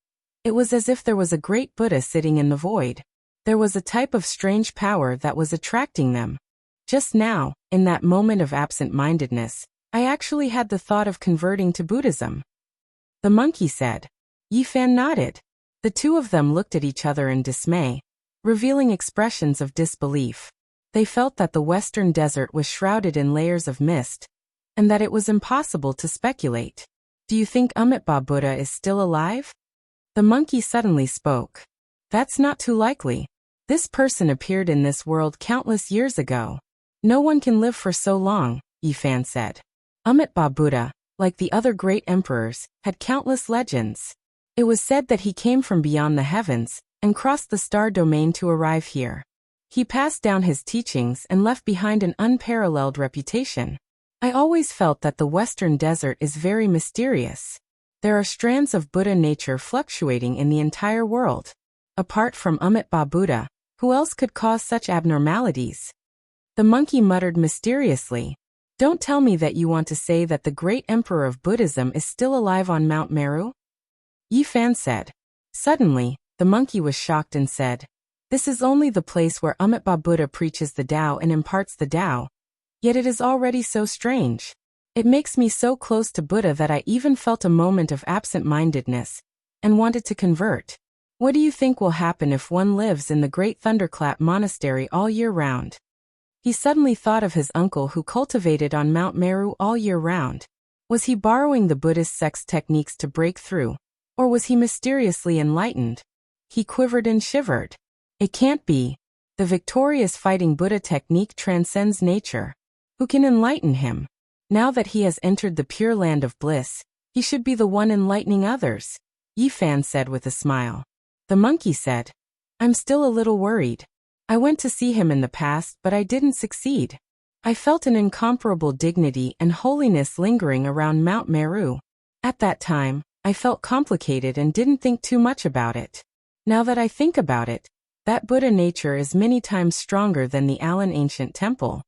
it was as if there was a great Buddha sitting in the void. There was a type of strange power that was attracting them. Just now, in that moment of absent-mindedness, I actually had the thought of converting to Buddhism. The monkey said. Yi Fan nodded. The two of them looked at each other in dismay, revealing expressions of disbelief. They felt that the western desert was shrouded in layers of mist, and that it was impossible to speculate. Do you think Amit Ba Buddha is still alive? The monkey suddenly spoke. That's not too likely. This person appeared in this world countless years ago. No one can live for so long, Yi Fan said. Amit Ba Buddha, like the other great emperors, had countless legends. It was said that he came from beyond the heavens and crossed the star domain to arrive here. He passed down his teachings and left behind an unparalleled reputation. I always felt that the western desert is very mysterious. There are strands of Buddha nature fluctuating in the entire world. Apart from Amit Ba Buddha, who else could cause such abnormalities? The monkey muttered mysteriously. Don't tell me that you want to say that the great emperor of Buddhism is still alive on Mount Meru? Yi Fan said. Suddenly, the monkey was shocked and said, this is only the place where Amit Ba Buddha preaches the Tao and imparts the Tao. Yet it is already so strange. It makes me so close to Buddha that I even felt a moment of absent-mindedness and wanted to convert. What do you think will happen if one lives in the Great Thunderclap Monastery all year round? He suddenly thought of his uncle who cultivated on Mount Meru all year round. Was he borrowing the Buddhist sect's techniques to break through, or was he mysteriously enlightened? He quivered and shivered. It can't be. The victorious fighting Buddha technique transcends nature. Who can enlighten him? Now that he has entered the pure land of bliss, he should be the one enlightening others, Yi Fan said with a smile. The monkey said, I'm still a little worried. I went to see him in the past, but I didn't succeed. I felt an incomparable dignity and holiness lingering around Mount Meru. At that time, I felt complicated and didn't think too much about it. Now that I think about it, that Buddha nature is many times stronger than the Alan ancient temple.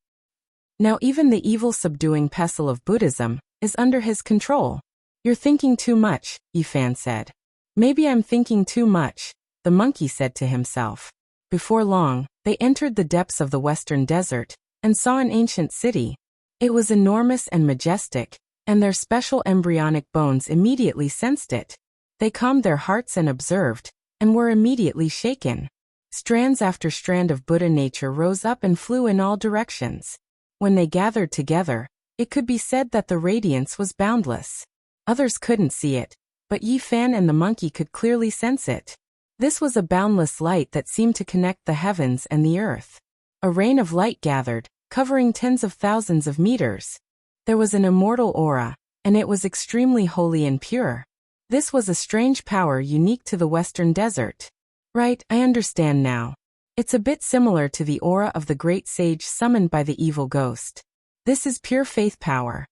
Now even the evil subduing pestle of Buddhism is under his control. You're thinking too much, Yi Fan said. Maybe I'm thinking too much, the monkey said to himself. Before long, they entered the depths of the western desert and saw an ancient city. It was enormous and majestic, and their special embryonic bones immediately sensed it. They calmed their hearts and observed, and were immediately shaken. Strands after strand of Buddha nature rose up and flew in all directions. When they gathered together, it could be said that the radiance was boundless. Others couldn't see it, but Yi Fan and the monkey could clearly sense it. This was a boundless light that seemed to connect the heavens and the earth. A rain of light gathered, covering tens of thousands of meters. There was an immortal aura, and it was extremely holy and pure. This was a strange power unique to the western desert. Right, I understand now. It's a bit similar to the aura of the great sage summoned by the evil ghost. This is pure faith power.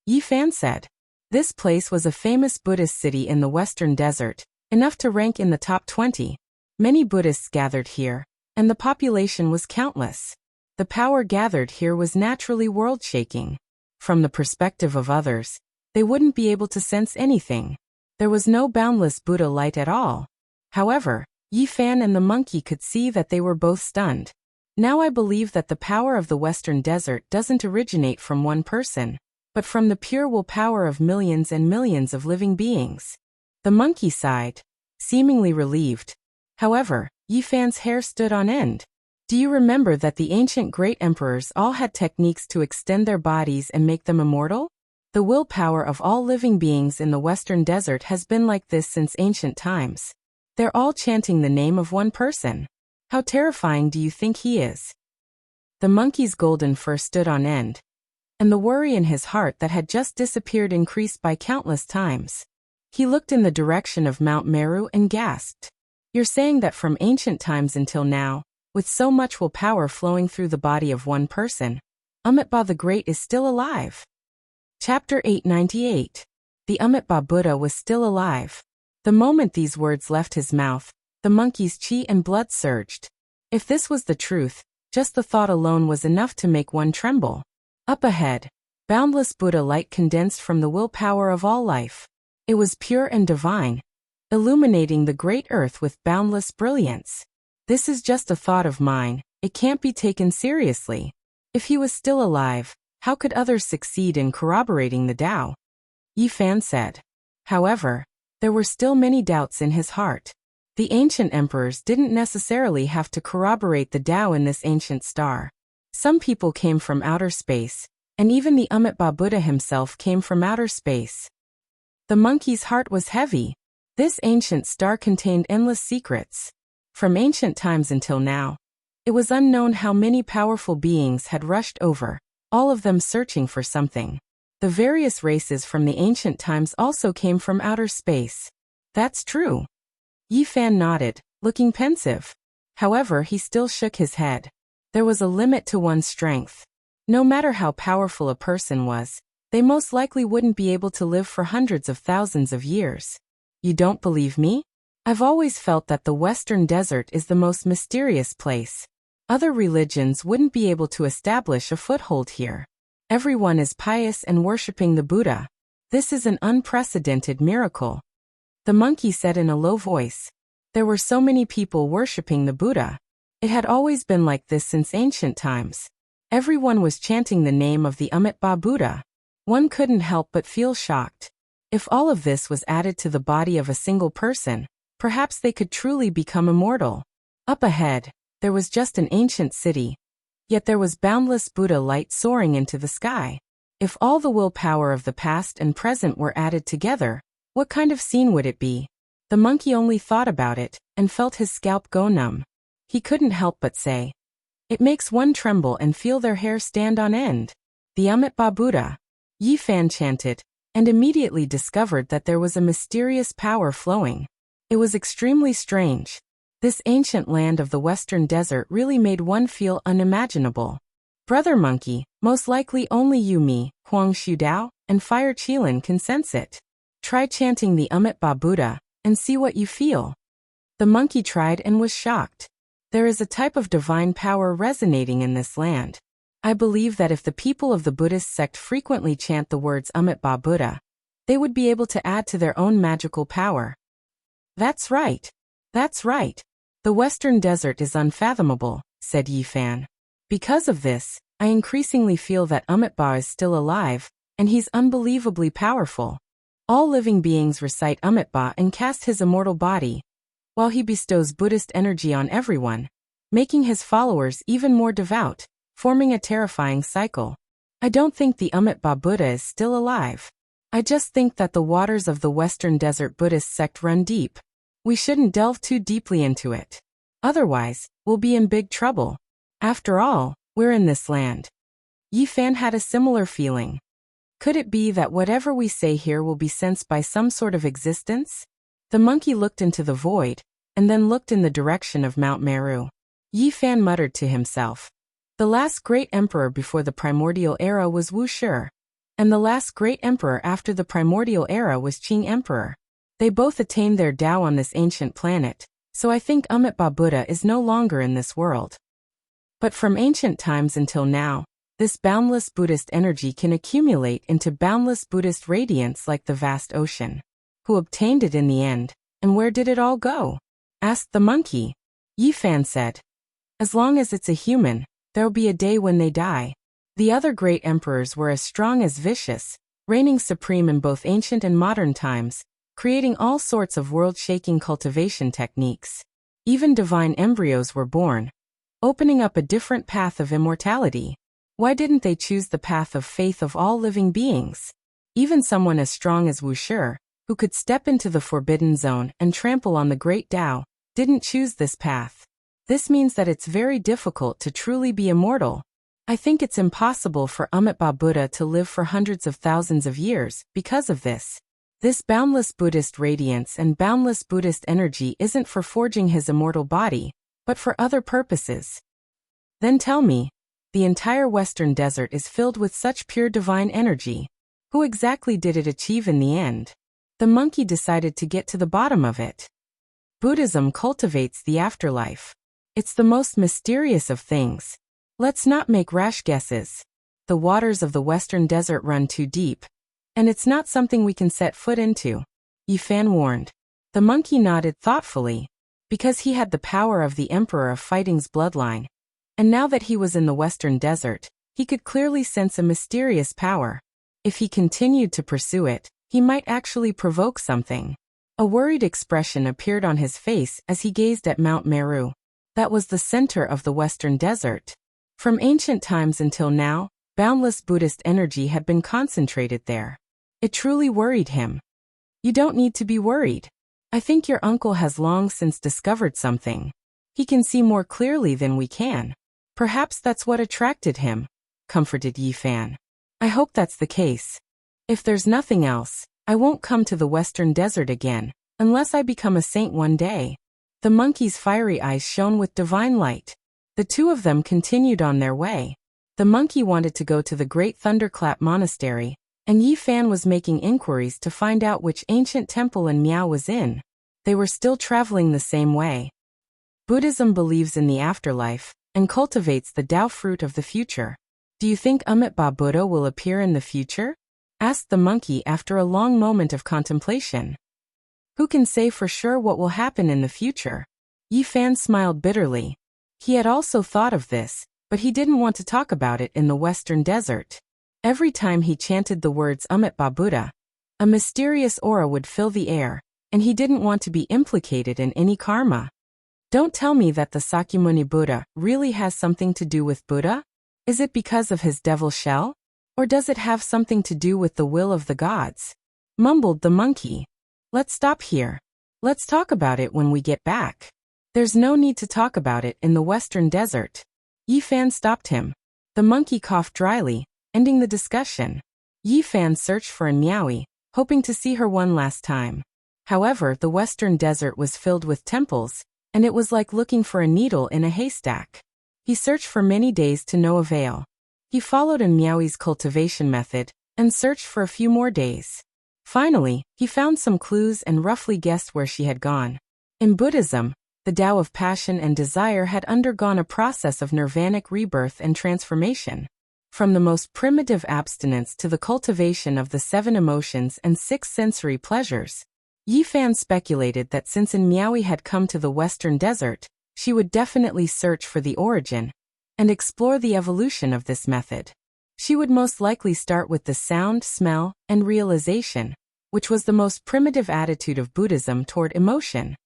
Yi Fan said. This place was a famous Buddhist city in the western desert, enough to rank in the top 20. Many Buddhists gathered here, and the population was countless. The power gathered here was naturally world-shaking. From the perspective of others, they wouldn't be able to sense anything. There was no boundless Buddha light at all. However, Yi Fan and the monkey could see that they were both stunned. Now I believe that the power of the western desert doesn't originate from one person. but from the pure willpower of millions and millions of living beings. The monkey sighed, seemingly relieved. However, Yifan's hair stood on end. Do you remember that the ancient great emperors all had techniques to extend their bodies and make them immortal? The willpower of all living beings in the Western Desert has been like this since ancient times. They're all chanting the name of one person. How terrifying do you think he is? The monkey's golden fur stood on end, and the worry in his heart that had just disappeared increased by countless times. He looked in the direction of Mount Meru and gasped. You're saying that from ancient times until now, with so much willpower flowing through the body of one person, Amitabha the Great is still alive. Chapter 898. The Amitabha Buddha was still alive. The moment these words left his mouth, the monkey's chi and blood surged. If this was the truth, just the thought alone was enough to make one tremble. Up ahead, boundless Buddha light condensed from the willpower of all life. It was pure and divine, illuminating the great earth with boundless brilliance. This is just a thought of mine, it can't be taken seriously. If he was still alive, how could others succeed in corroborating the Tao? Yifan said. However, there were still many doubts in his heart. The ancient emperors didn't necessarily have to corroborate the Tao in this ancient star. Some people came from outer space, and even the Amitabha Buddha himself came from outer space. The monkey's heart was heavy. This ancient star contained endless secrets. From ancient times until now, it was unknown how many powerful beings had rushed over, all of them searching for something. The various races from the ancient times also came from outer space. That's true. Yifan nodded, looking pensive. However, he still shook his head. There was a limit to one's strength. No matter how powerful a person was, they most likely wouldn't be able to live for hundreds of thousands of years. You don't believe me? I've always felt that the Western Desert is the most mysterious place. Other religions wouldn't be able to establish a foothold here. Everyone is pious and worshipping the Buddha. This is an unprecedented miracle. The monkey said in a low voice. There were so many people worshipping the Buddha. It had always been like this since ancient times. Everyone was chanting the name of the Amitabha Buddha. One couldn't help but feel shocked. If all of this was added to the body of a single person, perhaps they could truly become immortal. Up ahead, there was just an ancient city. Yet there was boundless Buddha light soaring into the sky. If all the willpower of the past and present were added together, what kind of scene would it be? The monkey only thought about it, and felt his scalp go numb. He couldn't help but say, it makes one tremble and feel their hair stand on end. The Amitabha Buddha. Yifan chanted, and immediately discovered that there was a mysterious power flowing. It was extremely strange. This ancient land of the Western Desert really made one feel unimaginable. Brother Monkey, most likely only you, me, Huang Shudao, and Fire Qilin can sense it. Try chanting the Amitabha Buddha, and see what you feel. The monkey tried and was shocked. There is a type of divine power resonating in this land. I believe that if the people of the Buddhist sect frequently chant the words Amitabha Buddha, they would be able to add to their own magical power. That's right. That's right. The Western Desert is unfathomable, said Yifan. Because of this, I increasingly feel that Amitabha is still alive, and he's unbelievably powerful. All living beings recite Amitabha and cast his immortal body, while he bestows Buddhist energy on everyone, making his followers even more devout, forming a terrifying cycle. I don't think the Amitabha Buddha is still alive. I just think that the waters of the Western Desert Buddhist sect run deep. We shouldn't delve too deeply into it. Otherwise, we'll be in big trouble. After all, we're in this land. Yifan had a similar feeling. Could it be that whatever we say here will be sensed by some sort of existence? The monkey looked into the void, and then looked in the direction of Mount Meru. Yifan muttered to himself. The last great emperor before the primordial era was Wu Shi, and the last great emperor after the primordial era was Qing Emperor. They both attained their Tao on this ancient planet, so I think Amitabha Buddha is no longer in this world. But from ancient times until now, this boundless Buddhist energy can accumulate into boundless Buddhist radiance like the vast ocean. Who obtained it in the end, and where did it all go? Asked the monkey. Yifan said. As long as it's a human, there'll be a day when they die. The other great emperors were as strong as vicious, reigning supreme in both ancient and modern times, creating all sorts of world-shaking cultivation techniques. Even divine embryos were born, opening up a different path of immortality. Why didn't they choose the path of faith of all living beings? Even someone as strong as Wu Shi, who could step into the forbidden zone and trample on the great Tao, didn't choose this path. This means that it's very difficult to truly be immortal. I think it's impossible for Amitabha Buddha to live for hundreds of thousands of years because of this. This boundless Buddhist radiance and boundless Buddhist energy isn't for forging his immortal body, but for other purposes. Then tell me, the entire Western Desert is filled with such pure divine energy. Who exactly did it achieve in the end? The monkey decided to get to the bottom of it. Buddhism cultivates the afterlife. It's the most mysterious of things. Let's not make rash guesses. The waters of the Western Desert run too deep, and it's not something we can set foot into, Yi Fan warned. The monkey nodded thoughtfully, because he had the power of the Emperor of Fighting's bloodline. And now that he was in the Western Desert, he could clearly sense a mysterious power. If he continued to pursue it, he might actually provoke something. A worried expression appeared on his face as he gazed at Mount Meru. That was the center of the Western Desert. From ancient times until now, boundless Buddhist energy had been concentrated there. It truly worried him. You don't need to be worried. I think your uncle has long since discovered something. He can see more clearly than we can. Perhaps that's what attracted him, comforted Yi Fan. I hope that's the case. If there's nothing else, I won't come to the Western Desert again, unless I become a saint one day. The monkey's fiery eyes shone with divine light. The two of them continued on their way. The monkey wanted to go to the Great Thunderclap Monastery, and Yi Fan was making inquiries to find out which ancient temple in Miao was in. They were still traveling the same way. Buddhism believes in the afterlife, and cultivates the Tao fruit of the future. Do you think Amitabha Buddha will appear in the future? Asked the monkey after a long moment of contemplation. Who can say for sure what will happen in the future? Yi Fan smiled bitterly. He had also thought of this, but he didn't want to talk about it in the Western Desert. Every time he chanted the words Amitabha Buddha, a mysterious aura would fill the air, and he didn't want to be implicated in any karma. Don't tell me that the Sakyamuni Buddha really has something to do with Buddha? Is it because of his devil shell? Or does it have something to do with the will of the gods? Mumbled the monkey. Let's stop here. Let's talk about it when we get back. There's no need to talk about it in the Western Desert. Yi Fan stopped him. The monkey coughed dryly, ending the discussion. Yi Fan searched for Miaowi, hoping to see her one last time. However, the Western Desert was filled with temples, and it was like looking for a needle in a haystack. He searched for many days to no avail. He followed Miaowi's cultivation method, and searched for a few more days. Finally, he found some clues and roughly guessed where she had gone. In Buddhism, the Tao of passion and desire had undergone a process of nirvanic rebirth and transformation. From the most primitive abstinence to the cultivation of the 7 emotions and 6 sensory pleasures, Yi Fan speculated that since Miaowi had come to the Western Desert, she would definitely search for the origin and explore the evolution of this method. She would most likely start with the sound, smell, and realization, which was the most primitive attitude of Buddhism toward emotion.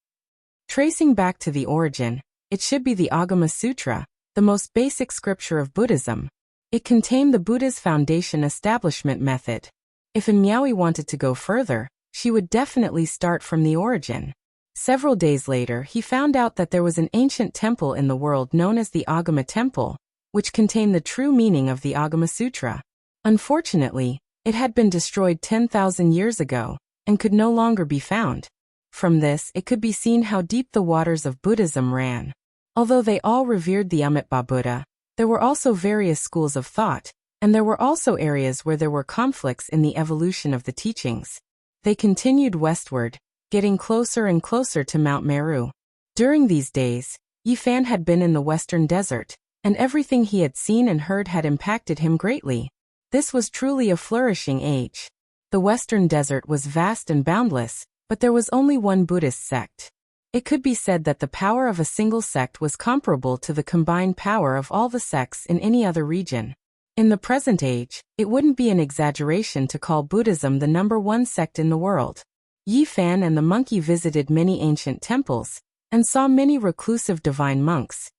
Tracing back to the origin, it should be the Agama Sutra, the most basic scripture of Buddhism. It contained the Buddha's foundation establishment method. If Miaowi wanted to go further, she would definitely start from the origin. Several days later, he found out that there was an ancient temple in the world known as the Agama Temple, which contained the true meaning of the Agama Sutra. Unfortunately, it had been destroyed 10,000 years ago, and could no longer be found. From this, it could be seen how deep the waters of Buddhism ran. Although they all revered the Amitabha Buddha, there were also various schools of thought, and there were also areas where there were conflicts in the evolution of the teachings. They continued westward, getting closer and closer to Mount Meru. During these days, Yi Fan had been in the Western Desert, and everything he had seen and heard had impacted him greatly. This was truly a flourishing age. The Western Desert was vast and boundless, but there was only one Buddhist sect. It could be said that the power of a single sect was comparable to the combined power of all the sects in any other region. In the present age, it wouldn't be an exaggeration to call Buddhism the #1 sect in the world. Yi Fan and the monkey visited many ancient temples, and saw many reclusive divine monks,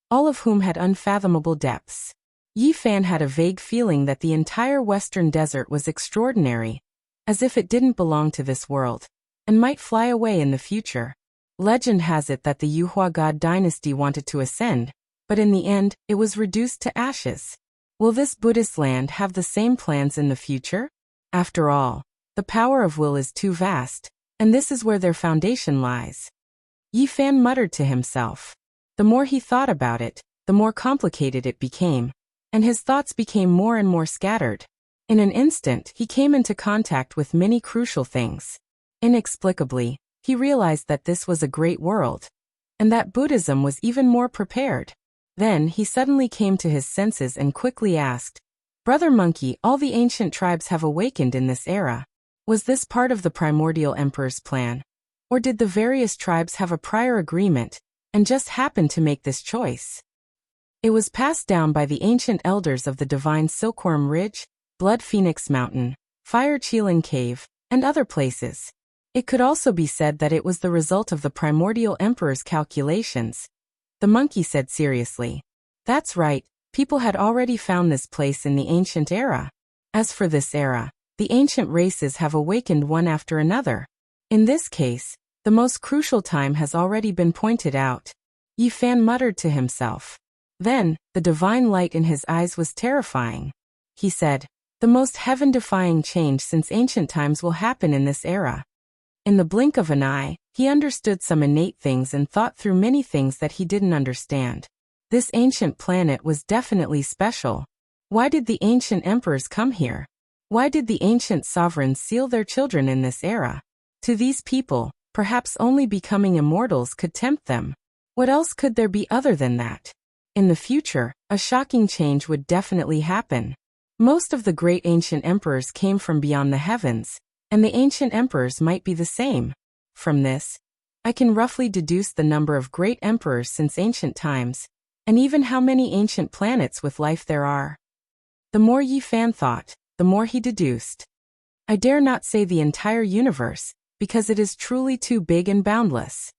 all of whom had unfathomable depths. Yi Fan had a vague feeling that the entire western desert was extraordinary, as if it didn't belong to this world, and might fly away in the future. Legend has it that the Yuhua God dynasty wanted to ascend, but in the end, it was reduced to ashes. Will this Buddhist land have the same plans in the future? After all, the power of will is too vast, and this is where their foundation lies. Yi Fan muttered to himself. The more he thought about it, the more complicated it became, and his thoughts became more and more scattered. In an instant, he came into contact with many crucial things. Inexplicably, he realized that this was a great world, and that Buddhism was even more prepared. Then he suddenly came to his senses and quickly asked, "Brother Monkey, all the ancient tribes have awakened in this era. Was this part of the primordial emperor's plan? Or did the various tribes have a prior agreement, and just happened to make this choice?" It was passed down by the ancient elders of the divine Silkworm Ridge, Blood Phoenix Mountain, Fire Cheelan Cave, and other places. It could also be said that it was the result of the primordial emperor's calculations. The monkey said seriously. That's right, people had already found this place in the ancient era. As for this era, the ancient races have awakened one after another. In this case, the most crucial time has already been pointed out. Yi Fan muttered to himself. Then, the divine light in his eyes was terrifying. He said, "The most heaven-defying change since ancient times will happen in this era." In the blink of an eye, he understood some innate things and thought through many things that he didn't understand. This ancient planet was definitely special. Why did the ancient emperors come here? Why did the ancient sovereigns seal their children in this era? To these people, perhaps only becoming immortals could tempt them. What else could there be other than that? In the future, a shocking change would definitely happen. Most of the great ancient emperors came from beyond the heavens, and the ancient emperors might be the same. From this, I can roughly deduce the number of great emperors since ancient times, and even how many ancient planets with life there are. The more Yi Fan thought, the more he deduced. I dare not say the entire universe, because it is truly too big and boundless.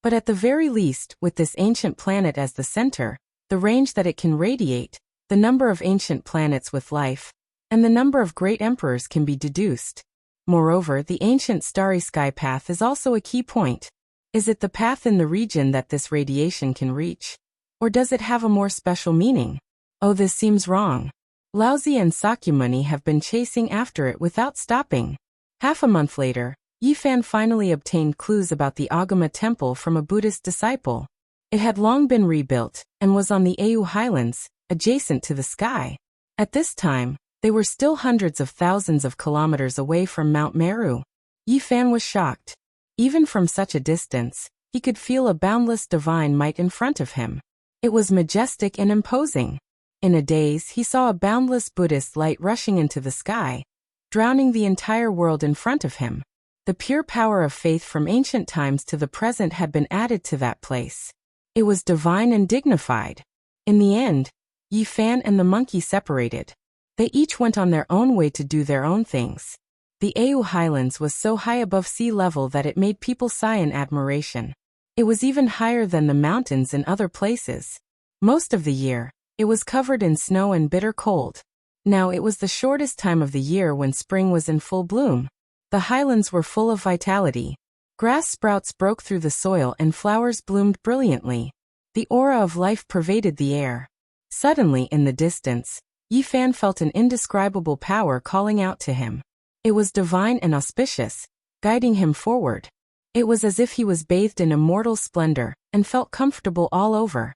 But at the very least, with this ancient planet as the center, the range that it can radiate, the number of ancient planets with life, and the number of great emperors can be deduced. Moreover, the ancient starry sky path is also a key point. Is it the path in the region that this radiation can reach? Or does it have a more special meaning? Oh, this seems wrong. Laozi and Sakyamuni have been chasing after it without stopping. Half a month later, Yi Fan finally obtained clues about the Agama temple from a Buddhist disciple. It had long been rebuilt, and was on the Au Highlands, adjacent to the sky. At this time, they were still hundreds of thousands of kilometers away from Mount Meru. Yi Fan was shocked. Even from such a distance, he could feel a boundless divine might in front of him. It was majestic and imposing. In a daze, he saw a boundless Buddhist light rushing into the sky, drowning the entire world in front of him. The pure power of faith from ancient times to the present had been added to that place. It was divine and dignified. In the end, Yi Fan and the monkey separated. They each went on their own way to do their own things. The Au Highlands was so high above sea level that it made people sigh in admiration. It was even higher than the mountains in other places. Most of the year, it was covered in snow and bitter cold. Now it was the shortest time of the year when spring was in full bloom. The highlands were full of vitality. Grass sprouts broke through the soil and flowers bloomed brilliantly. The aura of life pervaded the air. Suddenly, in the distance, Yi Fan felt an indescribable power calling out to him. It was divine and auspicious, guiding him forward. It was as if he was bathed in immortal splendor, and felt comfortable all over.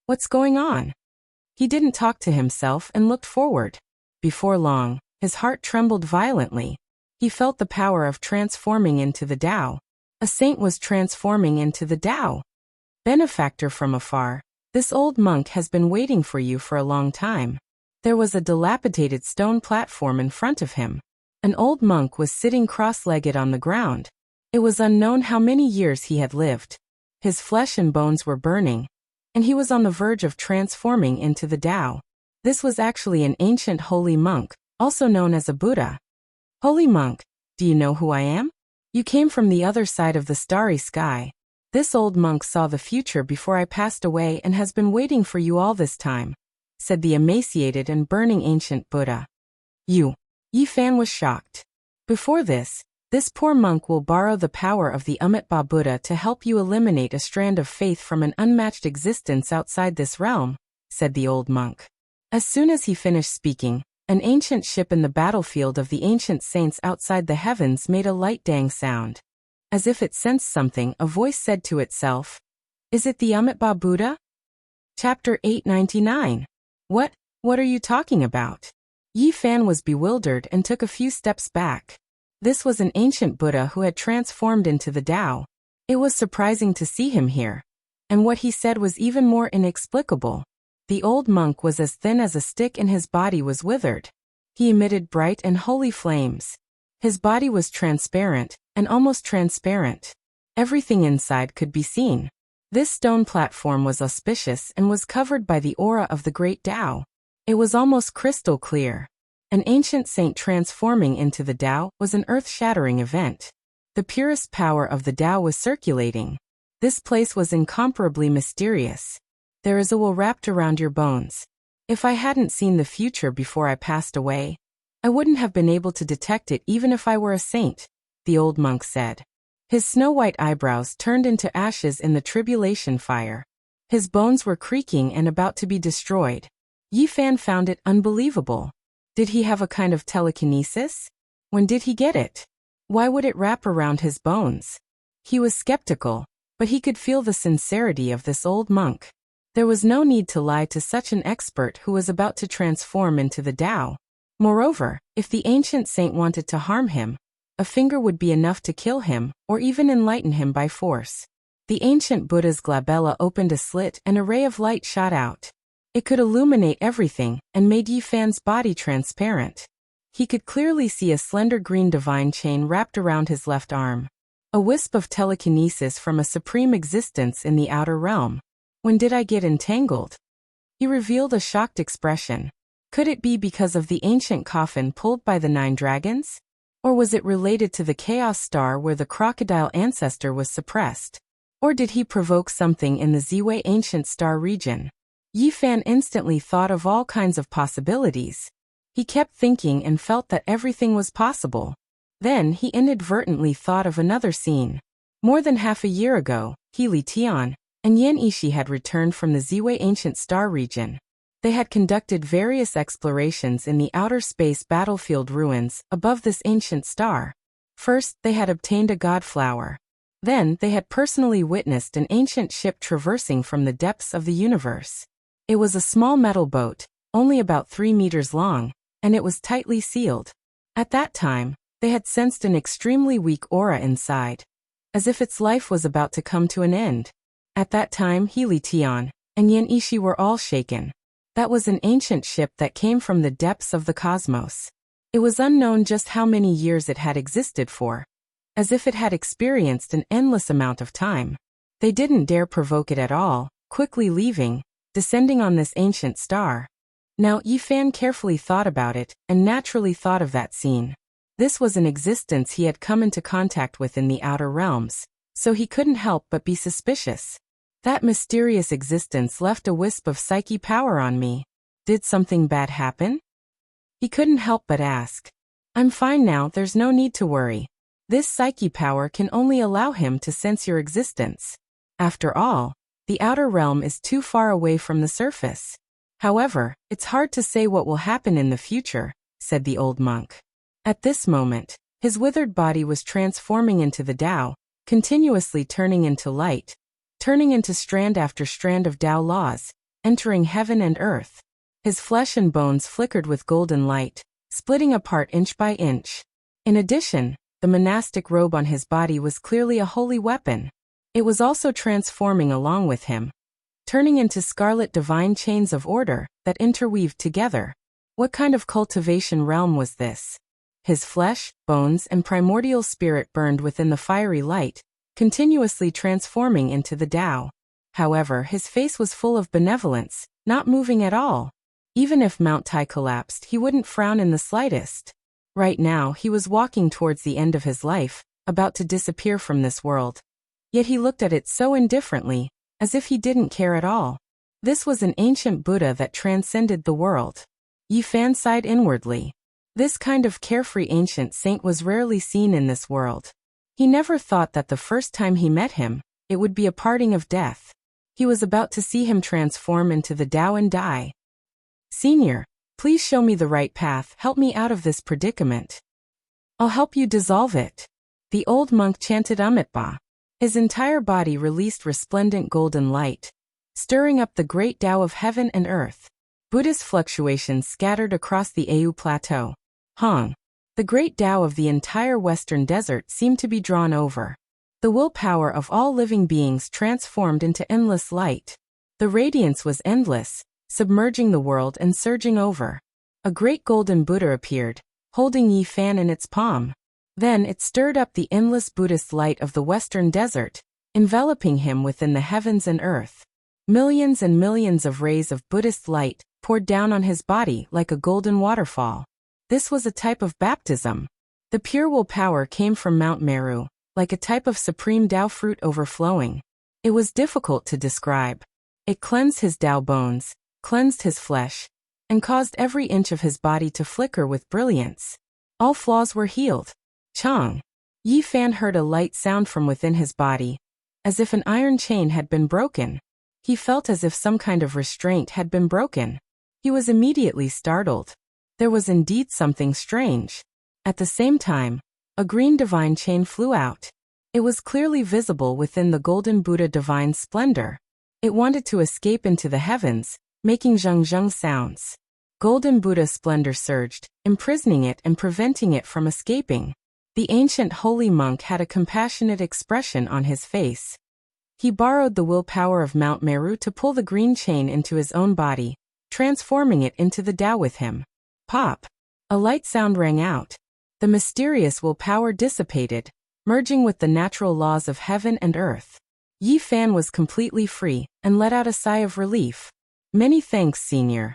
What's going on? He didn't talk to himself and looked forward. Before long, his heart trembled violently. He felt the power of transforming into the Tao. A saint was transforming into the Tao. Benefactor from afar, this old monk has been waiting for you for a long time. There was a dilapidated stone platform in front of him. An old monk was sitting cross-legged on the ground. It was unknown how many years he had lived. His flesh and bones were burning, and he was on the verge of transforming into the Tao. This was actually an ancient holy monk, also known as a Buddha. Holy monk, do you know who I am? You came from the other side of the starry sky. This old monk saw the future before I passed away and has been waiting for you all this time, said the emaciated and burning ancient Buddha. You. Yi Fan was shocked. Before this poor monk will borrow the power of the Amitabha Buddha to help you eliminate a strand of faith from an unmatched existence outside this realm, said the old monk. As soon as he finished speaking, an ancient ship in the battlefield of the ancient saints outside the heavens made a light dang sound. As if it sensed something, a voice said to itself, "Is it the Amitabha Buddha?" Chapter 899. What are you talking about? Yi Fan was bewildered and took a few steps back. This was an ancient Buddha who had transformed into the Tao. It was surprising to see him here. And what he said was even more inexplicable. The old monk was as thin as a stick and his body was withered. He emitted bright and holy flames. His body was transparent, and almost transparent. Everything inside could be seen. This stone platform was auspicious and was covered by the aura of the great Tao. It was almost crystal clear. An ancient saint transforming into the Tao was an earth-shattering event. The purest power of the Tao was circulating. This place was incomparably mysterious. There is a will wrapped around your bones. If I hadn't seen the future before I passed away, I wouldn't have been able to detect it even if I were a saint, the old monk said. His snow-white eyebrows turned into ashes in the tribulation fire. His bones were creaking and about to be destroyed. Yi Fan found it unbelievable. Did he have a kind of telekinesis? When did he get it? Why would it wrap around his bones? He was skeptical, but he could feel the sincerity of this old monk. There was no need to lie to such an expert who was about to transform into the Tao. Moreover, if the ancient saint wanted to harm him, a finger would be enough to kill him, or even enlighten him by force. The ancient Buddha's glabella opened a slit and a ray of light shot out. It could illuminate everything and made Yi Fan's body transparent. He could clearly see a slender green divine chain wrapped around his left arm. A wisp of telekinesis from a supreme existence in the outer realm. When did I get entangled? He revealed a shocked expression. Could it be because of the ancient coffin pulled by the 9 dragons? Or was it related to the chaos star where the crocodile ancestor was suppressed? Or did he provoke something in the Ziwei ancient star region? Yi Fan instantly thought of all kinds of possibilities. He kept thinking and felt that everything was possible. Then he inadvertently thought of another scene. More than half a year ago, He Li Tian and Yan Ishi had returned from the Ziwei ancient star region. They had conducted various explorations in the outer space battlefield ruins above this ancient star. First, they had obtained a god flower. Then, they had personally witnessed an ancient ship traversing from the depths of the universe. It was a small metal boat, only about 3 meters long, and it was tightly sealed. At that time, they had sensed an extremely weak aura inside, as if its life was about to come to an end. At that time, He Li Tian and Yan Ishi were all shaken. That was an ancient ship that came from the depths of the cosmos. It was unknown just how many years it had existed for, as if it had experienced an endless amount of time. They didn't dare provoke it at all, quickly leaving, descending on this ancient star. Now Yi Fan carefully thought about it, and naturally thought of that scene. This was an existence he had come into contact with in the outer realms, so he couldn't help but be suspicious. That mysterious existence left a wisp of psyche power on me. Did something bad happen? He couldn't help but ask. I'm fine now, there's no need to worry. This psyche power can only allow him to sense your existence. After all, the outer realm is too far away from the surface. However, it's hard to say what will happen in the future, said the old monk. At this moment, his withered body was transforming into the Tao, continuously turning into light, turning into strand after strand of Tao laws, entering heaven and earth. His flesh and bones flickered with golden light, splitting apart inch by inch. In addition, the monastic robe on his body was clearly a holy weapon. It was also transforming along with him, turning into scarlet divine chains of order that interweaved together. What kind of cultivation realm was this? His flesh, bones, and primordial spirit burned within the fiery light, continuously transforming into the Tao. However, his face was full of benevolence, not moving at all. Even if Mount Tai collapsed, he wouldn't frown in the slightest. Right now, he was walking towards the end of his life, about to disappear from this world. Yet he looked at it so indifferently, as if he didn't care at all. This was an ancient Buddha that transcended the world. Yi Fan sighed inwardly. This kind of carefree ancient saint was rarely seen in this world. He never thought that the first time he met him, it would be a parting of death. He was about to see him transform into the Tao and die. Senior, please show me the right path, help me out of this predicament. I'll help you dissolve it. The old monk chanted Amitabha. His entire body released resplendent golden light, stirring up the great Tao of heaven and earth. Buddhist fluctuations scattered across the Au Plateau. Hong. The great Tao of the entire western desert seemed to be drawn over. The willpower of all living beings transformed into endless light. The radiance was endless, submerging the world and surging over. A great golden Buddha appeared, holding Yi Fan in its palm. Then it stirred up the endless Buddhist light of the western desert, enveloping him within the heavens and earth. Millions and millions of rays of Buddhist light poured down on his body like a golden waterfall. This was a type of baptism. The pure willpower came from Mount Meru, like a type of supreme Tao fruit overflowing. It was difficult to describe. It cleansed his Tao bones, cleansed his flesh, and caused every inch of his body to flicker with brilliance. All flaws were healed. Chang. Yi Fan heard a light sound from within his body, as if an iron chain had been broken. He felt as if some kind of restraint had been broken. He was immediately startled. There was indeed something strange. At the same time, a green divine chain flew out. It was clearly visible within the golden Buddha divine splendor. It wanted to escape into the heavens, making zheng sounds. Golden Buddha splendor surged, imprisoning it and preventing it from escaping. The ancient holy monk had a compassionate expression on his face. He borrowed the willpower of Mount Meru to pull the green chain into his own body, transforming it into the Tao with him. Pop! A light sound rang out. The mysterious willpower dissipated, merging with the natural laws of heaven and earth. Yi Fan was completely free, and let out a sigh of relief. Many thanks, Senior.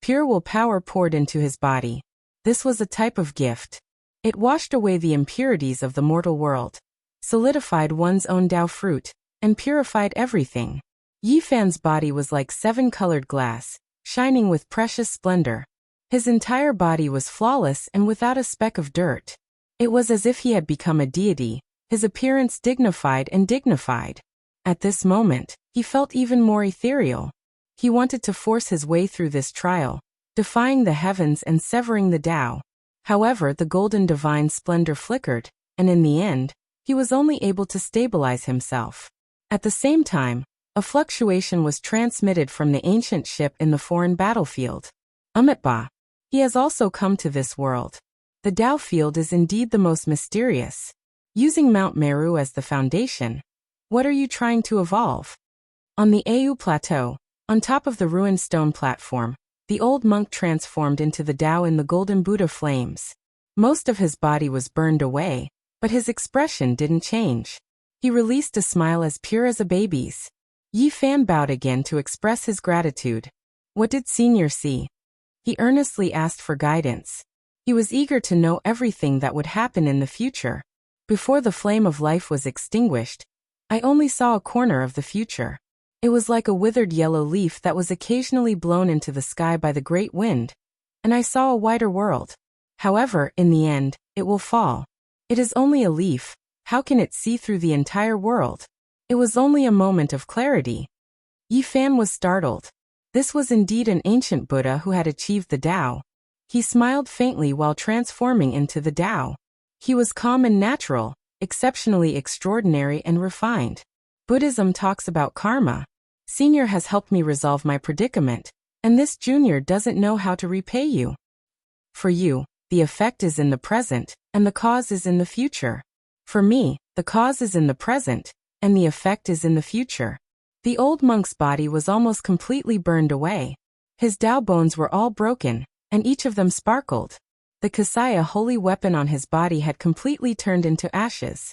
Pure willpower poured into his body. This was a type of gift. It washed away the impurities of the mortal world, solidified one's own Tao fruit, and purified everything. Yi Fan's body was like seven-colored glass, shining with precious splendor. His entire body was flawless and without a speck of dirt. It was as if he had become a deity, his appearance dignified and dignified. At this moment, he felt even more ethereal. He wanted to force his way through this trial, defying the heavens and severing the Tao. However, the golden divine splendor flickered, and in the end, he was only able to stabilize himself. At the same time, a fluctuation was transmitted from the ancient ship in the foreign battlefield. Amitabha. He has also come to this world. The Tao field is indeed the most mysterious. Using Mount Meru as the foundation, what are you trying to evolve? On the Au Plateau, on top of the ruined stone platform, the old monk transformed into the Tao in the golden Buddha flames. Most of his body was burned away, but his expression didn't change. He released a smile as pure as a baby's. Yi Fan bowed again to express his gratitude. What did Senior see? He earnestly asked for guidance. He was eager to know everything that would happen in the future. Before the flame of life was extinguished, I only saw a corner of the future. It was like a withered yellow leaf that was occasionally blown into the sky by the great wind, and I saw a wider world. However, in the end, it will fall. It is only a leaf. How can it see through the entire world? It was only a moment of clarity. Yi Fan was startled. This was indeed an ancient Buddha who had achieved the Tao. He smiled faintly while transforming into the Tao. He was calm and natural, exceptionally extraordinary and refined. Buddhism talks about karma. Senior has helped me resolve my predicament, and this junior doesn't know how to repay you. For you, the effect is in the present, and the cause is in the future. For me, the cause is in the present, and the effect is in the future. The old monk's body was almost completely burned away. His Tao bones were all broken, and each of them sparkled. The Kasaya holy weapon on his body had completely turned into ashes.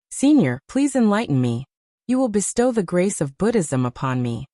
Senior, please enlighten me. You will bestow the grace of Buddhism upon me.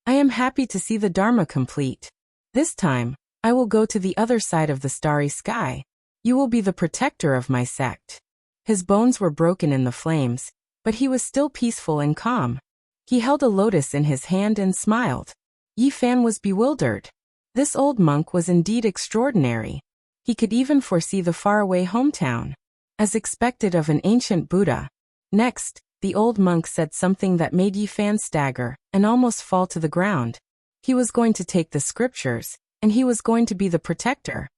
I am happy to see the Dharma complete. This time, I will go to the other side of the starry sky. You will be the protector of my sect. His bones were broken in the flames, but he was still peaceful and calm. He held a lotus in his hand and smiled. Yi Fan was bewildered. This old monk was indeed extraordinary. He could even foresee the faraway hometown, as expected of an ancient Buddha. Next, the old monk said something that made Yi Fan stagger and almost fall to the ground. He was going to take the scriptures, and he was going to be the protector.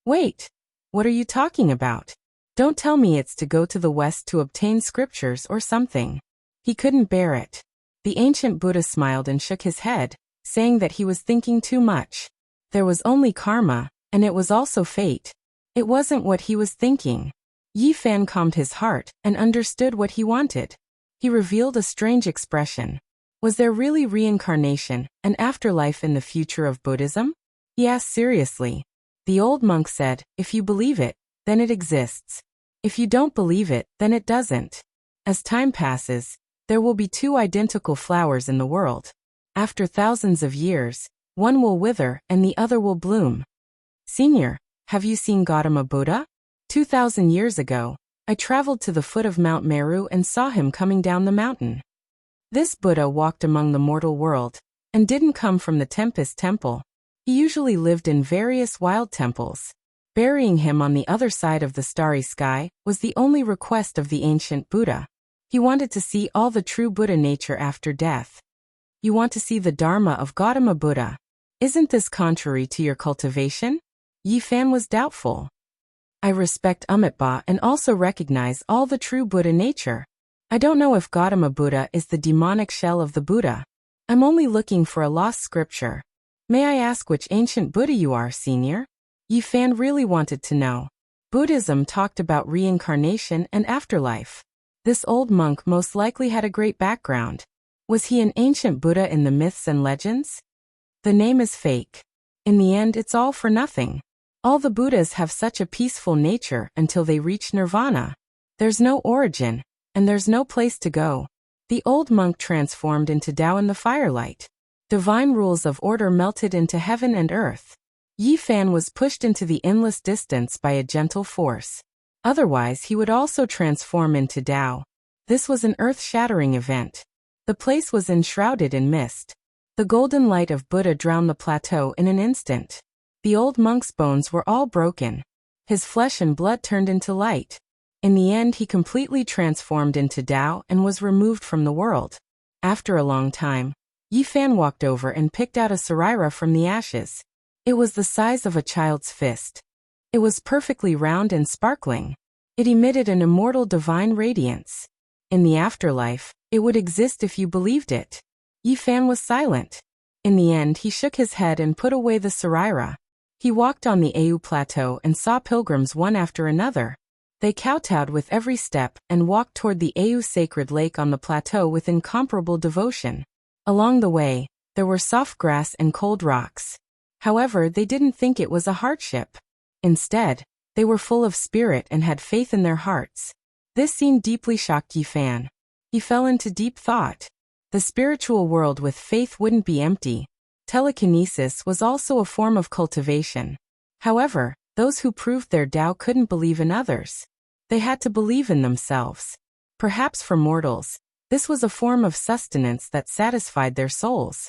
Wait, what are you talking about? Don't tell me it's to go to the west to obtain scriptures or something. He couldn't bear it. The ancient Buddha smiled and shook his head, saying that he was thinking too much. There was only karma, and it was also fate. It wasn't what he was thinking. Yi Fan calmed his heart and understood what he wanted. He revealed a strange expression. Was there really reincarnation, an afterlife in the future of Buddhism? He asked seriously. The old monk said, if you believe it, then it exists. If you don't believe it, then it doesn't. As time passes, there will be two identical flowers in the world. After thousands of years, one will wither and the other will bloom. Senior, have you seen Gautama Buddha? 2,000 years ago, I traveled to the foot of Mount Meru and saw him coming down the mountain. This Buddha walked among the mortal world, and didn't come from the Tempest Temple. He usually lived in various wild temples. Burying him on the other side of the starry sky was the only request of the ancient Buddha. He wanted to see all the true Buddha nature after death. You want to see the Dharma of Gautama Buddha. Isn't this contrary to your cultivation? Yi Fan was doubtful. I respect Amitabha and also recognize all the true Buddha nature. I don't know if Gautama Buddha is the demonic shell of the Buddha. I'm only looking for a lost scripture. May I ask which ancient Buddha you are, Senior? Yi Fan really wanted to know. Buddhism talked about reincarnation and afterlife. This old monk most likely had a great background. Was he an ancient Buddha in the myths and legends? The name is fake. In the end, it's all for nothing. All the Buddhas have such a peaceful nature until they reach nirvana. There's no origin, and there's no place to go. The old monk transformed into Tao in the firelight. Divine rules of order melted into heaven and earth. Yi Fan was pushed into the endless distance by a gentle force. Otherwise, he would also transform into Tao. This was an earth-shattering event. The place was enshrouded in mist. The golden light of Buddha drowned the plateau in an instant. The old monk's bones were all broken. His flesh and blood turned into light. In the end, he completely transformed into Tao and was removed from the world. After a long time, Yi Fan walked over and picked out a saraira from the ashes. It was the size of a child's fist. It was perfectly round and sparkling. It emitted an immortal divine radiance. In the afterlife, it would exist if you believed it. Yi Fan was silent. In the end, he shook his head and put away the saraira. He walked on the Au Plateau and saw pilgrims one after another. They kowtowed with every step and walked toward the Au sacred lake on the plateau with incomparable devotion. Along the way, there were soft grass and cold rocks. However, they didn't think it was a hardship. Instead, they were full of spirit and had faith in their hearts. This scene deeply shocked Yi Fan. He fell into deep thought. The spiritual world with faith wouldn't be empty. Telekinesis was also a form of cultivation. However, those who proved their Tao couldn't believe in others. They had to believe in themselves. Perhaps for mortals, this was a form of sustenance that satisfied their souls.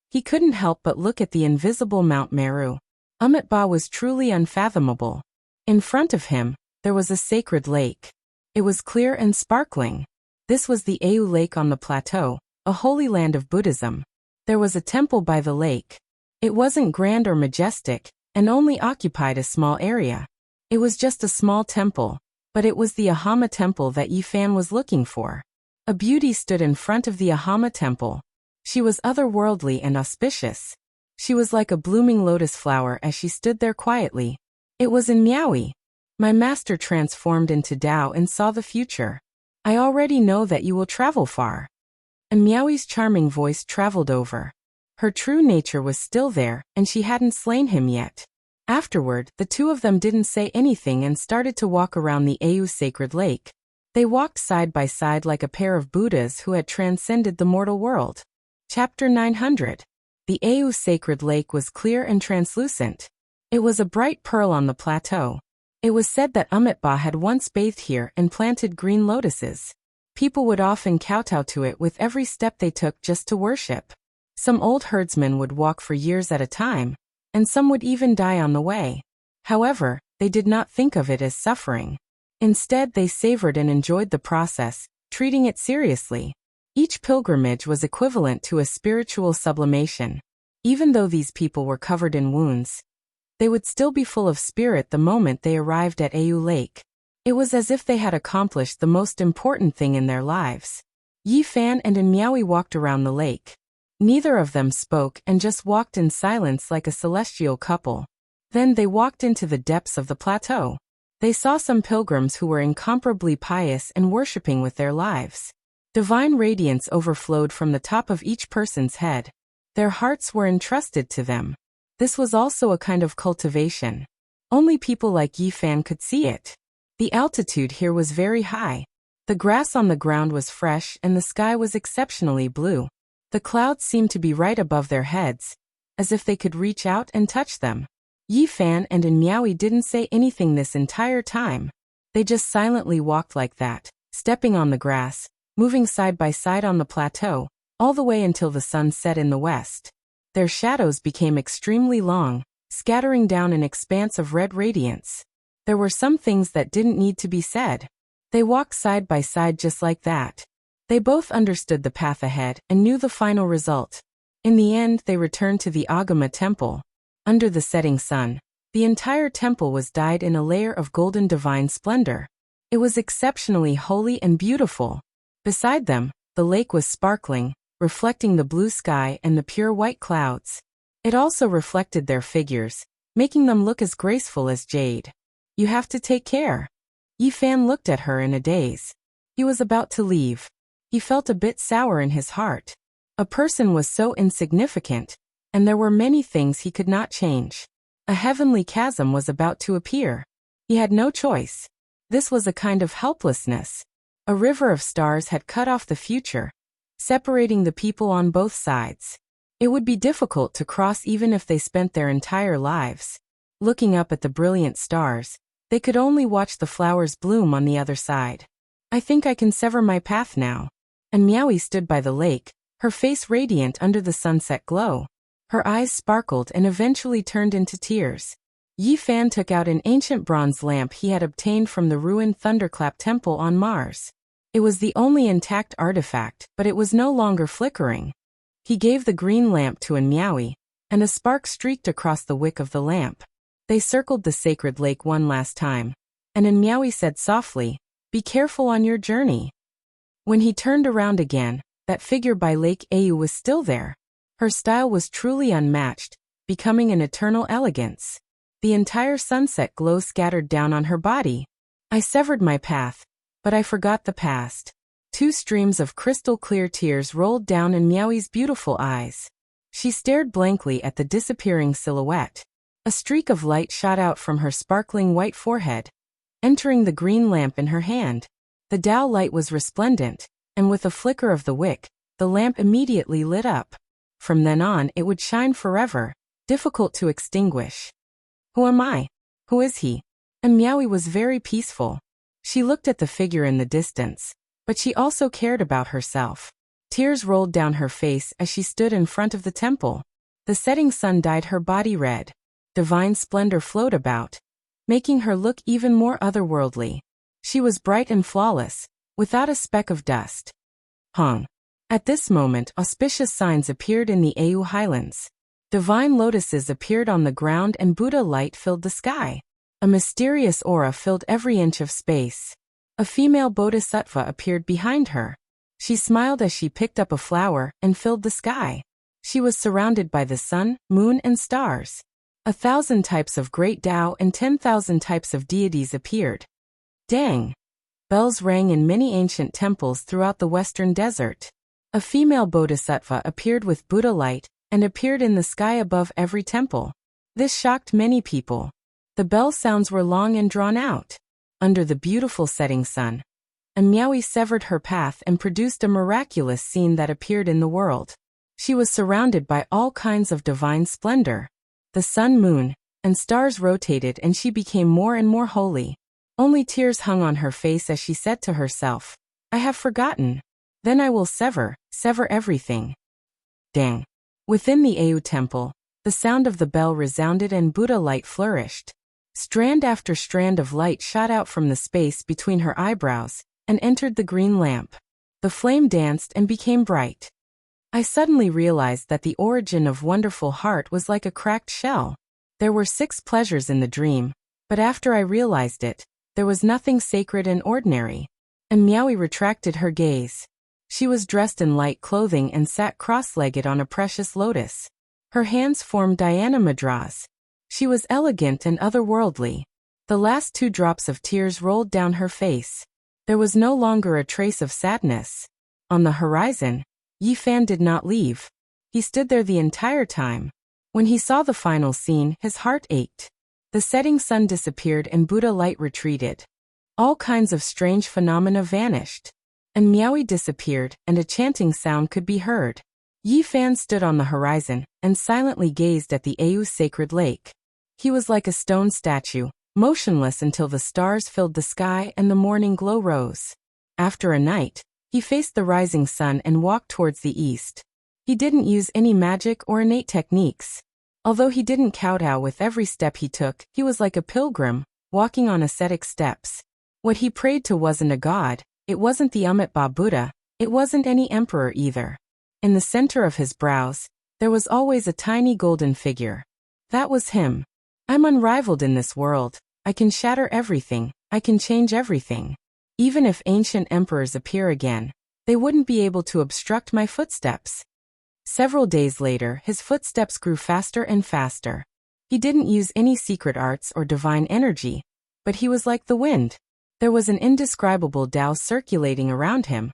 He couldn't help but look at the invisible Mount Meru. Amitabha was truly unfathomable. In front of him, there was a sacred lake. It was clear and sparkling. This was the Au Lake on the plateau, a holy land of Buddhism. There was a temple by the lake. It wasn't grand or majestic, and only occupied a small area. It was just a small temple, but it was the Ahama temple that Yi Fan was looking for. A beauty stood in front of the Ahama temple. She was otherworldly and auspicious. She was like a blooming lotus flower as she stood there quietly. It was in Miaui. My master transformed into Tao and saw the future. I already know that you will travel far. And Miaui's charming voice traveled over. Her true nature was still there, and she hadn't slain him yet. Afterward, the two of them didn't say anything and started to walk around the Au sacred lake. They walked side by side like a pair of Buddhas who had transcended the mortal world. Chapter 900. The Au sacred lake was clear and translucent. It was a bright pearl on the plateau. It was said that Amitabha had once bathed here and planted green lotuses. People would often kowtow to it with every step they took just to worship. Some old herdsmen would walk for years at a time, and some would even die on the way. However, they did not think of it as suffering. Instead, they savored and enjoyed the process, treating it seriously. Each pilgrimage was equivalent to a spiritual sublimation. Even though these people were covered in wounds, they would still be full of spirit the moment they arrived at Au Lake. It was as if they had accomplished the most important thing in their lives. Yi Fan and Miaoi walked around the lake. Neither of them spoke and just walked in silence like a celestial couple. Then they walked into the depths of the plateau. They saw some pilgrims who were incomparably pious and worshipping with their lives. Divine radiance overflowed from the top of each person's head. Their hearts were entrusted to them. This was also a kind of cultivation. Only people like Yi Fan could see it. The altitude here was very high. The grass on the ground was fresh and the sky was exceptionally blue. The clouds seemed to be right above their heads, as if they could reach out and touch them. Yi Fan and Miaoi didn't say anything this entire time. They just silently walked like that, stepping on the grass, moving side by side on the plateau, all the way until the sun set in the west. Their shadows became extremely long, scattering down an expanse of red radiance. There were some things that didn't need to be said. They walked side by side just like that. They both understood the path ahead and knew the final result. In the end, they returned to the Agama temple. Under the setting sun, the entire temple was dyed in a layer of golden divine splendor. It was exceptionally holy and beautiful. Beside them, the lake was sparkling, reflecting the blue sky and the pure white clouds. It also reflected their figures, making them look as graceful as jade. You have to take care. Yi Fan looked at her in a daze. He was about to leave. He felt a bit sour in his heart. A person was so insignificant, and there were many things he could not change. A heavenly chasm was about to appear. He had no choice. This was a kind of helplessness. A river of stars had cut off the future, separating the people on both sides. It would be difficult to cross even if they spent their entire lives. Looking up at the brilliant stars, they could only watch the flowers bloom on the other side. I think I can sever my path now. And Miaoi stood by the lake, her face radiant under the sunset glow. Her eyes sparkled and eventually turned into tears. Yi Fan took out an ancient bronze lamp he had obtained from the ruined Thunderclap Temple on Mars. It was the only intact artifact, but it was no longer flickering. He gave the green lamp to Miaoi, and a spark streaked across the wick of the lamp. They circled the sacred lake one last time, and Miaoi said softly, "Be careful on your journey." When he turned around again, that figure by Lake Au was still there. Her style was truly unmatched, becoming an eternal elegance. The entire sunset glow scattered down on her body. I severed my path, but I forgot the past. Two streams of crystal-clear tears rolled down in Miaoi's beautiful eyes. She stared blankly at the disappearing silhouette. A streak of light shot out from her sparkling white forehead, entering the green lamp in her hand. The Tao light was resplendent, and with a flicker of the wick, the lamp immediately lit up. From then on, it would shine forever, difficult to extinguish. Who am I? Who is he? And Miaoi was very peaceful. She looked at the figure in the distance, but she also cared about herself. Tears rolled down her face as she stood in front of the temple. The setting sun dyed her body red. Divine splendor flowed about, making her look even more otherworldly. She was bright and flawless, without a speck of dust. At this moment, auspicious signs appeared in the Au Highlands. Divine lotuses appeared on the ground and Buddha light filled the sky. A mysterious aura filled every inch of space. A female bodhisattva appeared behind her. She smiled as she picked up a flower and filled the sky. She was surrounded by the sun, moon, and stars. 1,000 types of great Tao and 10,000 types of deities appeared. Dang! Bells rang in many ancient temples throughout the western desert. A female bodhisattva appeared with Buddha light and appeared in the sky above every temple. This shocked many people. The bell sounds were long and drawn out. Under the beautiful setting sun, Miaoi severed her path and produced a miraculous scene that appeared in the world. She was surrounded by all kinds of divine splendor. The sun, moon, and stars rotated and she became more and more holy. Only tears hung on her face as she said to herself, I have forgotten. Then I will sever everything. Dang. Within the Au temple, the sound of the bell resounded and Buddha light flourished. Strand after strand of light shot out from the space between her eyebrows and entered the green lamp. The flame danced and became bright. I suddenly realized that the origin of Wonderful Heart was like a cracked shell. There were 6 pleasures in the dream, but after I realized it, there was nothing sacred and ordinary. And Miaoi retracted her gaze. She was dressed in light clothing and sat cross-legged on a precious lotus. Her hands formed dhyana mudras. She was elegant and otherworldly. The last 2 drops of tears rolled down her face. There was no longer a trace of sadness. On the horizon, Yi Fan did not leave. He stood there the entire time. When he saw the final scene, his heart ached. The setting sun disappeared and Buddha light retreated. All kinds of strange phenomena vanished. And Miaoi disappeared, and a chanting sound could be heard. Yi Fan stood on the horizon and silently gazed at the Au sacred lake. He was like a stone statue, motionless until the stars filled the sky and the morning glow rose. After a night, he faced the rising sun and walked towards the east. He didn't use any magic or innate techniques. Although he didn't kowtow with every step he took, he was like a pilgrim, walking on ascetic steps. What he prayed to wasn't a god, it wasn't the Amitabha Buddha, it wasn't any emperor either. In the center of his brows, there was always a tiny golden figure. That was him. I'm unrivaled in this world. I can shatter everything. I can change everything. Even if ancient emperors appear again, they wouldn't be able to obstruct my footsteps. Several days later, his footsteps grew faster and faster. He didn't use any secret arts or divine energy, but he was like the wind. There was an indescribable Tao circulating around him,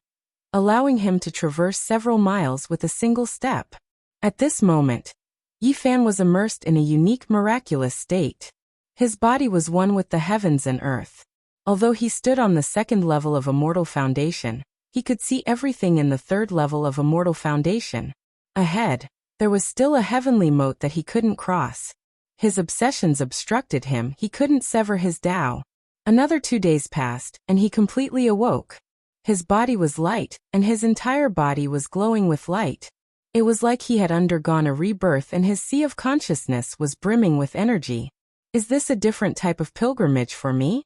allowing him to traverse several miles with a single step. At this moment, Yi Fan was immersed in a unique miraculous state. His body was one with the heavens and earth. Although he stood on the 2nd level of Immortal Foundation, he could see everything in the 3rd level of Immortal Foundation. Ahead, there was still a heavenly moat that he couldn't cross. His obsessions obstructed him, he couldn't sever his Tao. Another 2 days passed, and he completely awoke. His body was light, and his entire body was glowing with light. It was like he had undergone a rebirth and his sea of consciousness was brimming with energy. Is this a different type of pilgrimage for me?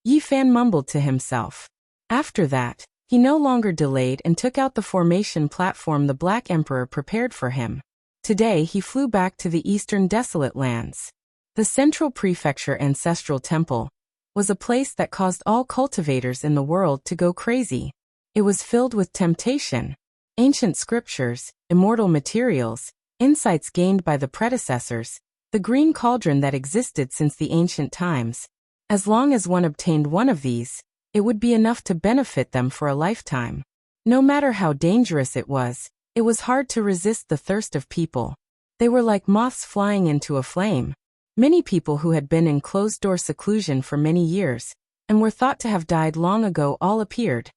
Yi Fan mumbled to himself. After that, he no longer delayed and took out the formation platform the Black Emperor prepared for him. Today he flew back to the eastern desolate lands. The Central Prefecture Ancestral Temple was a place that caused all cultivators in the world to go crazy. It was filled with temptation, ancient scriptures, immortal materials, insights gained by the predecessors, the green cauldron that existed since the ancient times. As long as one obtained one of these, it would be enough to benefit them for a lifetime. No matter how dangerous it was hard to resist the thirst of people. They were like moths flying into a flame. Many people who had been in closed-door seclusion for many years, and were thought to have died long ago all appeared,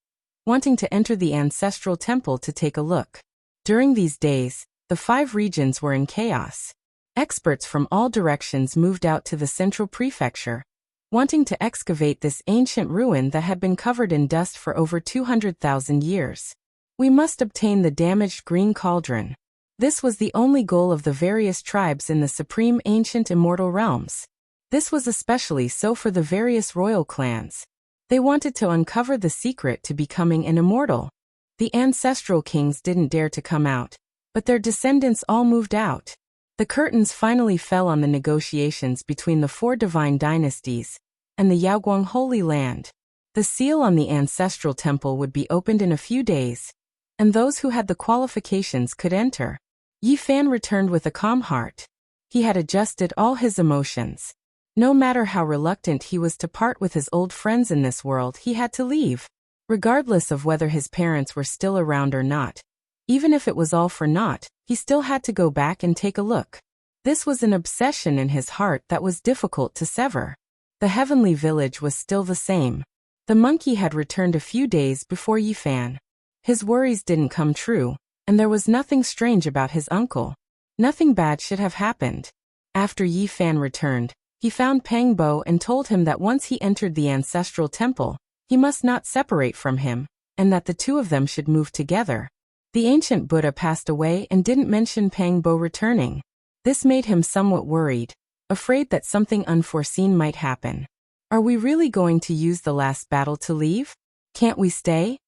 wanting to enter the ancestral temple to take a look. During these days, the 5 regions were in chaos. Experts from all directions moved out to the Central Prefecture, wanting to excavate this ancient ruin that had been covered in dust for over 200,000 years. We must obtain the damaged green cauldron. This was the only goal of the various tribes in the supreme ancient immortal realms. This was especially so for the various royal clans. They wanted to uncover the secret to becoming an immortal. The ancestral kings didn't dare to come out, but their descendants all moved out. The curtains finally fell on the negotiations between the 4 divine dynasties and the Yaoguang Holy Land. The seal on the ancestral temple would be opened in a few days, and those who had the qualifications could enter. Yi Fan returned with a calm heart. He had adjusted all his emotions. No matter how reluctant he was to part with his old friends in this world, he had to leave, regardless of whether his parents were still around or not. Even if it was all for naught, he still had to go back and take a look. This was an obsession in his heart that was difficult to sever. The heavenly village was still the same. The monkey had returned a few days before Yi Fan. His worries didn't come true. And there was nothing strange about his uncle. Nothing bad should have happened. After Yi Fan returned, he found Pang Bo and told him that once he entered the ancestral temple, he must not separate from him, and that the two of them should move together. The ancient Buddha passed away and didn't mention Pang Bo returning. This made him somewhat worried, afraid that something unforeseen might happen. Are we really going to use the last battle to leave? Can't we stay?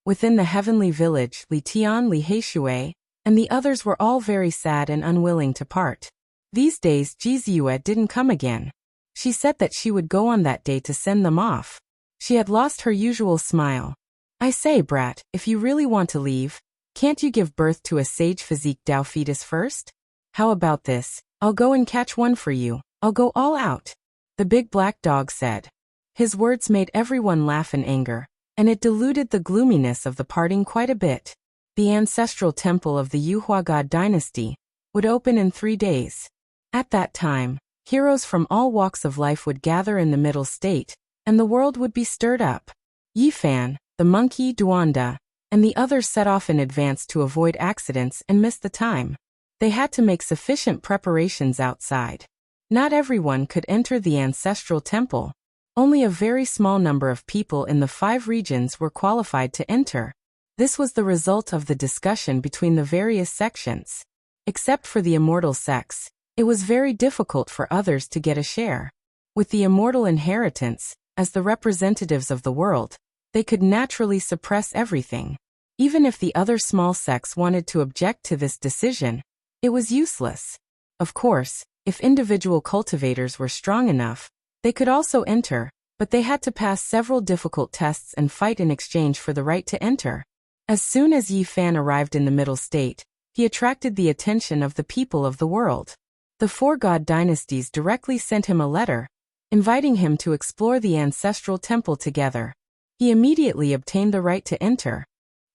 Within the heavenly village, Li Tian, Li Heishui, and the others were all very sad and unwilling to part. These days Jiziue didn't come again. She said that she would go on that day to send them off. She had lost her usual smile. I say, brat, if you really want to leave, can't you give birth to a sage physique Dao fetus first? How about this? I'll go and catch one for you. I'll go all out. The big black dog said. His words made everyone laugh in anger, and it diluted the gloominess of the parting quite a bit. The ancestral temple of the Yuhua God dynasty would open in 3 days. At that time, heroes from all walks of life would gather in the middle state, and the world would be stirred up. Yi Fan, the monkey Duanda, and the others set off in advance to avoid accidents and miss the time. They had to make sufficient preparations outside. Not everyone could enter the ancestral temple. Only a very small number of people in the 5 regions were qualified to enter. This was the result of the discussion between the various sections. Except for the immortal sects, it was very difficult for others to get a share. With the immortal inheritance, as the representatives of the world, they could naturally suppress everything. Even if the other small sects wanted to object to this decision, it was useless. Of course, if individual cultivators were strong enough, they could also enter, but they had to pass several difficult tests and fight in exchange for the right to enter. As soon as Yi Fan arrived in the middle state, he attracted the attention of the people of the world. The 4 god dynasties directly sent him a letter, inviting him to explore the ancestral temple together. He immediately obtained the right to enter.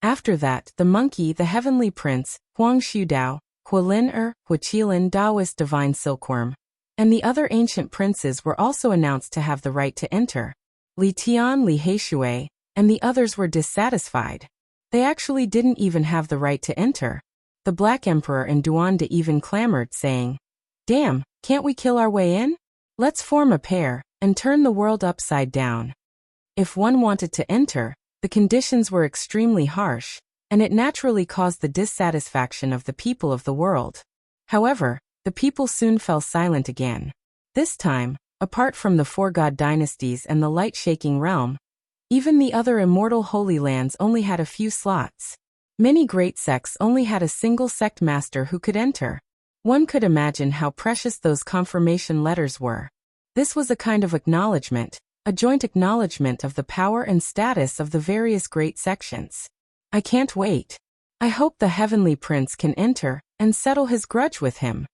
After that, the monkey, the heavenly prince, Huang Shudao, Hualin Huaqilin Daoist divine silkworm, and the other ancient princes were also announced to have the right to enter. Li Tian, Li Heishui, and the others were dissatisfied. They actually didn't even have the right to enter. The Black Emperor and Duanda even clamored, saying, "Damn, can't we kill our way in? Let's form a pair, and turn the world upside down." If one wanted to enter, the conditions were extremely harsh, and it naturally caused the dissatisfaction of the people of the world. However, the people soon fell silent again. This time, apart from the 4 god dynasties and the light-shaking realm, even the other immortal holy lands only had a few slots. Many great sects only had a single sect master who could enter. One could imagine how precious those confirmation letters were. This was a kind of acknowledgement, a joint acknowledgement of the power and status of the various great sections. I can't wait. I hope the heavenly prince can enter and settle his grudge with him.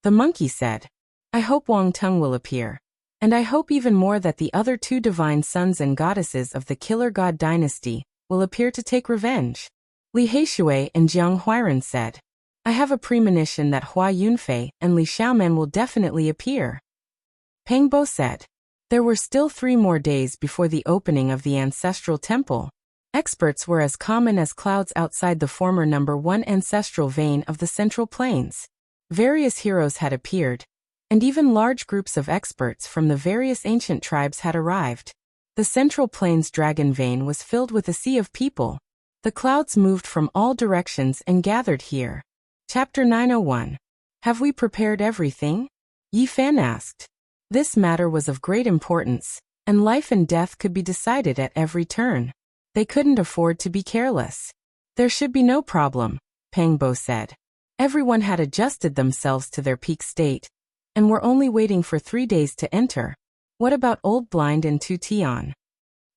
The monkey said. I hope Wang Tung will appear. And I hope even more that the other 2 divine sons and goddesses of the Killer God dynasty will appear to take revenge. Li Heishui and Jiang Huiran said. I have a premonition that Hua Yunfei and Li Xiaoman will definitely appear. Pang Bo said. There were still 3 more days before the opening of the ancestral temple. Experts were as common as clouds outside the former number 1 ancestral vein of the Central Plains. Various heroes had appeared, and even large groups of experts from the various ancient tribes had arrived. The Central Plains dragon vein was filled with a sea of people. The clouds moved from all directions and gathered here. Chapter 901. Have we prepared everything? Yi Fan asked. This matter was of great importance, and life and death could be decided at every turn. They couldn't afford to be careless. There should be no problem, Pang Bo said. Everyone had adjusted themselves to their peak state, and were only waiting for 3 days to enter. What about Old Blind and Tu Tian?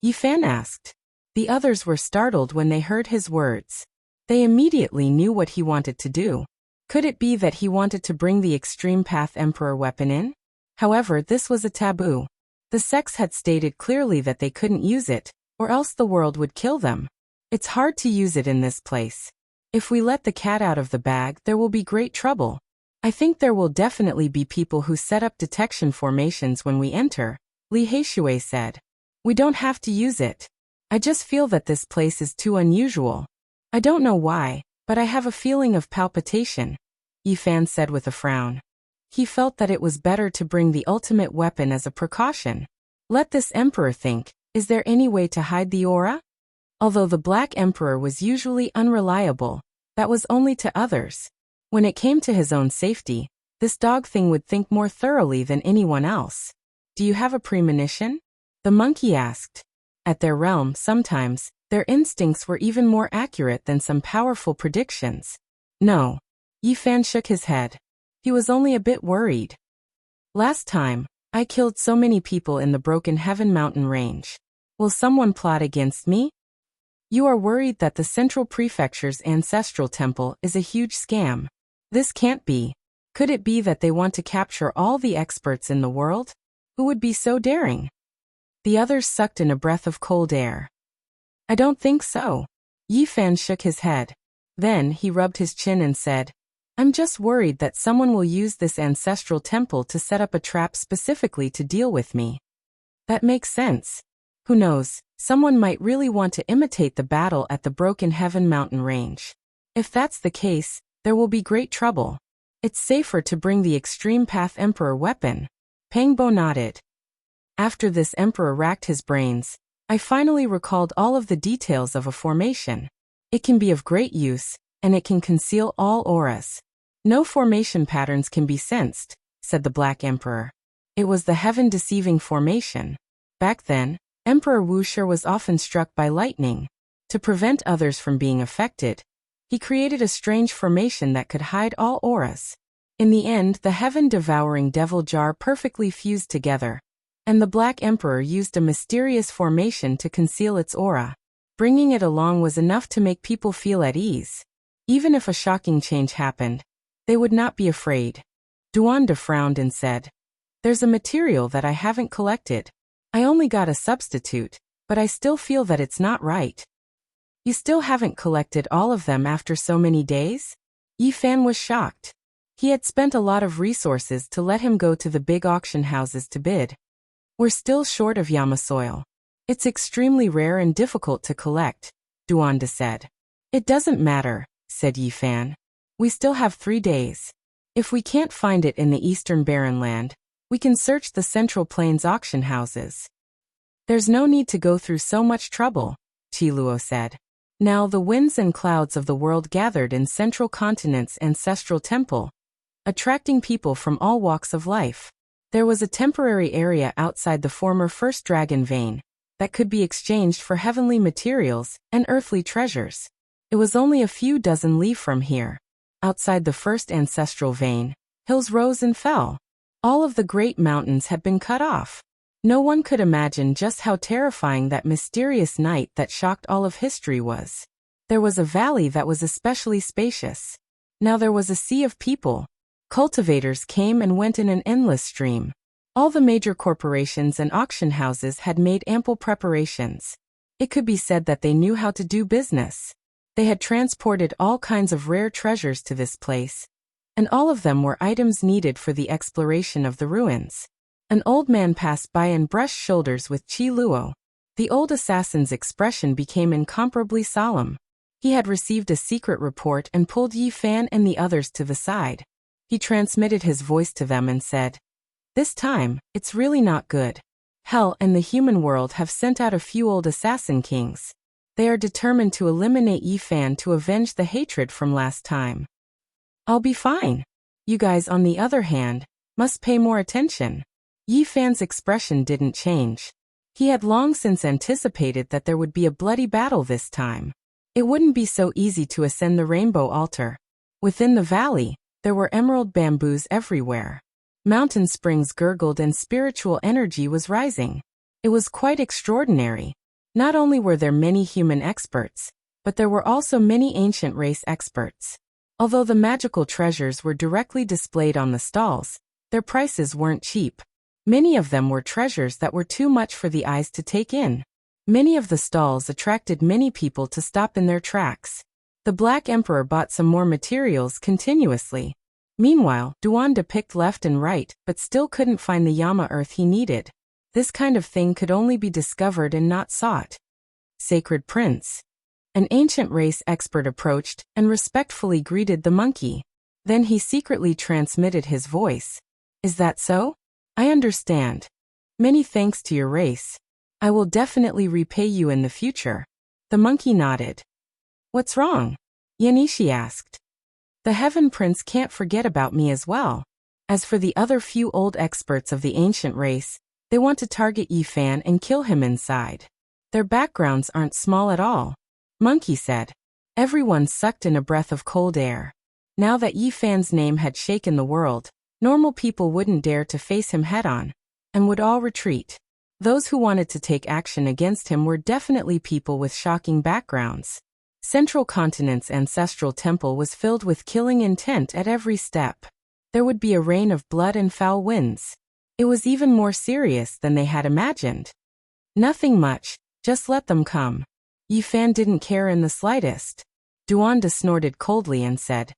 Yi Fan asked. The others were startled when they heard his words. They immediately knew what he wanted to do. Could it be that he wanted to bring the Extreme Path Emperor weapon in? However, this was a taboo. The sects had stated clearly that they couldn't use it, or else the world would kill them. It's hard to use it in this place. If we let the cat out of the bag, there will be great trouble. I think there will definitely be people who set up detection formations when we enter, Li Heishui said. We don't have to use it. I just feel that this place is too unusual. I don't know why, But I have a feeling of palpitation, Yifan said with a frown. He felt that it was better to bring the ultimate weapon as a precaution. Let this emperor think, is there any way to hide the aura? Although the Black Emperor was usually unreliable, that was only to others. When it came to his own safety, this dog thing would think more thoroughly than anyone else. Do you have a premonition? The monkey asked. At their realm, sometimes, their instincts were even more accurate than some powerful predictions. No. Yifan shook his head. He was only a bit worried. Last time, I killed so many people in the Broken Heaven mountain range. Will someone plot against me? You are worried that the Central Prefecture's ancestral temple is a huge scam. This can't be. Could it be that they want to capture all the experts in the world? Who would be so daring? The others sucked in a breath of cold air. I don't think so. Yifan shook his head. Then he rubbed his chin and said, I'm just worried that someone will use this ancestral temple to set up a trap specifically to deal with me. That makes sense. Who knows, someone might really want to imitate the battle at the Broken Heaven mountain range. If that's the case, there will be great trouble. It's safer to bring the Extreme Path Emperor weapon. Pangbo nodded. After this, Emperor racked his brains. I finally recalled all of the details of a formation. It can be of great use, and it can conceal all auras. No formation patterns can be sensed, said the Black Emperor. It was the heaven-deceiving formation. Back then, Emperor Wuxia was often struck by lightning. To prevent others from being affected, he created a strange formation that could hide all auras. In the end, the heaven-devouring devil jar perfectly fused together, and the Black Emperor used a mysterious formation to conceal its aura. Bringing it along was enough to make people feel at ease. Even if a shocking change happened, they would not be afraid. Duanda frowned and said, There's a material that I haven't collected. I only got a substitute, but I still feel that it's not right. You still haven't collected all of them after so many days? Yifan was shocked. He had spent a lot of resources to let him go to the big auction houses to bid. We're still short of Yama soil. It's extremely rare and difficult to collect, Duanda said. It doesn't matter, said Yifan. We still have 3 days. If we can't find it in the Eastern Barren Land, we can search the Central Plains auction houses. There's no need to go through so much trouble, Qiluo said. Now the winds and clouds of the world gathered in Central Continent's ancestral temple, attracting people from all walks of life. There was a temporary area outside the former First Dragon Vein that could be exchanged for heavenly materials and earthly treasures. It was only a few dozen li from here. Outside the first ancestral vein, hills rose and fell. All of the great mountains had been cut off. No one could imagine just how terrifying that mysterious night that shocked all of history was. There was a valley that was especially spacious. Now there was a sea of people. Cultivators came and went in an endless stream. All the major corporations and auction houses had made ample preparations. It could be said that they knew how to do business. They had transported all kinds of rare treasures to this place, and all of them were items needed for the exploration of the ruins. An old man passed by and brushed shoulders with Qiluo. The old assassin's expression became incomparably solemn. He had received a secret report and pulled Yifan and the others to the side. He transmitted his voice to them and said, This time, it's really not good. Hell and the human world have sent out a few old assassin kings. They are determined to eliminate Yifan to avenge the hatred from last time. I'll be fine. You guys, on the other hand, must pay more attention. Yifan's expression didn't change. He had long since anticipated that there would be a bloody battle this time. It wouldn't be so easy to ascend the rainbow altar. Within the valley, there were emerald bamboos everywhere. Mountain springs gurgled and spiritual energy was rising. It was quite extraordinary. Not only were there many human experts, but there were also many ancient race experts. Although the magical treasures were directly displayed on the stalls, their prices weren't cheap. Many of them were treasures that were too much for the eyes to take in. Many of the stalls attracted many people to stop in their tracks. The Black Emperor bought some more materials continuously. Meanwhile, Duanda picked left and right, but still couldn't find the Yama earth he needed. This kind of thing could only be discovered and not sought. Sacred Prince. An ancient race expert approached and respectfully greeted the monkey. Then he secretly transmitted his voice. Is that so? I understand. Many thanks to your race. I will definitely repay you in the future. The monkey nodded. What's wrong? Yanishi asked. The Heaven Prince can't forget about me as well. As for the other few old experts of the ancient race, they want to target Yifan and kill him inside. Their backgrounds aren't small at all. Monkey said. Everyone sucked in a breath of cold air. Now that Yifan's name had shaken the world, normal people wouldn't dare to face him head-on, and would all retreat. Those who wanted to take action against him were definitely people with shocking backgrounds. Central Continent's ancestral temple was filled with killing intent at every step. There would be a rain of blood and foul winds. It was even more serious than they had imagined. Nothing much, just let them come. Yifan didn't care in the slightest. Duanda snorted coldly and said,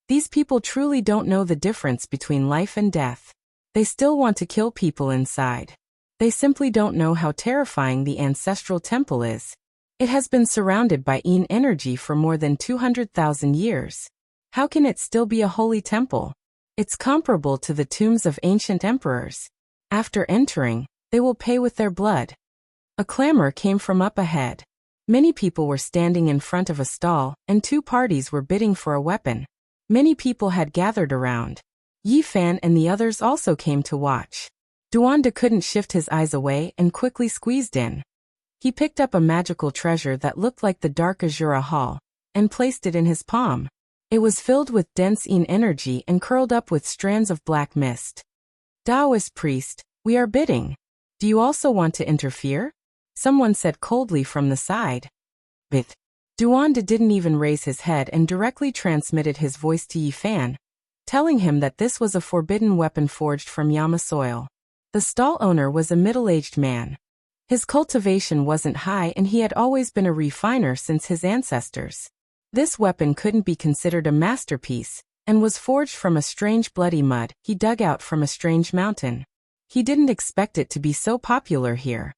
These people truly don't know the difference between life and death. They still want to kill people inside. They simply don't know how terrifying the ancestral temple is. It has been surrounded by Yin energy for more than 200,000 years. How can it still be a holy temple? It's comparable to the tombs of ancient emperors. After entering, they will pay with their blood. A clamor came from up ahead. Many people were standing in front of a stall, and two parties were bidding for a weapon. Many people had gathered around. Yifan and the others also came to watch. Duanda couldn't shift his eyes away and quickly squeezed in. He picked up a magical treasure that looked like the dark Azura Hall, and placed it in his palm. It was filled with dense Yin energy and curled up with strands of black mist. Taoist priest, we are bidding. Do you also want to interfere? Someone said coldly from the side. Bit. Duanda didn't even raise his head and directly transmitted his voice to Yifan, telling him that this was a forbidden weapon forged from Yama soil. The stall owner was a middle-aged man. His cultivation wasn't high and he had always been a refiner since his ancestors. This weapon couldn't be considered a masterpiece, and was forged from a strange bloody mud he dug out from a strange mountain. He didn't expect it to be so popular here.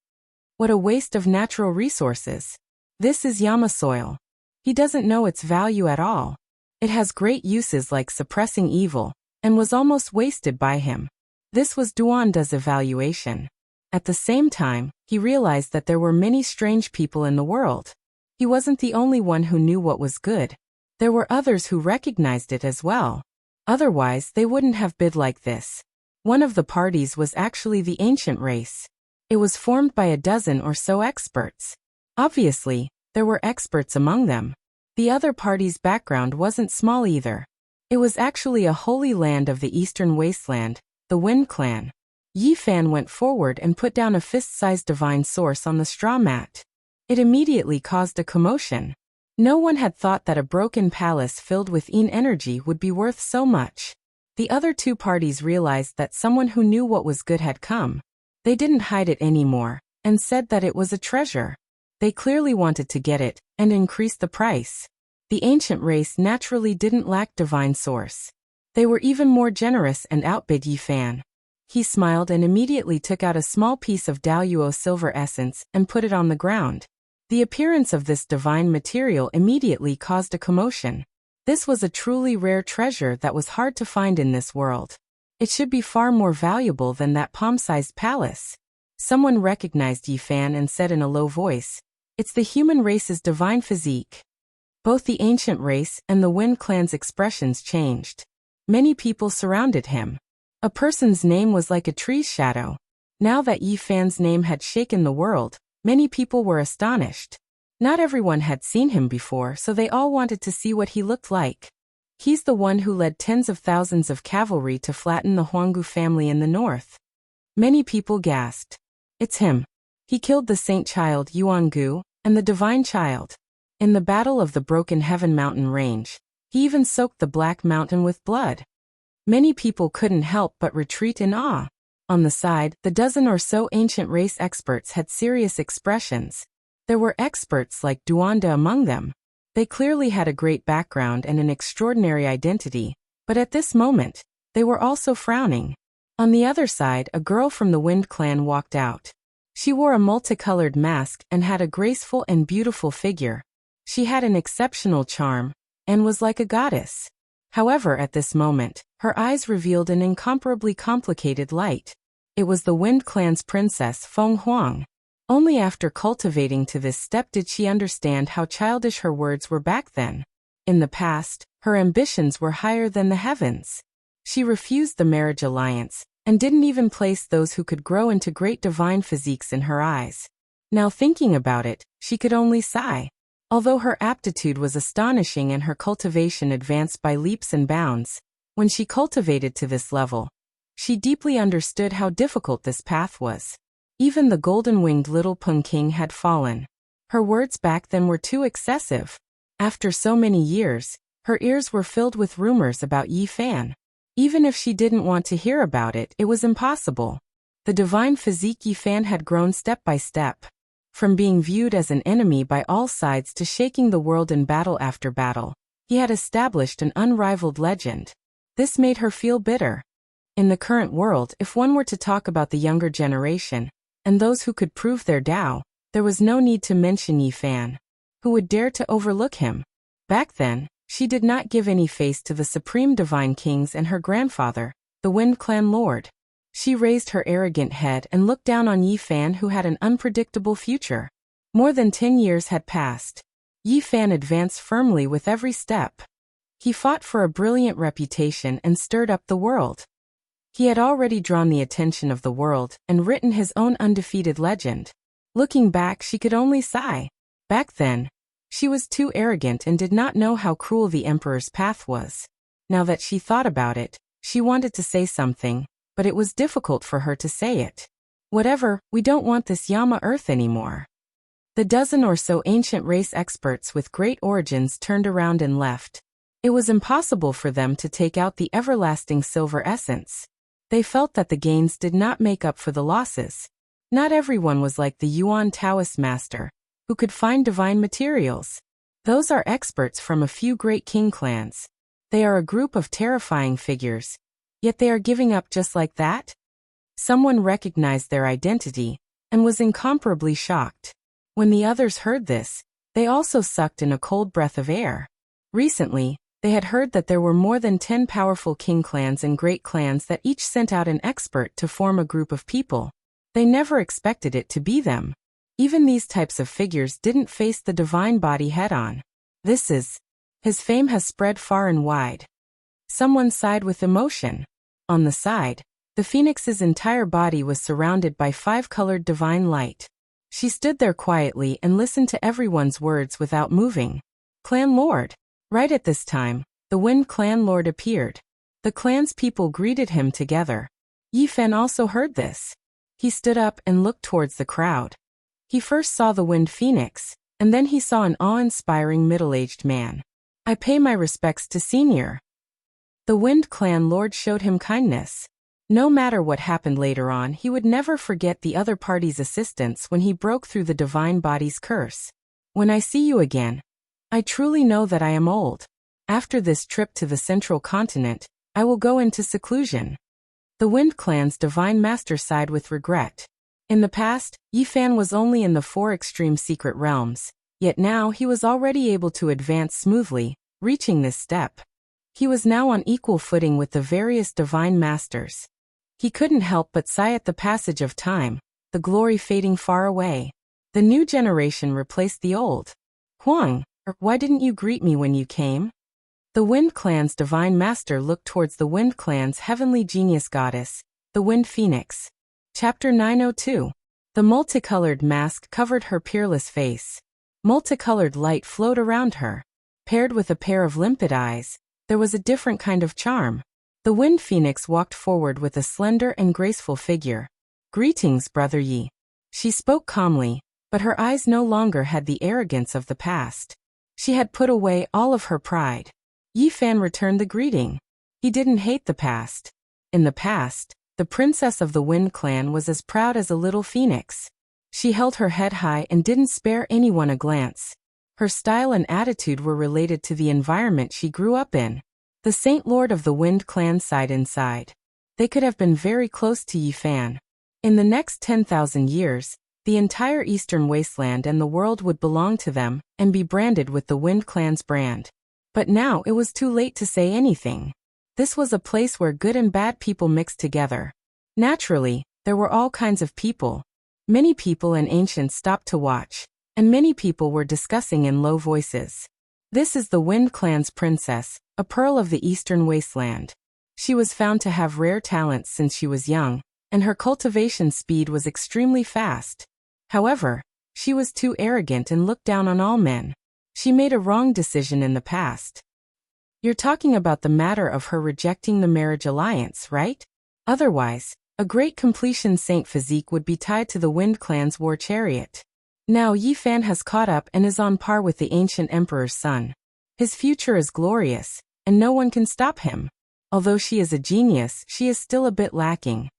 What a waste of natural resources. This is Yama soil. He doesn't know its value at all. It has great uses like suppressing evil, and was almost wasted by him. This was Duanda's evaluation. At the same time, he realized that there were many strange people in the world. He wasn't the only one who knew what was good. There were others who recognized it as well. Otherwise, they wouldn't have bid like this. One of the parties was actually the ancient race. It was formed by a dozen or so experts. Obviously, there were experts among them. The other party's background wasn't small either. It was actually a holy land of the eastern wasteland, the Wind Clan. Yifan went forward and put down a fist-sized divine source on the straw mat. It immediately caused a commotion. No one had thought that a broken palace filled with Yin energy would be worth so much. The other two parties realized that someone who knew what was good had come. They didn't hide it anymore, and said that it was a treasure. They clearly wanted to get it, and increase the price. The ancient race naturally didn't lack divine source. They were even more generous and outbid Yifan. He smiled and immediately took out a small piece of Daluo silver essence and put it on the ground. The appearance of this divine material immediately caused a commotion. This was a truly rare treasure that was hard to find in this world. It should be far more valuable than that palm-sized palace. Someone recognized Yifan and said in a low voice, It's the human race's divine physique. Both the ancient race and the Wind Clan's expressions changed. Many people surrounded him. A person's name was like a tree's shadow. Now that Yifan's name had shaken the world, many people were astonished. Not everyone had seen him before, so they all wanted to see what he looked like. He's the one who led tens of thousands of cavalry to flatten the Huanggu family in the north. Many people gasped. It's him. He killed the saint child Yuangu and the divine child. In the battle of the Broken Heaven mountain range, he even soaked the Black Mountain with blood. Many people couldn't help but retreat in awe. On the side, the dozen or so ancient race experts had serious expressions. There were experts like Duanda among them. They clearly had a great background and an extraordinary identity, but at this moment, they were also frowning. On the other side, a girl from the Wind Clan walked out. She wore a multicolored mask and had a graceful and beautiful figure. She had an exceptional charm, and was like a goddess. However, at this moment, her eyes revealed an incomparably complicated light. It was the Wind Clan's princess Feng Huang. Only after cultivating to this step did she understand how childish her words were back then. In the past, her ambitions were higher than the heavens. She refused the marriage alliance, and didn't even place those who could grow into great divine physiques in her eyes. Now thinking about it, she could only sigh. Although her aptitude was astonishing and her cultivation advanced by leaps and bounds, when she cultivated to this level, she deeply understood how difficult this path was. Even the golden-winged little Peng King had fallen. Her words back then were too excessive. After so many years, her ears were filled with rumors about Yi Fan. Even if she didn't want to hear about it, it was impossible. The divine physique Yi Fan had grown step by step. From being viewed as an enemy by all sides to shaking the world in battle after battle, he had established an unrivaled legend. This made her feel bitter. In the current world, if one were to talk about the younger generation, and those who could prove their Tao, there was no need to mention Yi Fan. Who would dare to overlook him? Back then, she did not give any face to the supreme divine kings and her grandfather, the Wind Clan Lord. She raised her arrogant head and looked down on Yi Fan, who had an unpredictable future. More than 10 years had passed. Yi Fan advanced firmly with every step. He fought for a brilliant reputation and stirred up the world. He had already drawn the attention of the world and written his own undefeated legend. Looking back, she could only sigh. Back then, she was too arrogant and did not know how cruel the emperor's path was. Now that she thought about it, she wanted to say something, but it was difficult for her to say it. Whatever, we don't want this Yama Earth anymore. The dozen or so ancient race experts with great origins turned around and left. It was impossible for them to take out the everlasting silver essence. They felt that the gains did not make up for the losses. Not everyone was like the Yuan Taoist master, who could find divine materials. Those are experts from a few great king clans. They are a group of terrifying figures. Yet they are giving up just like that? Someone recognized their identity, and was incomparably shocked. When the others heard this, they also sucked in a cold breath of air. Recently, they had heard that there were more than 10 powerful king clans and great clans that each sent out an expert to form a group of people. They never expected it to be them. Even these types of figures didn't face the divine body head-on. His fame has spread far and wide. Someone sighed with emotion. On the side, the phoenix's entire body was surrounded by 5-colored divine light. She stood there quietly and listened to everyone's words without moving. Clan Lord. Right at this time, the Wind Clan Lord appeared. The clan's people greeted him together. Yi Fan also heard this. He stood up and looked towards the crowd. He first saw the Wind Phoenix, and then he saw an awe-inspiring middle-aged man. I pay my respects to Senior. The Wind Clan Lord showed him kindness. No matter what happened later on, he would never forget the other party's assistance when he broke through the divine body's curse. When I see you again, I truly know that I am old. After this trip to the central continent, I will go into seclusion. The Wind Clan's divine master sighed with regret. In the past, Yi Fan was only in the 4 extreme secret realms, yet now he was already able to advance smoothly, reaching this step. He was now on equal footing with the various divine masters. He couldn't help but sigh at the passage of time, the glory fading far away. The new generation replaced the old. Huang, why didn't you greet me when you came? The Wind Clan's divine master looked towards the Wind Clan's heavenly genius goddess, the Wind Phoenix. Chapter 902. The multicolored mask covered her peerless face. Multicolored light flowed around her. Paired with a pair of limpid eyes, there was a different kind of charm. The Wind Phoenix walked forward with a slender and graceful figure. Greetings, Brother Yi. She spoke calmly, but her eyes no longer had the arrogance of the past. She had put away all of her pride. Yi Fan returned the greeting. He didn't hate the past. In the past, the princess of the Wind Clan was as proud as a little phoenix. She held her head high and didn't spare anyone a glance. Her style and attitude were related to the environment she grew up in. The Saint Lord of the Wind Clan sighed inside. They could have been very close to Yi Fan. In the next 10,000 years, The entire eastern wasteland and the world would belong to them and be branded with the Wind Clan's brand. But now it was too late to say anything. This was a place where good and bad people mixed together. Naturally, there were all kinds of people. Many people and ancients stopped to watch, and many people were discussing in low voices. This is the Wind Clan's princess, a pearl of the eastern wasteland. She was found to have rare talents since she was young, and her cultivation speed was extremely fast. However, she was too arrogant and looked down on all men. She made a wrong decision in the past. You're talking about the matter of her rejecting the marriage alliance, right? Otherwise, a great completion saint physique would be tied to the Wind Clan's war chariot. Now Yi Fan has caught up and is on par with the ancient emperor's son. His future is glorious, and no one can stop him. Although she is a genius, she is still a bit lacking.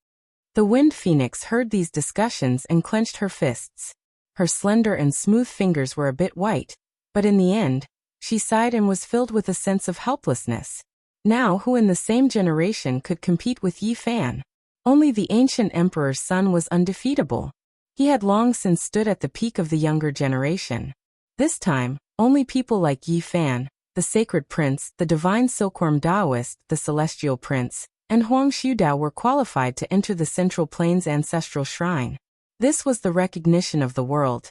The Wind Phoenix heard these discussions and clenched her fists. Her slender and smooth fingers were a bit white, but in the end, she sighed and was filled with a sense of helplessness. Now who in the same generation could compete with Yi Fan? Only the ancient emperor's son was undefeatable. He had long since stood at the peak of the younger generation. This time, only people like Yi Fan, the sacred prince, the divine silkworm Taoist, the celestial prince, and Huang Shudao were qualified to enter the Central Plains ancestral shrine. This was the recognition of the world,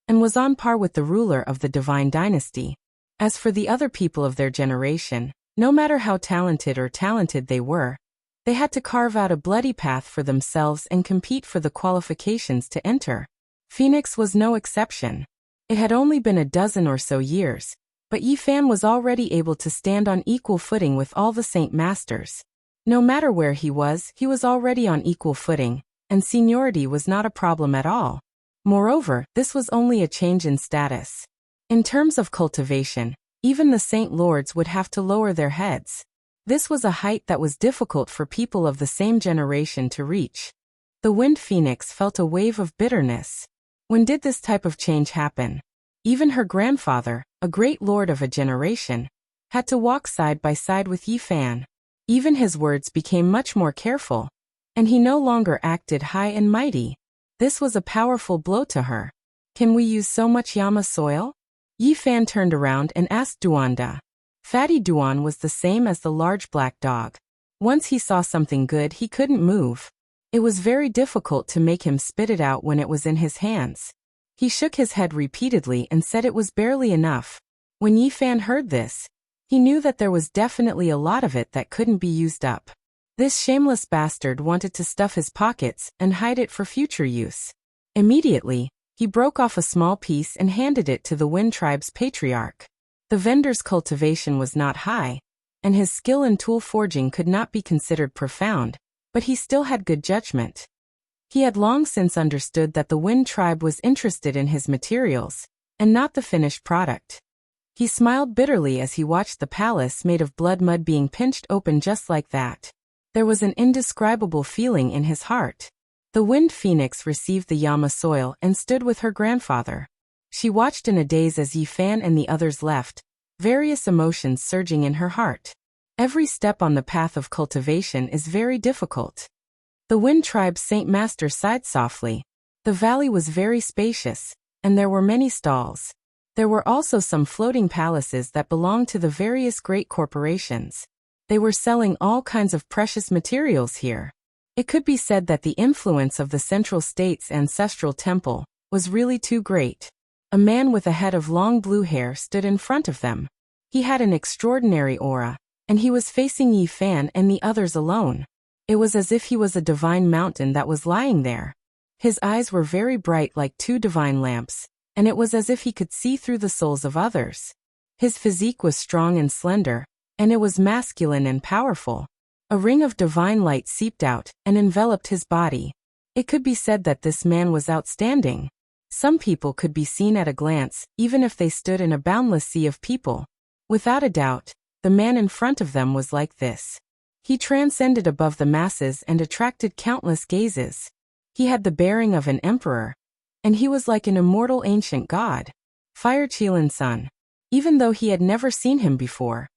and was on par with the ruler of the divine dynasty. As for the other people of their generation, no matter how talented they were, they had to carve out a bloody path for themselves and compete for the qualifications to enter. Phoenix was no exception. It had only been a dozen or so years, but Yi Fan was already able to stand on equal footing with all the Saint Masters. No matter where he was already on equal footing, and seniority was not a problem at all. Moreover, this was only a change in status. In terms of cultivation, even the Saint Lords would have to lower their heads. This was a height that was difficult for people of the same generation to reach. The Wind Phoenix felt a wave of bitterness. When did this type of change happen? Even her grandfather, a great lord of a generation, had to walk side by side with Yi Fan. Even his words became much more careful, and he no longer acted high and mighty. This was a powerful blow to her. Can we use so much Yama soil? Yi Fan turned around and asked Duanda. Fatty Duan was the same as the large black dog. Once he saw something good, he couldn't move. It was very difficult to make him spit it out when it was in his hands. He shook his head repeatedly and said it was barely enough. When Yi Fan heard this, he knew that there was definitely a lot of it that couldn't be used up. This shameless bastard wanted to stuff his pockets and hide it for future use. Immediately, he broke off a small piece and handed it to the Wind Tribe's patriarch. The vendor's cultivation was not high, and his skill in tool forging could not be considered profound, but he still had good judgment. He had long since understood that the Wind Tribe was interested in his materials, and not the finished product. He smiled bitterly as he watched the palace made of blood mud being pinched open just like that. There was an indescribable feeling in his heart. The Wind Phoenix received the Yama soil and stood with her grandfather. She watched in a daze as Yi Fan and the others left, various emotions surging in her heart. Every step on the path of cultivation is very difficult. The Wind Tribe's Saint Master sighed softly. The valley was very spacious, and there were many stalls. There were also some floating palaces that belonged to the various great corporations. They were selling all kinds of precious materials here. It could be said that the influence of the Central State's ancestral temple was really too great. A man with a head of long blue hair stood in front of them. He had an extraordinary aura, and he was facing Yi Fan and the others alone. It was as if he was a divine mountain that was lying there. His eyes were very bright like two divine lamps, and it was as if he could see through the souls of others. His physique was strong and slender, and it was masculine and powerful. A ring of divine light seeped out and enveloped his body. It could be said that this man was outstanding. Some people could be seen at a glance, even if they stood in a boundless sea of people. Without a doubt, the man in front of them was like this. He transcended above the masses and attracted countless gazes. He had the bearing of an emperor, and he was like an immortal ancient god. Fire Qilin's son. Even though he had never seen him before,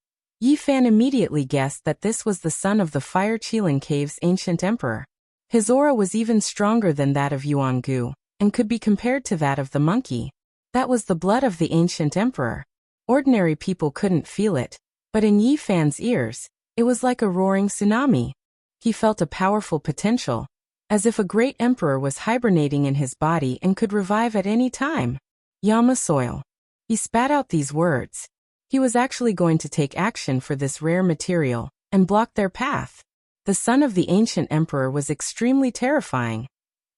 Yi Fan immediately guessed that this was the son of the Fire Qilin Cave's ancient emperor. His aura was even stronger than that of Yuan Gu, and could be compared to that of the monkey. That was the blood of the ancient emperor. Ordinary people couldn't feel it, but in Yi Fan's ears, it was like a roaring tsunami. He felt a powerful potential, as if a great emperor was hibernating in his body and could revive at any time. Yama soil. He spat out these words. He was actually going to take action for this rare material and block their path. The son of the ancient emperor was extremely terrifying,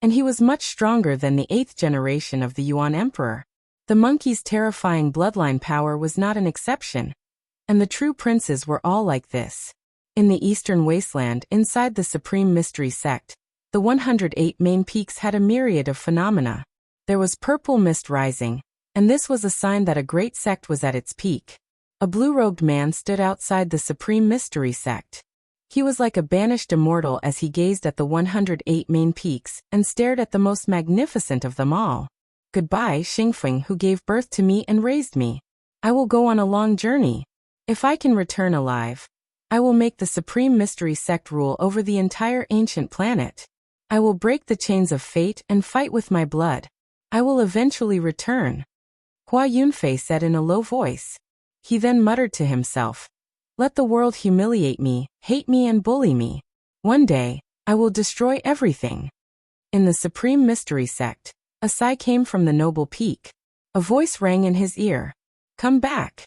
and he was much stronger than the 8th generation of the Yuan emperor. The monkey's terrifying bloodline power was not an exception, and the true princes were all like this. In the eastern wasteland, inside the supreme mystery sect, the 108 main peaks had a myriad of phenomena. There was purple mist rising, and this was a sign that a great sect was at its peak. A blue-robed man stood outside the supreme mystery sect. He was like a banished immortal as he gazed at the 108 main peaks and stared at the most magnificent of them all. Goodbye, Xingfeng, who gave birth to me and raised me. I will go on a long journey. If I can return alive, I will make the supreme mystery sect rule over the entire ancient planet. I will break the chains of fate and fight with my blood. I will eventually return. Hua Yunfei said in a low voice. He then muttered to himself, let the world humiliate me, hate me and bully me. One day, I will destroy everything. In the supreme mystery sect, a sigh came from the noble peak. A voice rang in his ear. Come back.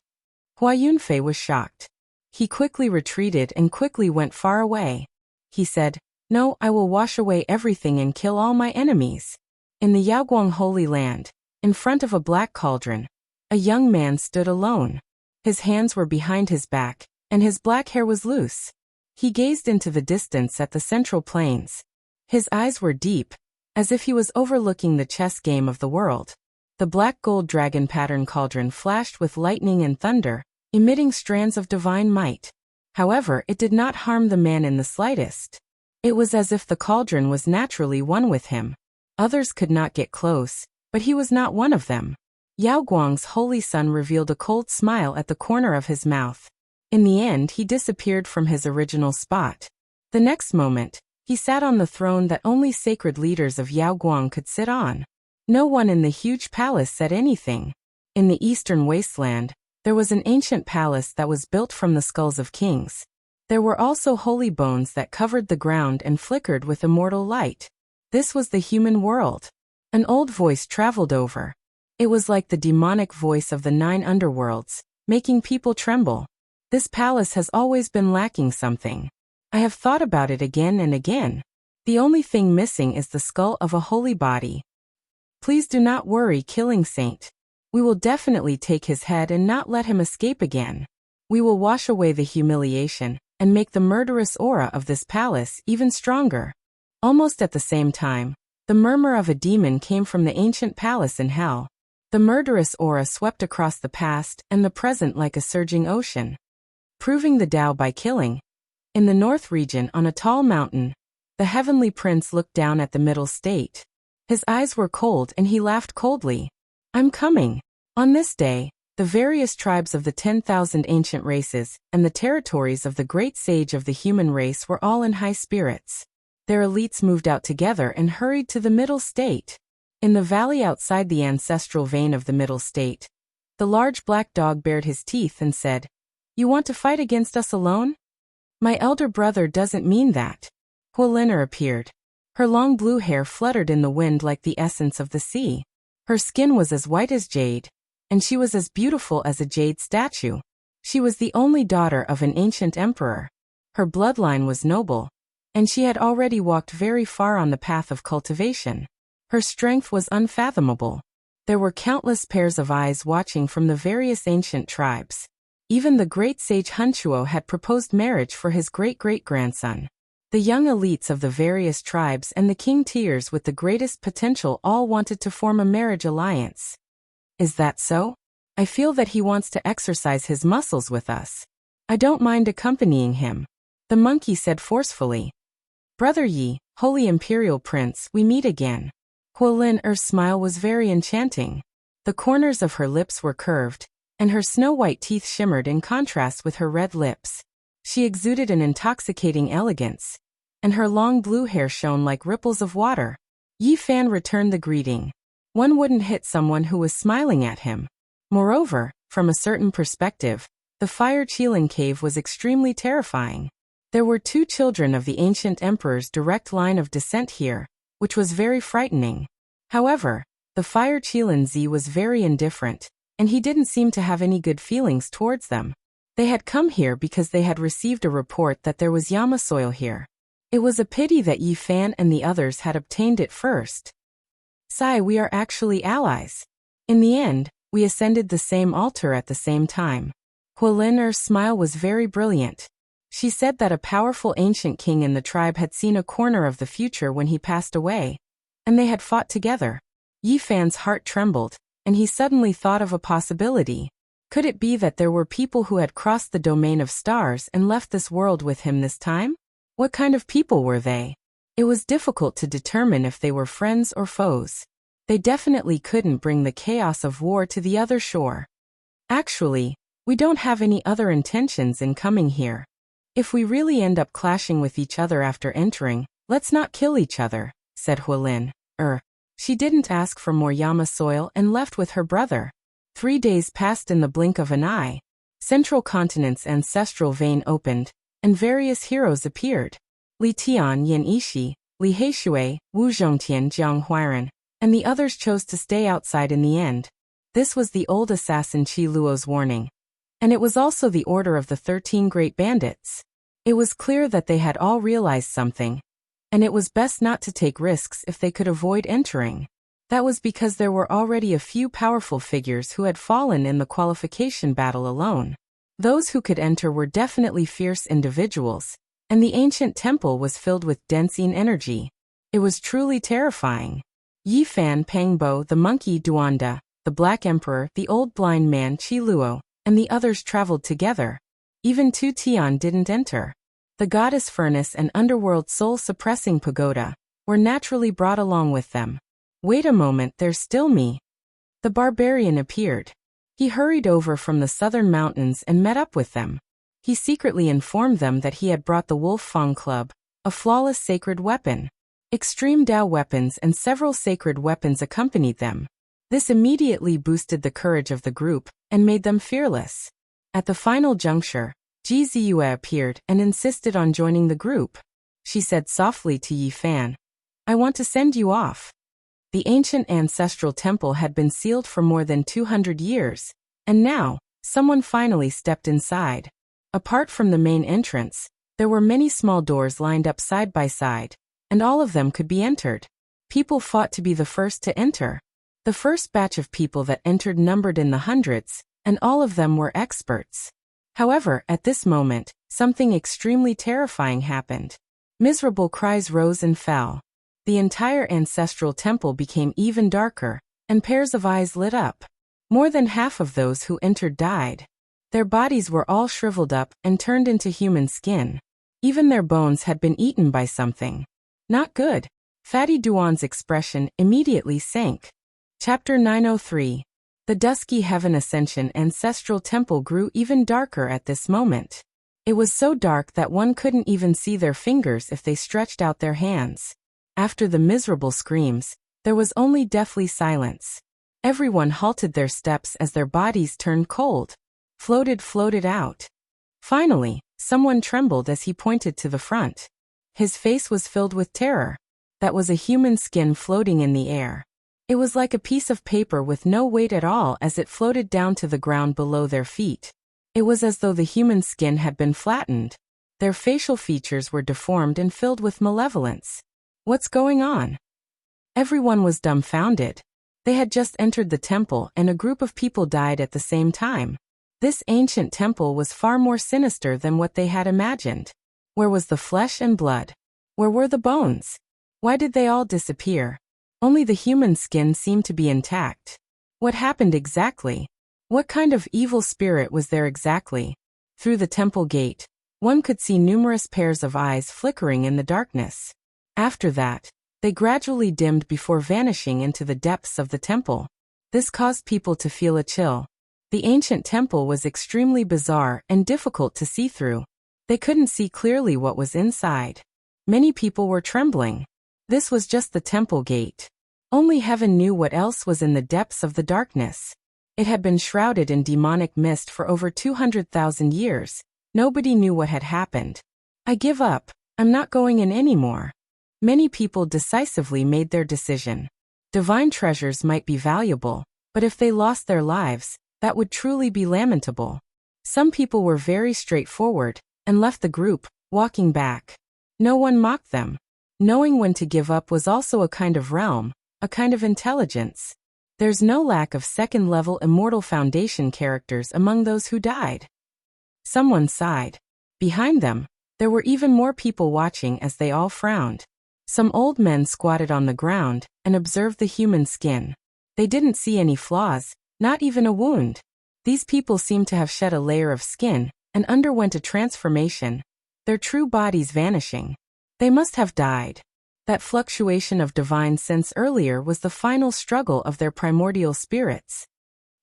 Hua Yunfei was shocked. He quickly retreated and quickly went far away. He said, no, I will wash away everything and kill all my enemies. In the Yaoguang Holy Land, in front of a black cauldron, a young man stood alone. His hands were behind his back, and his black hair was loose. He gazed into the distance at the central plains. His eyes were deep, as if he was overlooking the chess game of the world. The black gold dragon pattern cauldron flashed with lightning and thunder, emitting strands of divine might. However, it did not harm the man in the slightest. It was as if the cauldron was naturally one with him. Others could not get close, but he was not one of them. Yao Guang's holy sun revealed a cold smile at the corner of his mouth. In the end, he disappeared from his original spot. The next moment, he sat on the throne that only sacred leaders of Yao Guang could sit on. No one in the huge palace said anything. In the eastern wasteland, there was an ancient palace that was built from the skulls of kings. There were also holy bones that covered the ground and flickered with immortal light. This was the human world. An old voice traveled over. It was like the demonic voice of the 9 underworlds, making people tremble. This palace has always been lacking something. I have thought about it again and again. The only thing missing is the skull of a holy body. Please do not worry, Killing Saint. We will definitely take his head and not let him escape again. We will wash away the humiliation and make the murderous aura of this palace even stronger. Almost at the same time, the murmur of a demon came from the ancient palace in hell. The murderous aura swept across the past and the present like a surging ocean. Proving the Tao by killing. In the north region on a tall mountain, the heavenly prince looked down at the middle state. His eyes were cold and he laughed coldly. I'm coming. On this day, the various tribes of the 10,000 ancient races and the territories of the great sage of the human race were all in high spirits. Their elites moved out together and hurried to the middle state. In the valley outside the ancestral vein of the middle state, the large black dog bared his teeth and said, You want to fight against us alone? My elder brother doesn't mean that. Huoliner appeared. Her long blue hair fluttered in the wind like the essence of the sea. Her skin was as white as jade, and she was as beautiful as a jade statue. She was the only daughter of an ancient emperor. Her bloodline was noble, and she had already walked very far on the path of cultivation. Her strength was unfathomable. There were countless pairs of eyes watching from the various ancient tribes. Even the great sage Hunchuo had proposed marriage for his great-great-grandson. The young elites of the various tribes and the king tiers with the greatest potential all wanted to form a marriage alliance. Is that so? I feel that he wants to exercise his muscles with us. I don't mind accompanying him. The monkey said forcefully. Brother Yi, Holy Imperial Prince, we meet again. Huolin-er's smile was very enchanting. The corners of her lips were curved, and her snow-white teeth shimmered in contrast with her red lips. She exuded an intoxicating elegance, and her long blue hair shone like ripples of water. Yi Fan returned the greeting. One wouldn't hit someone who was smiling at him. Moreover, from a certain perspective, the Fire Qilin cave was extremely terrifying. There were 2 children of the ancient emperor's direct line of descent here, which was very frightening. However, the Fire Qilin Z was very indifferent, and he didn't seem to have any good feelings towards them. They had come here because they had received a report that there was Yama soil here. It was a pity that Yi Fan and the others had obtained it first. Sai, we are actually allies. In the end, we ascended the same altar at the same time. Hualin's smile was very brilliant. She said that a powerful ancient king in the tribe had seen a corner of the future when he passed away, and they had fought together. Yi Fan's heart trembled, and he suddenly thought of a possibility. Could it be that there were people who had crossed the domain of stars and left this world with him this time? What kind of people were they? It was difficult to determine if they were friends or foes. They definitely couldn't bring the chaos of war to the other shore. Actually, we don't have any other intentions in coming here. If we really end up clashing with each other after entering, let's not kill each other, said Hualin. She didn't ask for more Yama soil and left with her brother. 3 days passed in the blink of an eye. Central Continent's ancestral vein opened, and various heroes appeared. Li Tian Yin Ishi, Li Heishui, Wu Zhongtian Jiang Huiran, and the others chose to stay outside in the end. This was the old assassin Qi Luo's warning. And it was also the order of the 13 great bandits. It was clear that they had all realized something, and it was best not to take risks if they could avoid entering. That was because there were already a few powerful figures who had fallen in the qualification battle alone. Those who could enter were definitely fierce individuals, and the ancient temple was filled with Densine energy. It was truly terrifying. Yi Fan Pangbo, the monkey Duanda, the Black Emperor, the old blind man Qi Luo, and the others traveled together. Even Tu Tian didn't enter. The goddess furnace and underworld soul-suppressing pagoda were naturally brought along with them. Wait a moment, there's still me. The barbarian appeared. He hurried over from the southern mountains and met up with them. He secretly informed them that he had brought the Wolf Fang Club, a flawless sacred weapon. Extreme Dao weapons and several sacred weapons accompanied them. This immediately boosted the courage of the group and made them fearless. At the final juncture, Ji Ziyue appeared and insisted on joining the group. She said softly to Yi Fan, "I want to send you off." The ancient ancestral temple had been sealed for more than 200 years, and now, someone finally stepped inside. Apart from the main entrance, there were many small doors lined up side by side, and all of them could be entered. People fought to be the first to enter. The first batch of people that entered numbered in the hundreds, and all of them were experts. However, at this moment, something extremely terrifying happened. Miserable cries rose and fell. The entire ancestral temple became even darker, and pairs of eyes lit up. More than half of those who entered died. Their bodies were all shriveled up and turned into human skin. Even their bones had been eaten by something. Not good. Fatty Duan's expression immediately sank. Chapter 903. The dusky heaven ascension ancestral temple grew even darker at this moment. It was so dark that one couldn't even see their fingers if they stretched out their hands. After the miserable screams, there was only deathly silence. Everyone halted their steps as their bodies turned cold. Floated out. Finally, someone trembled as he pointed to the front. His face was filled with terror. That was a human skin floating in the air. It was like a piece of paper with no weight at all as it floated down to the ground below their feet. It was as though the human skin had been flattened. Their facial features were deformed and filled with malevolence. What's going on? Everyone was dumbfounded. They had just entered the temple and a group of people died at the same time. This ancient temple was far more sinister than what they had imagined. Where was the flesh and blood? Where were the bones? Why did they all disappear? Only the human skin seemed to be intact. What happened exactly? What kind of evil spirit was there exactly? Through the temple gate, one could see numerous pairs of eyes flickering in the darkness. After that, they gradually dimmed before vanishing into the depths of the temple. This caused people to feel a chill. The ancient temple was extremely bizarre and difficult to see through. They couldn't see clearly what was inside. Many people were trembling. This was just the temple gate. Only heaven knew what else was in the depths of the darkness. It had been shrouded in demonic mist for over 200,000 years. Nobody knew what had happened. I give up. I'm not going in anymore. Many people decisively made their decision. Divine treasures might be valuable, but if they lost their lives, that would truly be lamentable. Some people were very straightforward and left the group, walking back. No one mocked them. Knowing when to give up was also a kind of realm, a kind of intelligence. There's no lack of second-level immortal foundation characters among those who died. Someone sighed. Behind them, there were even more people watching as they all frowned. Some old men squatted on the ground and observed the human skin. They didn't see any flaws, not even a wound. These people seemed to have shed a layer of skin and underwent a transformation, their true bodies vanishing. They must have died. That fluctuation of divine sense earlier was the final struggle of their primordial spirits.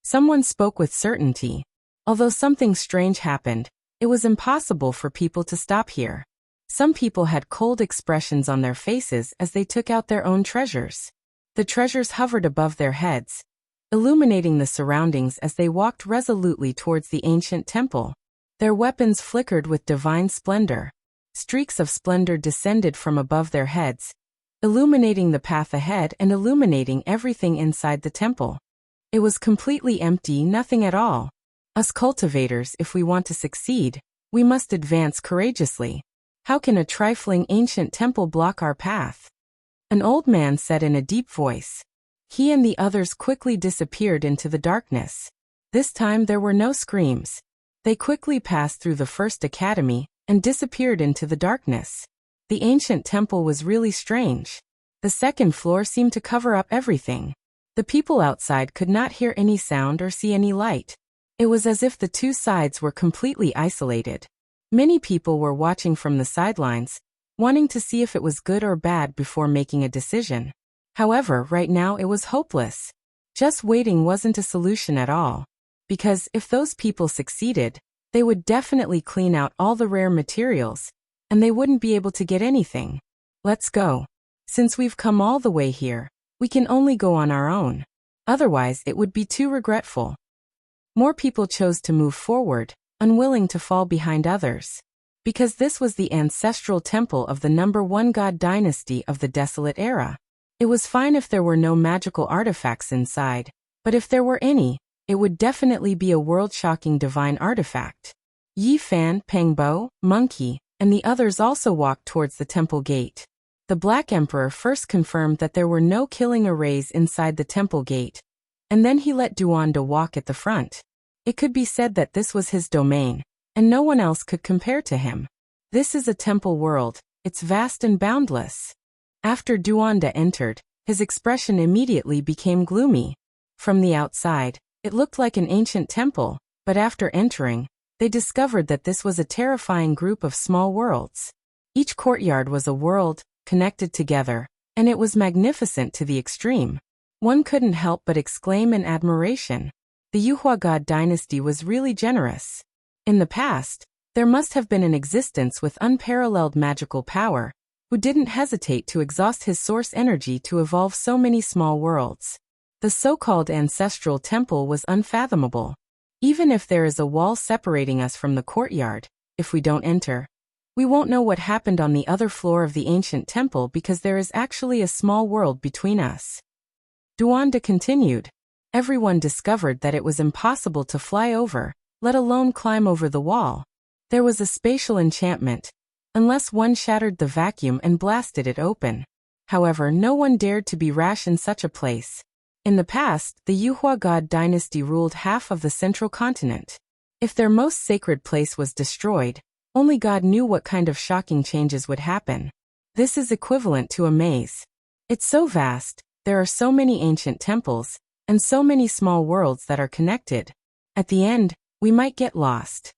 Someone spoke with certainty. Although something strange happened, it was impossible for people to stop here. Some people had cold expressions on their faces as they took out their own treasures. The treasures hovered above their heads, illuminating the surroundings as they walked resolutely towards the ancient temple. Their weapons flickered with divine splendor. Streaks of splendor descended from above their heads, illuminating the path ahead and illuminating everything inside the temple. It was completely empty, nothing at all. Us cultivators, if we want to succeed, we must advance courageously. How can a trifling ancient temple block our path? An old man said in a deep voice. He and the others quickly disappeared into the darkness. This time there were no screams. They quickly passed through the first academy and disappeared into the darkness. The ancient temple was really strange. The second floor seemed to cover up everything. The people outside could not hear any sound or see any light. It was as if the two sides were completely isolated. Many people were watching from the sidelines, wanting to see if it was good or bad before making a decision. However, right now it was hopeless. Just waiting wasn't a solution at all. Because if those people succeeded, they would definitely clean out all the rare materials, and they wouldn't be able to get anything. Let's go. Since we've come all the way here, we can only go on our own. Otherwise, it would be too regretful. More people chose to move forward, unwilling to fall behind others. Because this was the ancestral temple of the #1 god dynasty of the Desolate Era. It was fine if there were no magical artifacts inside, but if there were any, it would definitely be a world-shocking divine artifact. Yi Fan, Pengbo, Monkey, and the others also walked towards the temple gate. The Black Emperor first confirmed that there were no killing arrays inside the temple gate, and then he let Duanda walk at the front. It could be said that this was his domain, and no one else could compare to him. This is a temple world, it's vast and boundless. After Duanda entered, his expression immediately became gloomy. From the outside, it looked like an ancient temple, but after entering, they discovered that this was a terrifying group of small worlds. Each courtyard was a world, connected together, and it was magnificent to the extreme. One couldn't help but exclaim in admiration. The Yuhua god dynasty was really generous. In the past, there must have been an existence with unparalleled magical power, who didn't hesitate to exhaust his source energy to evolve so many small worlds. The so-called ancestral temple was unfathomable. Even if there is a wall separating us from the courtyard, if we don't enter, we won't know what happened on the other floor of the ancient temple because there is actually a small world between us. Duanda continued. Everyone discovered that it was impossible to fly over, let alone climb over the wall. There was a spatial enchantment, unless one shattered the vacuum and blasted it open. However, no one dared to be rash in such a place. In the past, the Yuhua god dynasty ruled half of the central continent. If their most sacred place was destroyed, only God knew what kind of shocking changes would happen. This is equivalent to a maze. It's so vast, there are so many ancient temples, and so many small worlds that are connected. At the end, we might get lost.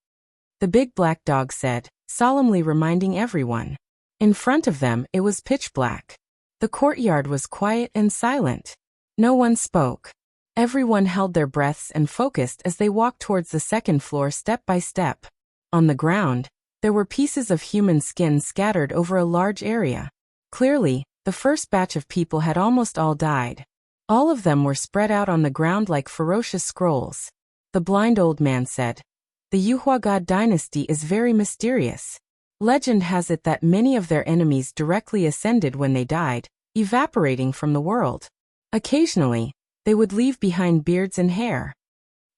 The big black dog said, solemnly reminding everyone. In front of them, it was pitch black. The courtyard was quiet and silent. No one spoke. Everyone held their breaths and focused as they walked towards the second floor step by step. On the ground, there were pieces of human skin scattered over a large area. Clearly, The first batch of people had almost all died. All of them were spread out on the ground like ferocious scrolls. The blind old man said, "The Yuhua God dynasty is very mysterious. Legend has it that many of their enemies directly ascended when they died, evaporating from the world. Occasionally, they would leave behind beards and hair."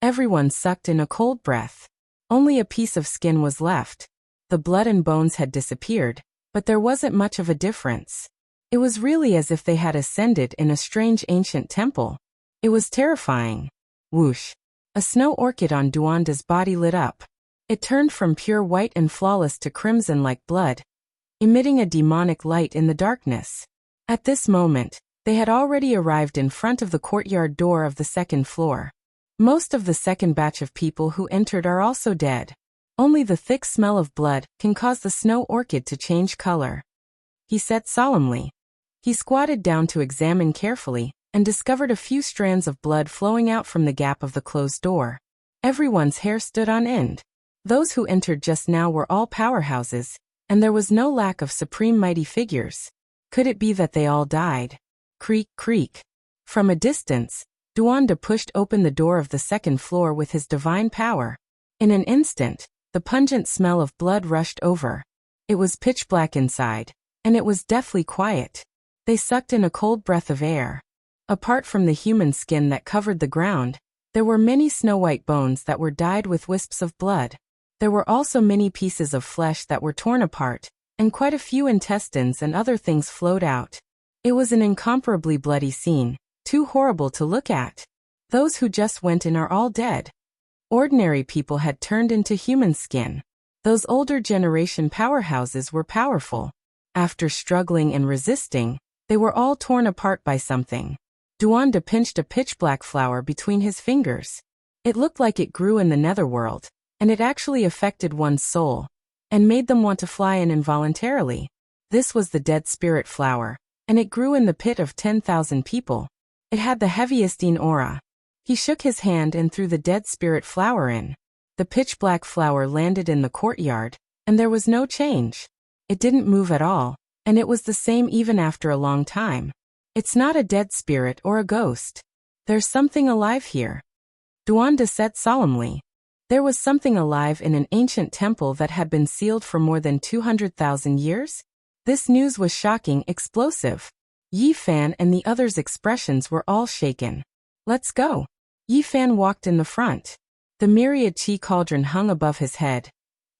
Everyone sucked in a cold breath. Only a piece of skin was left. The blood and bones had disappeared, but there wasn't much of a difference. It was really as if they had ascended in a strange ancient temple. It was terrifying. Whoosh! A snow orchid on Duanda's body lit up. It turned from pure white and flawless to crimson like blood, emitting a demonic light in the darkness. At this moment, they had already arrived in front of the courtyard door of the second floor. Most of the second batch of people who entered are also dead. Only the thick smell of blood can cause the snow orchid to change color, he said solemnly. He squatted down to examine carefully and discovered a few strands of blood flowing out from the gap of the closed door. Everyone's hair stood on end. Those who entered just now were all powerhouses, and there was no lack of supreme mighty figures. Could it be that they all died? Creak, creak. From a distance, Duanda pushed open the door of the second floor with his divine power. In an instant, the pungent smell of blood rushed over. It was pitch black inside, and it was deathly quiet. They sucked in a cold breath of air. Apart from the human skin that covered the ground, there were many snow-white bones that were dyed with wisps of blood. There were also many pieces of flesh that were torn apart, and quite a few intestines and other things flowed out. It was an incomparably bloody scene, too horrible to look at. Those who just went in are all dead. Ordinary people had turned into human skin. Those older generation powerhouses were powerful. After struggling and resisting, they were all torn apart by something. Duanda pinched a pitch-black flower between his fingers. It looked like it grew in the netherworld, and it actually affected one's soul, and made them want to fly in involuntarily. This was the dead spirit flower, and it grew in the pit of 10,000 people. It had the heaviest aura. He shook his hand and threw the dead spirit flower in. The pitch-black flower landed in the courtyard, and there was no change. It didn't move at all, and it was the same even after a long time. It's not a dead spirit or a ghost. There's something alive here, Duanda said solemnly. There was something alive in an ancient temple that had been sealed for more than 200,000 years? This news was shocking, explosive. Yi Fan and the others' expressions were all shaken. Let's go. Yi Fan walked in the front. The myriad qi cauldron hung above his head,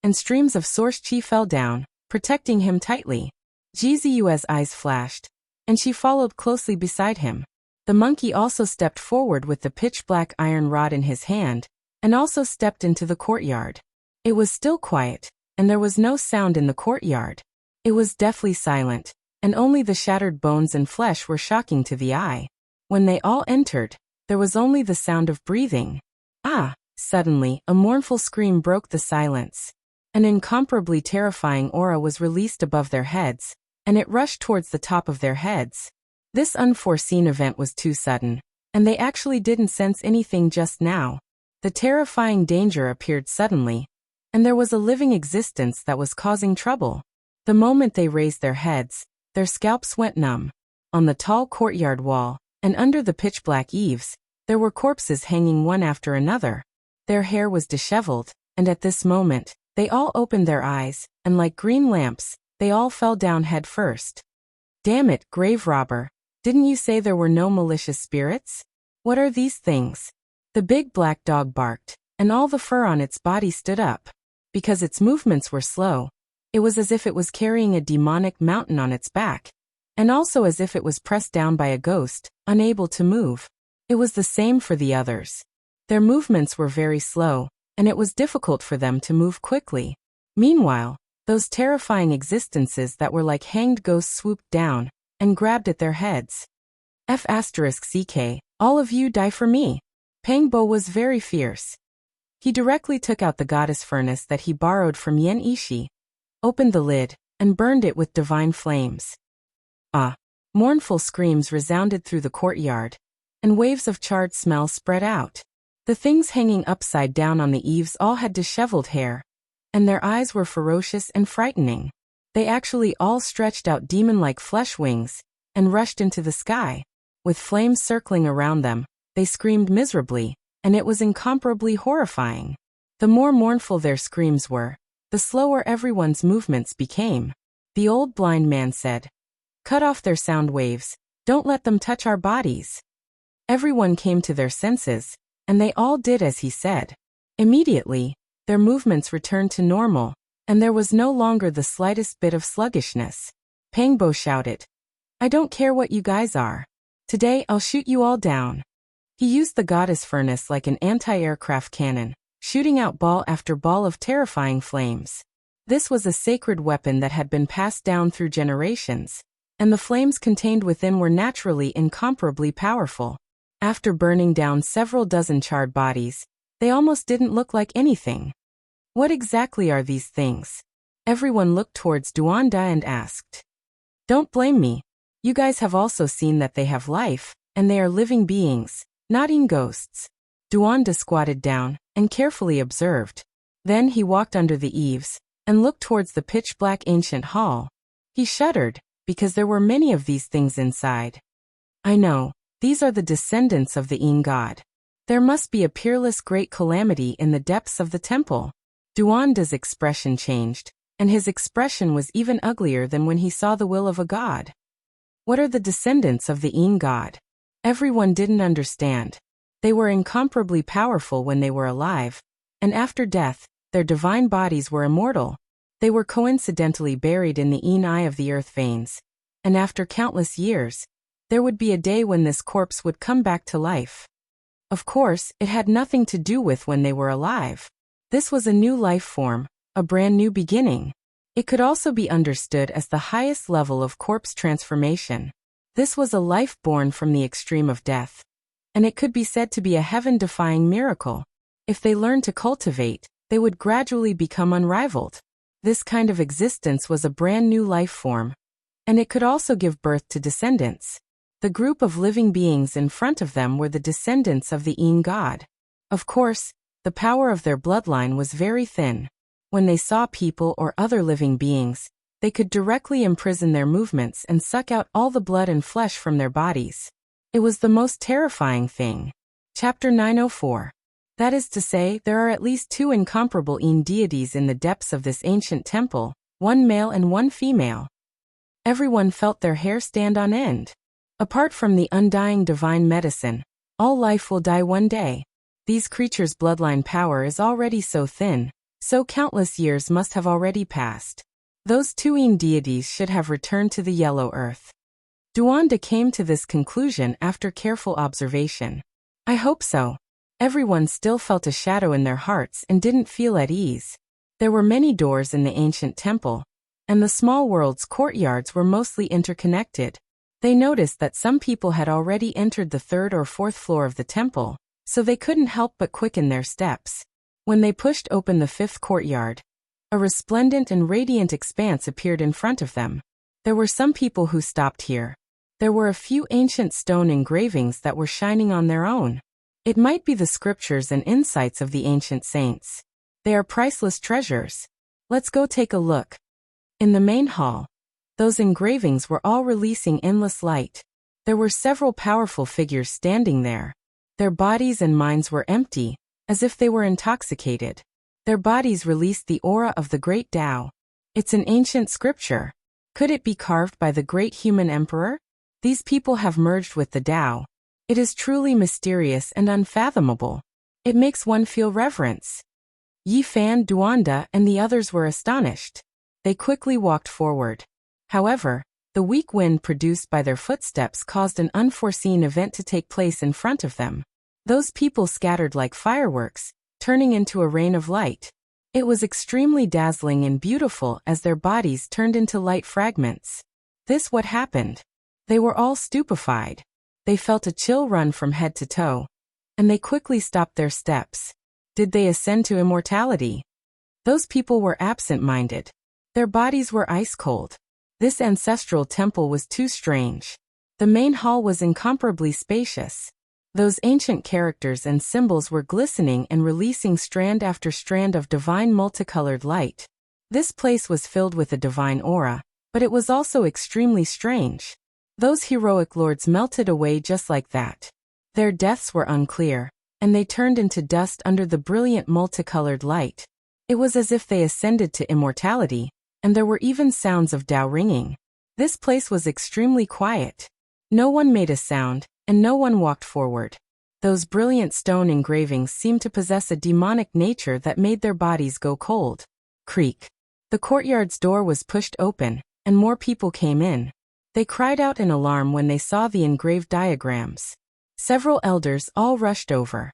and streams of source qi fell down, protecting him tightly. Jiziyue's eyes flashed, and she followed closely beside him. The monkey also stepped forward with the pitch-black iron rod in his hand, and also stepped into the courtyard. It was still quiet, and there was no sound in the courtyard. It was deathly silent, and only the shattered bones and flesh were shocking to the eye. When they all entered, there was only the sound of breathing. Ah! Suddenly, a mournful scream broke the silence. An incomparably terrifying aura was released above their heads, and it rushed towards the top of their heads. This unforeseen event was too sudden, and they actually didn't sense anything just now. The terrifying danger appeared suddenly, and there was a living existence that was causing trouble. The moment they raised their heads, their scalps went numb. On the tall courtyard wall, and under the pitch-black eaves, there were corpses hanging one after another. Their hair was disheveled, and at this moment, they all opened their eyes, and like green lamps, they all fell down head first. Damn it, grave robber, didn't you say there were no malicious spirits? What are these things? The big black dog barked, and all the fur on its body stood up. Because its movements were slow, it was as if it was carrying a demonic mountain on its back, and also as if it was pressed down by a ghost, unable to move. It was the same for the others. Their movements were very slow, and it was difficult for them to move quickly. Meanwhile, those terrifying existences that were like hanged ghosts swooped down and grabbed at their heads. F***ck, all of you die for me. Pangbo was very fierce. He directly took out the goddess furnace that he borrowed from Yen Ishi, opened the lid, and burned it with divine flames. Ah! Mournful screams resounded through the courtyard, and waves of charred smell spread out. The things hanging upside down on the eaves all had disheveled hair, and their eyes were ferocious and frightening. They actually all stretched out demon-like flesh wings, and rushed into the sky. With flames circling around them, they screamed miserably, and it was incomparably horrifying. The more mournful their screams were, the slower everyone's movements became. The old blind man said, "Cut off their sound waves, don't let them touch our bodies." Everyone came to their senses, and they all did as he said. Immediately, their movements returned to normal, and there was no longer the slightest bit of sluggishness. Pangbo shouted, "I don't care what you guys are. Today I'll shoot you all down." He used the goddess furnace like an anti-aircraft cannon, shooting out ball after ball of terrifying flames. This was a sacred weapon that had been passed down through generations, and the flames contained within were naturally incomparably powerful. After burning down several dozen charred bodies, they almost didn't look like anything. What exactly are these things? Everyone looked towards Duanda and asked. Don't blame me. You guys have also seen that they have life, and they are living beings, not ghosts. Duanda squatted down and carefully observed. Then he walked under the eaves and looked towards the pitch-black ancient hall. He shuddered, because there were many of these things inside. I know, these are the descendants of the god. There must be a peerless great calamity in the depths of the temple. Duanda's expression changed, and his expression was even uglier than when he saw the will of a god. What are the descendants of the god? Everyone didn't understand. They were incomparably powerful when they were alive, and after death, their divine bodies were immortal. They were coincidentally buried in the eye of the earth veins, and after countless years, there would be a day when this corpse would come back to life. Of course, it had nothing to do with when they were alive. This was a new life form, a brand new beginning. It could also be understood as the highest level of corpse transformation. This was a life born from the extreme of death, and it could be said to be a heaven-defying miracle. If they learned to cultivate, they would gradually become unrivaled. This kind of existence was a brand new life form, and it could also give birth to descendants. The group of living beings in front of them were the descendants of the god. Of course, the power of their bloodline was very thin. When they saw people or other living beings, they could directly imprison their movements and suck out all the blood and flesh from their bodies. It was the most terrifying thing. Chapter 904. That is to say, there are at least two incomparable deities in the depths of this ancient temple, one male and one female. Everyone felt their hair stand on end. Apart from the undying divine medicine, all life will die one day. These creatures' bloodline power is already so thin, so countless years must have already passed. Those two deities should have returned to the yellow earth. Duanda came to this conclusion after careful observation. I hope so. Everyone still felt a shadow in their hearts and didn't feel at ease. There were many doors in the ancient temple, and the small world's courtyards were mostly interconnected. They noticed that some people had already entered the third or fourth floor of the temple, so they couldn't help but quicken their steps. When they pushed open the fifth courtyard, a resplendent and radiant expanse appeared in front of them. There were some people who stopped here. There were a few ancient stone engravings that were shining on their own. It might be the scriptures and insights of the ancient saints. They are priceless treasures. Let's go take a look. In the main hall, those engravings were all releasing endless light. There were several powerful figures standing there. Their bodies and minds were empty, as if they were intoxicated. Their bodies released the aura of the great Tao. It's an ancient scripture. Could it be carved by the great human emperor? These people have merged with the Tao. It is truly mysterious and unfathomable. It makes one feel reverence. Yi Fan, Duanda, and the others were astonished. They quickly walked forward. However, the weak wind produced by their footsteps caused an unforeseen event to take place in front of them. Those people scattered like fireworks, turning into a rain of light. It was extremely dazzling and beautiful as their bodies turned into light fragments. This what happened. They were all stupefied. They felt a chill run from head to toe, and they quickly stopped their steps. Did they ascend to immortality? Those people were absent-minded. Their bodies were ice-cold. This ancestral temple was too strange. The main hall was incomparably spacious. Those ancient characters and symbols were glistening and releasing strand after strand of divine multicolored light. This place was filled with a divine aura, but it was also extremely strange. Those heroic lords melted away just like that. Their deaths were unclear, and they turned into dust under the brilliant multicolored light. It was as if they ascended to immortality, and there were even sounds of Tao ringing. This place was extremely quiet. No one made a sound, and no one walked forward. Those brilliant stone engravings seemed to possess a demonic nature that made their bodies go cold. Creak. The courtyard's door was pushed open, and more people came in. They cried out in alarm when they saw the engraved diagrams. Several elders all rushed over.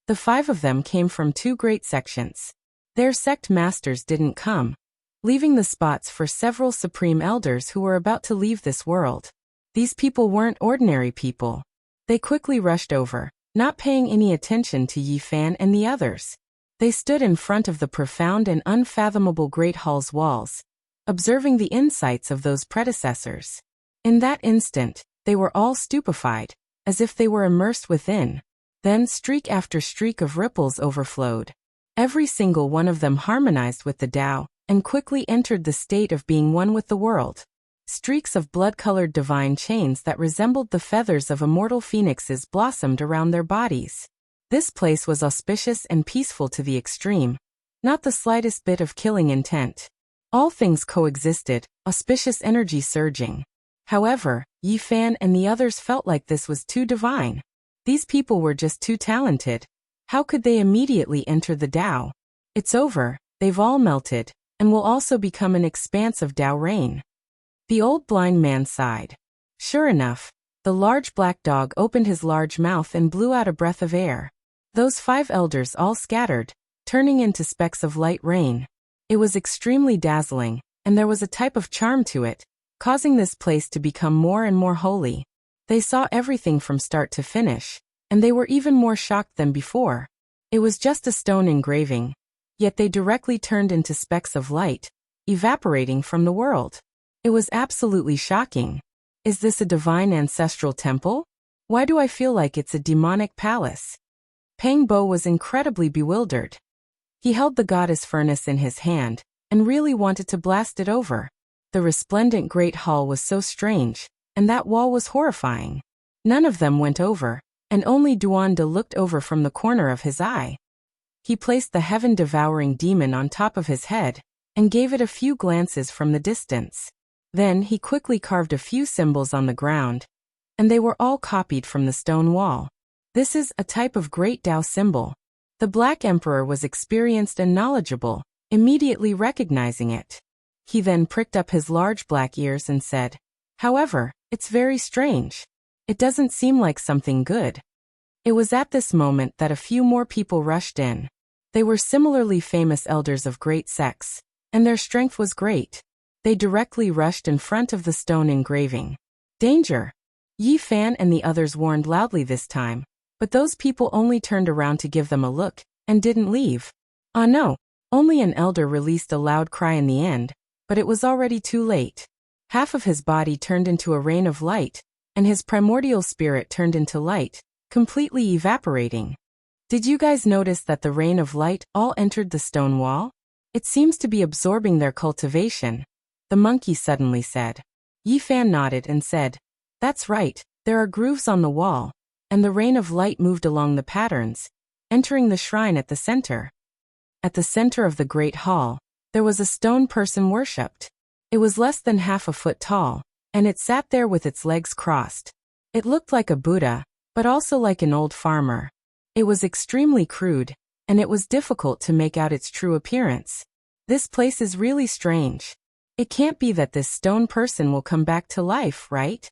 The 5 of them came from 2 great sections. Their sect masters didn't come, leaving the spots for several supreme elders who were about to leave this world. These people weren't ordinary people. They quickly rushed over, not paying any attention to Yi Fan and the others. They stood in front of the profound and unfathomable Great Hall's walls, observing the insights of those predecessors. In that instant, they were all stupefied, as if they were immersed within. Then streak after streak of ripples overflowed. Every single one of them harmonized with the Tao, and quickly entered the state of being one with the world. Streaks of blood-colored divine chains that resembled the feathers of immortal phoenixes blossomed around their bodies. This place was auspicious and peaceful to the extreme, not the slightest bit of killing intent. All things coexisted, auspicious energy surging. However, Yi Fan and the others felt like this was too divine. These people were just too talented. How could they immediately enter the Tao? It's over, they've all melted, and will also become an expanse of Tao rain. The old blind man sighed. Sure enough, the large black dog opened his large mouth and blew out a breath of air. Those 5 elders all scattered, turning into specks of light rain. It was extremely dazzling, and there was a type of charm to it, causing this place to become more and more holy. They saw everything from start to finish, and they were even more shocked than before. It was just a stone engraving, yet they directly turned into specks of light, evaporating from the world. It was absolutely shocking. Is this a divine ancestral temple? Why do I feel like it's a demonic palace? Pang Bo was incredibly bewildered. He held the goddess furnace in his hand, and really wanted to blast it over. The resplendent great hall was so strange, and that wall was horrifying. None of them went over, and only Duan De looked over from the corner of his eye. He placed the heaven-devouring demon on top of his head, and gave it a few glances from the distance. Then he quickly carved a few symbols on the ground, and they were all copied from the stone wall. This is a type of great Tao symbol. The Black Emperor was experienced and knowledgeable, immediately recognizing it. He then pricked up his large black ears and said, "However, it's very strange. It doesn't seem like something good." It was at this moment that a few more people rushed in. They were similarly famous elders of great sects, and their strength was great. They directly rushed in front of the stone engraving. Danger! Yi Fan and the others warned loudly this time, but those people only turned around to give them a look, and didn't leave. Ah no! Only an elder released a loud cry in the end, but it was already too late. Half of his body turned into a rain of light, and his primordial spirit turned into light, completely evaporating. Did you guys notice that the rain of light all entered the stone wall? It seems to be absorbing their cultivation, the monkey suddenly said. Yi Fan nodded and said, "That's right, there are grooves on the wall," and the rain of light moved along the patterns, entering the shrine at the center. At the center of the great hall, there was a stone person worshipped. It was less than half a foot tall, and it sat there with its legs crossed. It looked like a Buddha, but also like an old farmer. It was extremely crude, and it was difficult to make out its true appearance. This place is really strange. It can't be that this stone person will come back to life, right?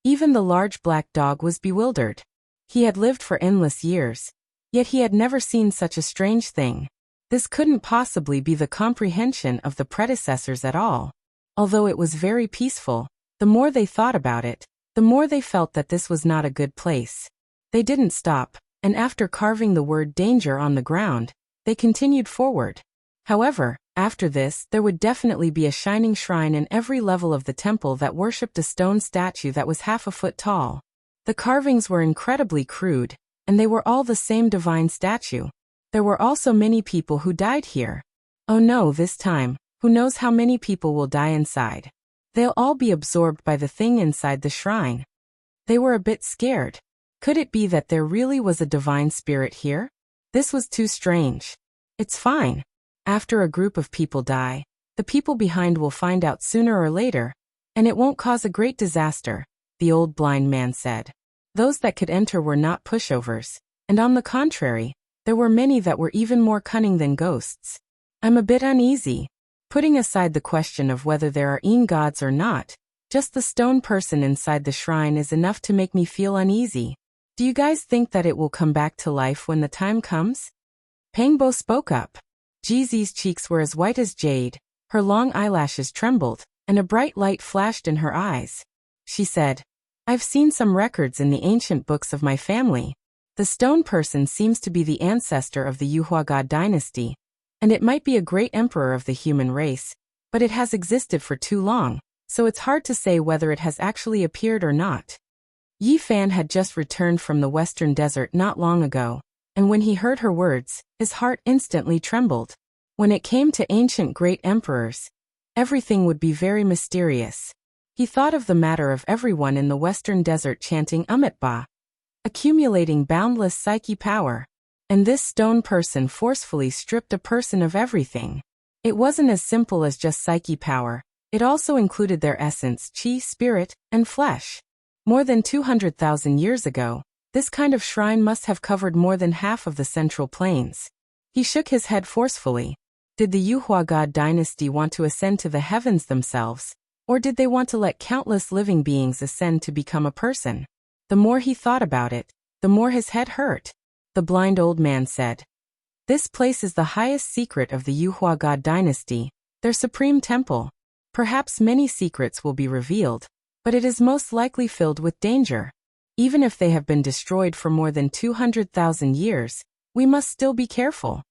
Even the large black dog was bewildered. He had lived for endless years, yet he had never seen such a strange thing. This couldn't possibly be the comprehension of the predecessors at all. Although it was very peaceful, the more they thought about it, the more they felt that this was not a good place. They didn't stop, and after carving the word danger on the ground, they continued forward. However, after this, there would definitely be a shining shrine in every level of the temple that worshipped a stone statue that was half a foot tall. The carvings were incredibly crude, and they were all the same divine statue. There were also many people who died here. Oh no, this time, who knows how many people will die inside. They'll all be absorbed by the thing inside the shrine. They were a bit scared. Could it be that there really was a divine spirit here? This was too strange. It's fine. After a group of people die, the people behind will find out sooner or later, and it won't cause a great disaster, the old blind man said. Those that could enter were not pushovers, and on the contrary, there were many that were even more cunning than ghosts. I'm a bit uneasy. Putting aside the question of whether there are gods or not, just the stone person inside the shrine is enough to make me feel uneasy. Do you guys think that it will come back to life when the time comes? Pangbo spoke up. Jizi's cheeks were as white as jade, her long eyelashes trembled, and a bright light flashed in her eyes. She said, I've seen some records in the ancient books of my family. The stone person seems to be the ancestor of the Yuhua God dynasty, and it might be a great emperor of the human race, but it has existed for too long, so it's hard to say whether it has actually appeared or not. Yi Fan had just returned from the western desert not long ago, and when he heard her words, his heart instantly trembled. When it came to ancient great emperors, everything would be very mysterious. He thought of the matter of everyone in the western desert chanting Umitba, accumulating boundless psyche power, and this stone person forcefully stripped a person of everything. It wasn't as simple as just psyche power, it also included their essence, chi, spirit, and flesh. More than 200,000 years ago, this kind of shrine must have covered more than half of the central plains. He shook his head forcefully. Did the Yuhua God dynasty want to ascend to the heavens themselves, or did they want to let countless living beings ascend to become a person? The more he thought about it, the more his head hurt. The blind old man said, This place is the highest secret of the Yuhua God dynasty, their supreme temple. Perhaps many secrets will be revealed, but it is most likely filled with danger. Even if they have been destroyed for more than 200,000 years, we must still be careful.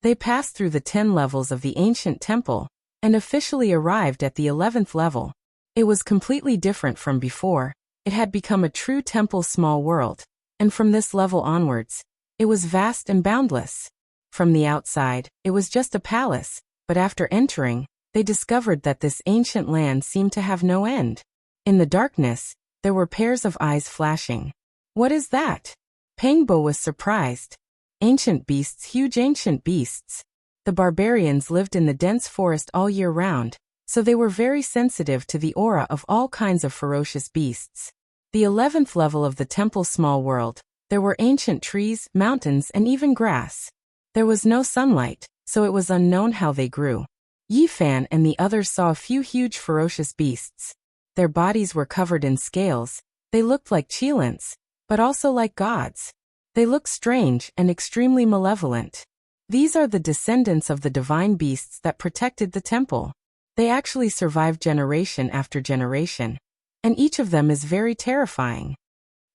They passed through the 10 levels of the ancient temple, and officially arrived at the 11th level. It was completely different from before. It had become a true temple small world, and from this level onwards, it was vast and boundless. From the outside, it was just a palace, but after entering, they discovered that this ancient land seemed to have no end. In the darkness, there were pairs of eyes flashing. What is that? Pangbo was surprised. Ancient beasts, huge ancient beasts. The barbarians lived in the dense forest all year round, so they were very sensitive to the aura of all kinds of ferocious beasts. The 11th level of the temple small world, there were ancient trees, mountains, and even grass. There was no sunlight, so it was unknown how they grew. Yi Fan and the others saw a few huge ferocious beasts. Their bodies were covered in scales. They looked like Qilins, but also like gods. They looked strange and extremely malevolent. These are the descendants of the divine beasts that protected the temple. They actually survived generation after generation, and each of them is very terrifying.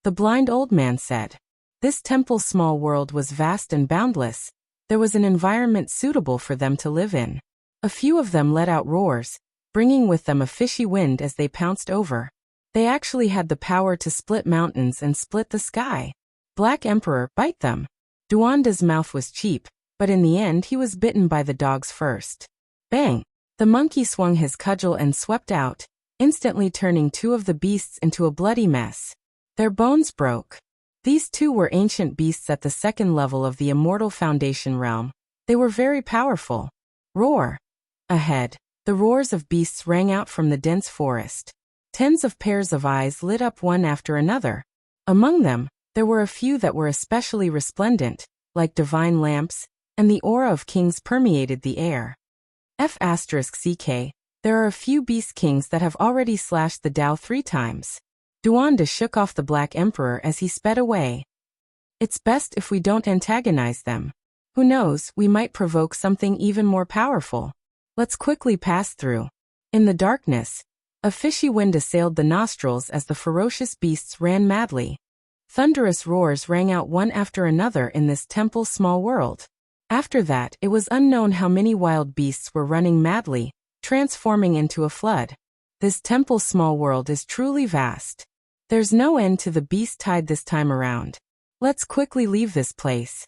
The blind old man said, This temple's small world was vast and boundless. There was an environment suitable for them to live in. A few of them let out roars, bringing with them a fishy wind as they pounced over. They actually had the power to split mountains and split the sky. Black Emperor, bite them. Duanda's mouth was cheap, but in the end he was bitten by the dogs first. Bang! The monkey swung his cudgel and swept out, instantly turning two of the beasts into a bloody mess. Their bones broke. These two were ancient beasts at the second level of the immortal foundation realm. They were very powerful. Roar! Ahead, the roars of beasts rang out from the dense forest. Tens of pairs of eyes lit up one after another. Among them, there were a few that were especially resplendent, like divine lamps, and the aura of kings permeated the air. F***ck, there are a few beast kings that have already slashed the Tao 3 times. Duanda shook off the Black Emperor as he sped away. It's best if we don't antagonize them. Who knows, we might provoke something even more powerful. Let's quickly pass through. In the darkness, a fishy wind assailed the nostrils as the ferocious beasts ran madly. Thunderous roars rang out one after another in this temple small world. After that, it was unknown how many wild beasts were running madly, transforming into a flood. This temple small world is truly vast. There's no end to the beast tide this time around. Let's quickly leave this place.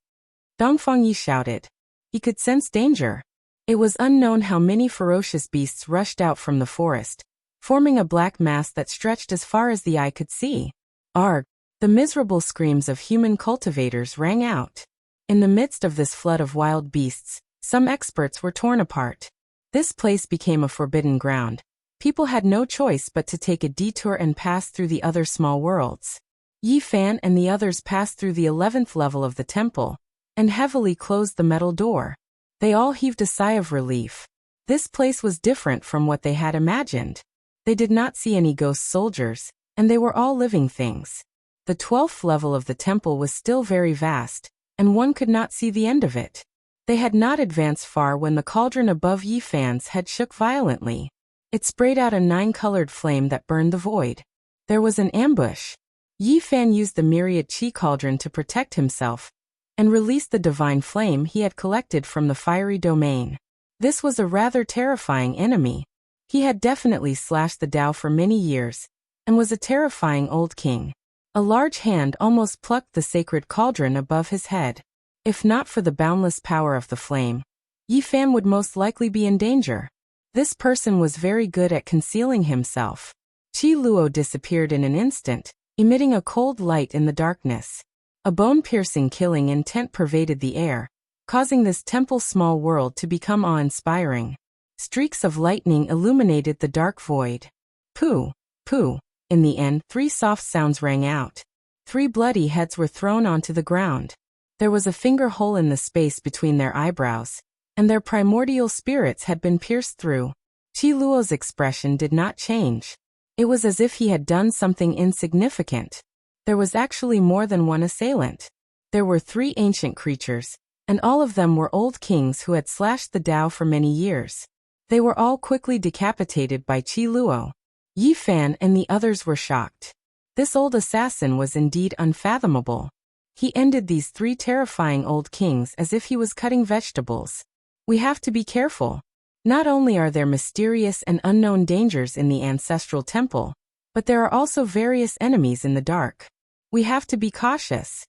Dongfeng Yi shouted. He could sense danger. It was unknown how many ferocious beasts rushed out from the forest, forming a black mass that stretched as far as the eye could see. Arg! The miserable screams of human cultivators rang out. In the midst of this flood of wild beasts, some experts were torn apart. This place became a forbidden ground. People had no choice but to take a detour and pass through the other small worlds. Yi Fan and the others passed through the 11th level of the temple, and heavily closed the metal door. They all heaved a sigh of relief. This place was different from what they had imagined. They did not see any ghost soldiers, and they were all living things. The 12th level of the temple was still very vast, and one could not see the end of it. They had not advanced far when the cauldron above Yi Fan's head shook violently. It sprayed out a 9-colored flame that burned the void. There was an ambush. Yi Fan used the myriad chi cauldron to protect himself, and released the divine flame he had collected from the fiery domain. This was a rather terrifying enemy. He had definitely slashed the Tao for many years, and was a terrifying old king. A large hand almost plucked the sacred cauldron above his head. If not for the boundless power of the flame, Yi Fan would most likely be in danger. This person was very good at concealing himself. Qi Luo disappeared in an instant, emitting a cold light in the darkness. A bone-piercing killing intent pervaded the air, causing this temple's small world to become awe-inspiring. Streaks of lightning illuminated the dark void. Pooh! Pooh! In the end, 3 soft sounds rang out. 3 bloody heads were thrown onto the ground. There was a finger hole in the space between their eyebrows, and their primordial spirits had been pierced through. Qi Luo's expression did not change. It was as if he had done something insignificant. There was actually more than one assailant. There were 3 ancient creatures, and all of them were old kings who had slashed the Tao for many years. They were all quickly decapitated by Qi Luo. Yi Fan and the others were shocked. This old assassin was indeed unfathomable. He ended these 3 terrifying old kings as if he was cutting vegetables. We have to be careful. Not only are there mysterious and unknown dangers in the ancestral temple, but there are also various enemies in the dark. We have to be cautious.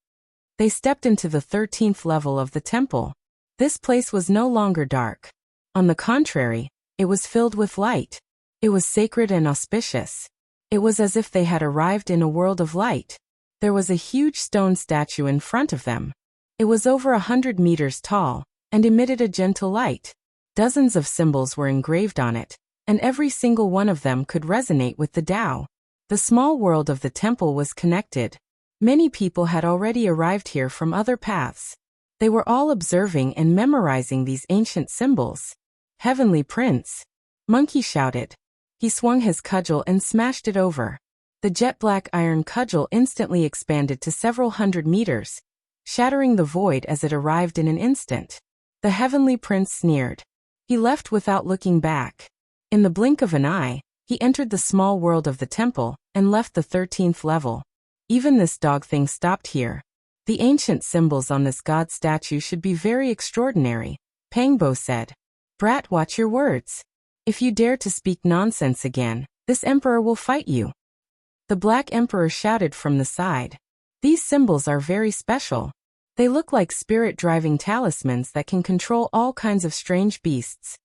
They stepped into the 13th level of the temple. This place was no longer dark. On the contrary, it was filled with light. It was sacred and auspicious. It was as if they had arrived in a world of light. There was a huge stone statue in front of them. It was over 100 meters tall, and emitted a gentle light. Dozens of symbols were engraved on it, and every single one of them could resonate with the Tao. The small world of the temple was connected. Many people had already arrived here from other paths. They were all observing and memorizing these ancient symbols. Heavenly Prince! Monkey shouted. He swung his cudgel and smashed it over. The jet-black iron cudgel instantly expanded to several hundred meters, shattering the void as it arrived in an instant. The Heavenly Prince sneered. He left without looking back. In the blink of an eye, he entered the small world of the temple and left the 13th level. Even this dog thing stopped here. The ancient symbols on this god statue should be very extraordinary, Pangbo said. Brat, watch your words. If you dare to speak nonsense again, this emperor will fight you. The Black Emperor shouted from the side. These symbols are very special. They look like spirit-driving talismans that can control all kinds of strange beasts.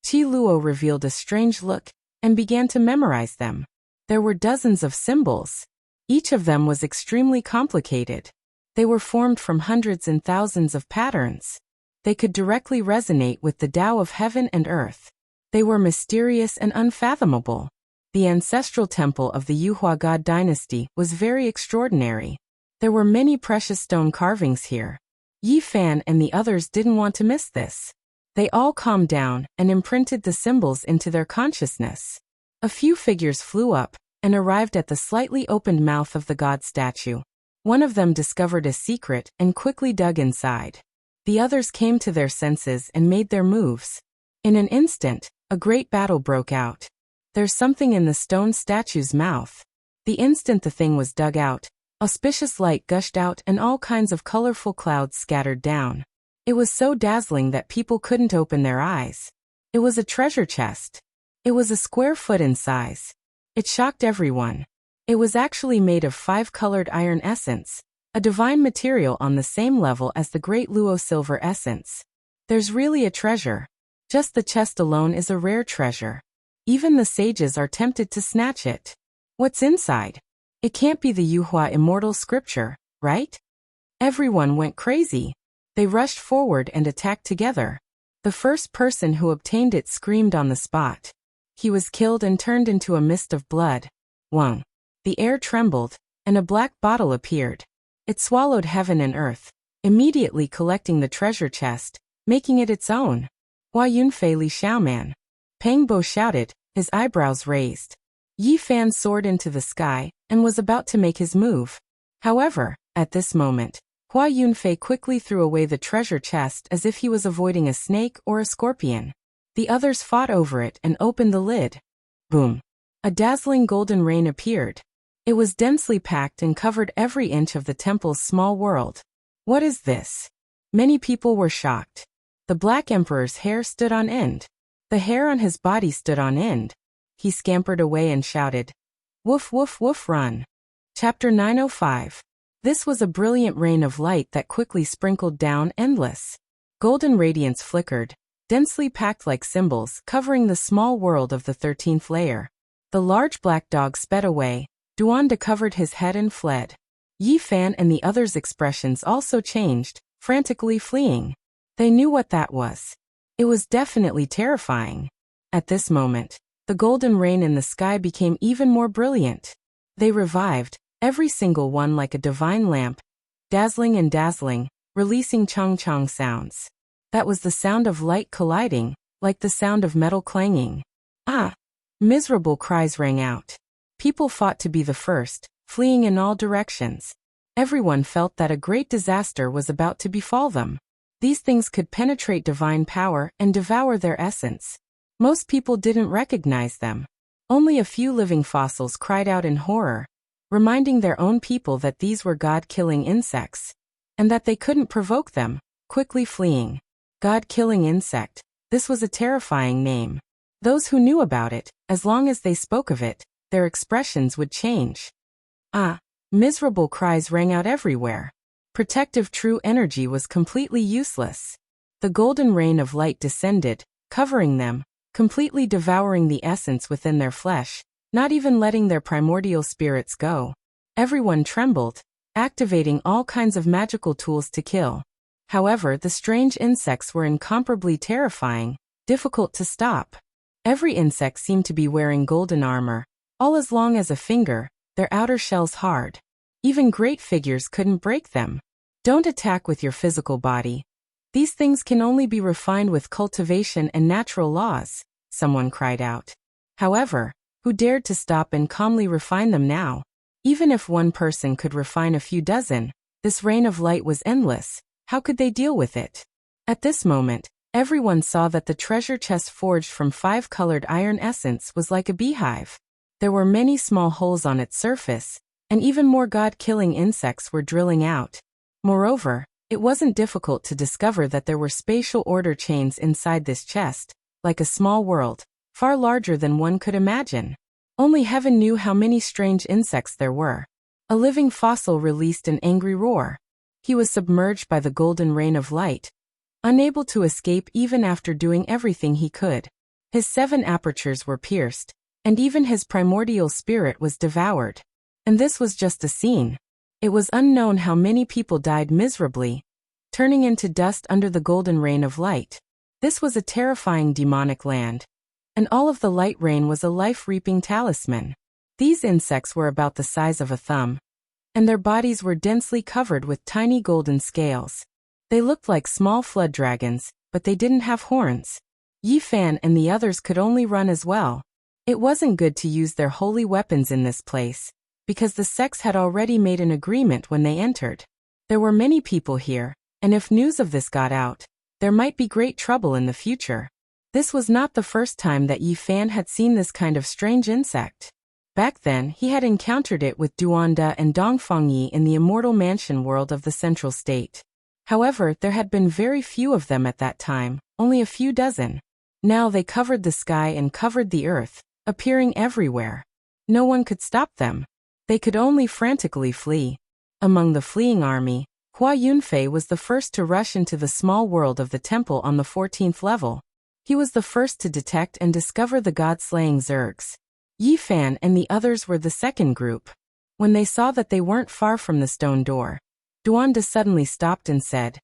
Qi Luo revealed a strange look and began to memorize them. There were dozens of symbols. Each of them was extremely complicated. They were formed from hundreds and thousands of patterns. They could directly resonate with the Tao of heaven and earth. They were mysterious and unfathomable. The ancestral temple of the Yuhua God dynasty was very extraordinary. There were many precious stone carvings here. Yi Fan and the others didn't want to miss this. They all calmed down and imprinted the symbols into their consciousness. A few figures flew up and arrived at the slightly opened mouth of the god statue. One of them discovered a secret and quickly dug inside. The others came to their senses and made their moves. In an instant, a great battle broke out. There's something in the stone statue's mouth. The instant the thing was dug out, auspicious light gushed out and all kinds of colorful clouds scattered down. It was so dazzling that people couldn't open their eyes. It was a treasure chest. It was a square foot in size. It shocked everyone. It was actually made of 5-colored iron essence, a divine material on the same level as the great Luo silver essence. There's really a treasure. Just the chest alone is a rare treasure. Even the sages are tempted to snatch it. What's inside? It can't be the Yuhua immortal scripture, right? Everyone went crazy. They rushed forward and attacked together. The first person who obtained it screamed on the spot. He was killed and turned into a mist of blood. Wang. The air trembled, and a black bottle appeared. It swallowed heaven and earth, immediately collecting the treasure chest, making it its own. Hua Yunfei Li Xiaoman. Pang Bo shouted, his eyebrows raised. Yi Fan soared into the sky, and was about to make his move. However, at this moment, Hua Yunfei quickly threw away the treasure chest as if he was avoiding a snake or a scorpion. The others fought over it and opened the lid. Boom! A dazzling golden rain appeared. It was densely packed and covered every inch of the temple's small world. What is this? Many people were shocked. The Black Emperor's hair stood on end. The hair on his body stood on end. He scampered away and shouted, "Woof woof woof run." Chapter 905. This was a brilliant rain of light that quickly sprinkled down endless. Golden radiance flickered, densely packed like symbols, covering the small world of the 13th layer. The large black dog sped away. Duanda covered his head and fled. Yi Fan and the others' expressions also changed, frantically fleeing. They knew what that was. It was definitely terrifying. At this moment, the golden rain in the sky became even more brilliant. They revived, every single one like a divine lamp, dazzling and dazzling, releasing chong-chong sounds. That was the sound of light colliding, like the sound of metal clanging. Ah! Miserable cries rang out. People fought to be the first, fleeing in all directions. Everyone felt that a great disaster was about to befall them. These things could penetrate divine power and devour their essence. Most people didn't recognize them. Only a few living fossils cried out in horror, reminding their own people that these were God-killing insects, and that they couldn't provoke them, quickly fleeing. God-killing insect. This was a terrifying name. Those who knew about it, as long as they spoke of it, their expressions would change. Ah! Miserable cries rang out everywhere. Protective true energy was completely useless. The golden rain of light descended, covering them, completely devouring the essence within their flesh, not even letting their primordial spirits go. Everyone trembled, activating all kinds of magical tools to kill. However, the strange insects were incomparably terrifying, difficult to stop. Every insect seemed to be wearing golden armor, all as long as a finger, their outer shells hard. Even great figures couldn't break them. Don't attack with your physical body. These things can only be refined with cultivation and natural laws, someone cried out. However, who dared to stop and calmly refine them now? Even if one person could refine a few dozen, this rain of light was endless. How could they deal with it? At this moment, everyone saw that the treasure chest forged from 5-colored iron essence was like a beehive. There were many small holes on its surface, and even more god-killing insects were drilling out. Moreover, it wasn't difficult to discover that there were spatial order chains inside this chest, like a small world, far larger than one could imagine. Only heaven knew how many strange insects there were. A living fossil released an angry roar. He was submerged by the golden rain of light, unable to escape even after doing everything he could. His 7 apertures were pierced, and even his primordial spirit was devoured. And this was just a scene. It was unknown how many people died miserably, turning into dust under the golden rain of light. This was a terrifying demonic land, and all of the light rain was a life-reaping talisman. These insects were about the size of a thumb, and their bodies were densely covered with tiny golden scales. They looked like small flood dragons, but they didn't have horns. Yi Fan and the others could only run as well. It wasn't good to use their holy weapons in this place, because the sects had already made an agreement when they entered. There were many people here, and if news of this got out, there might be great trouble in the future. This was not the first time that Yi Fan had seen this kind of strange insect. Back then, he had encountered it with Duanda and Dongfangyi in the immortal mansion world of the central state. However, there had been very few of them at that time, only a few dozen. Now they covered the sky and covered the earth, appearing everywhere. No one could stop them. They could only frantically flee. Among the fleeing army, Hua Yunfei was the first to rush into the small world of the temple on the 14th level. He was the first to detect and discover the god-slaying zergs. Yi Fan and the others were the second group. When they saw that they weren't far from the stone door, Duanda suddenly stopped and said,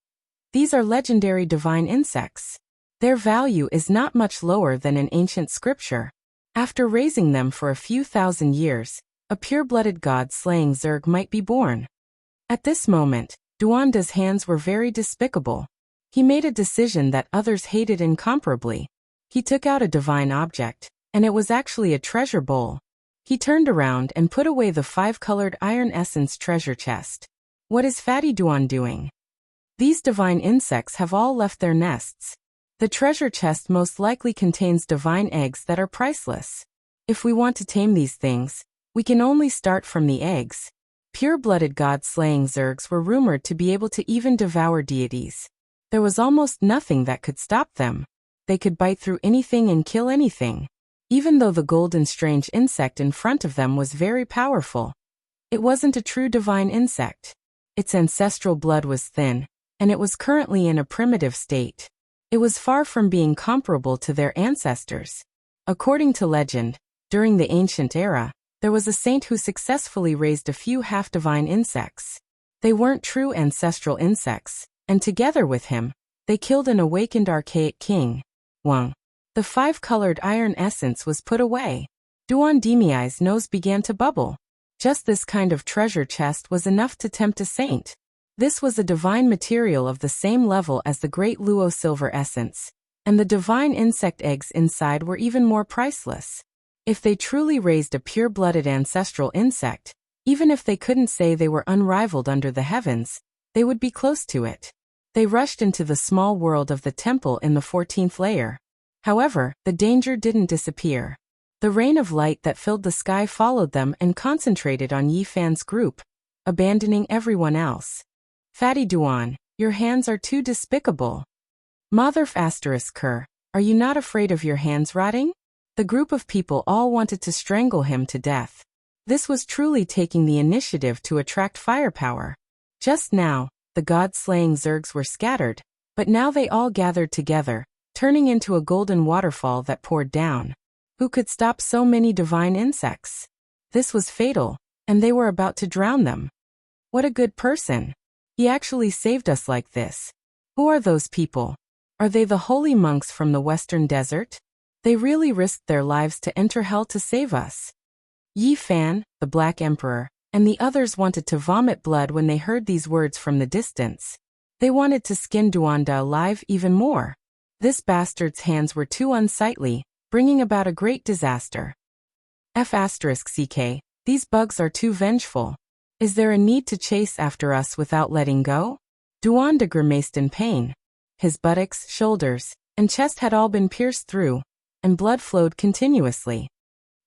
"These are legendary divine insects. Their value is not much lower than in ancient scripture. After raising them for a few thousand years, a pure-blooded god-slaying zerg might be born." At this moment, Duanda's hands were very despicable. He made a decision that others hated incomparably. He took out a divine object, and it was actually a treasure bowl. He turned around and put away the 5-colored iron essence treasure chest. What is Fatty Duan doing? These divine insects have all left their nests. The treasure chest most likely contains divine eggs that are priceless. If we want to tame these things, we can only start from the eggs. Pure-blooded god-slaying zergs were rumored to be able to even devour deities. There was almost nothing that could stop them. They could bite through anything and kill anything. Even though the golden strange insect in front of them was very powerful, it wasn't a true divine insect. Its ancestral blood was thin, and it was currently in a primitive state. It was far from being comparable to their ancestors. According to legend, during the ancient era, there was a saint who successfully raised a few half-divine insects. They weren't true ancestral insects, and together with him, they killed an awakened archaic king. Wang. The 5-colored iron essence was put away. Duan Dimiai's nose began to bubble. Just this kind of treasure chest was enough to tempt a saint. This was a divine material of the same level as the great Luo silver essence, and the divine insect eggs inside were even more priceless. If they truly raised a pure-blooded ancestral insect, even if they couldn't say they were unrivaled under the heavens, they would be close to it. They rushed into the small world of the temple in the 14th layer. However, the danger didn't disappear. The rain of light that filled the sky followed them and concentrated on Yi Fan's group, abandoning everyone else. Fatty Duan, your hands are too despicable. Motherf asterisk Kerr, are you not afraid of your hands rotting? The group of people all wanted to strangle him to death. This was truly taking the initiative to attract firepower. Just now, the god-slaying zergs were scattered, but now they all gathered together, turning into a golden waterfall that poured down. Who could stop so many divine insects? This was fatal, and they were about to drown them. What a good person. He actually saved us like this. Who are those people? Are they the holy monks from the western desert? They really risked their lives to enter hell to save us. Yi Fan, the Black Emperor, and the others wanted to vomit blood when they heard these words from the distance. They wanted to skin Duanda alive even more. This bastard's hands were too unsightly, bringing about a great disaster. F***ck, these bugs are too vengeful. Is there a need to chase after us without letting go? Duanda grimaced in pain. His buttocks, shoulders, and chest had all been pierced through, and blood flowed continuously.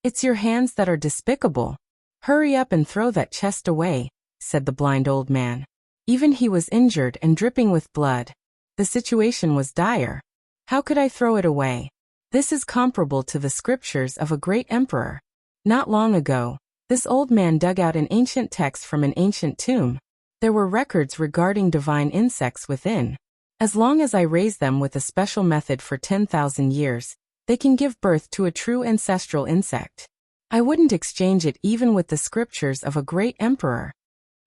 It's your hands that are despicable. Hurry up and throw that chest away, said the blind old man. Even he was injured and dripping with blood. The situation was dire. How could I throw it away? This is comparable to the scriptures of a great emperor. Not long ago, this old man dug out an ancient text from an ancient tomb. There were records regarding divine insects within. As long as I raise them with a special method for 10,000 years, they can give birth to a true ancestral insect. I wouldn't exchange it even with the scriptures of a great emperor.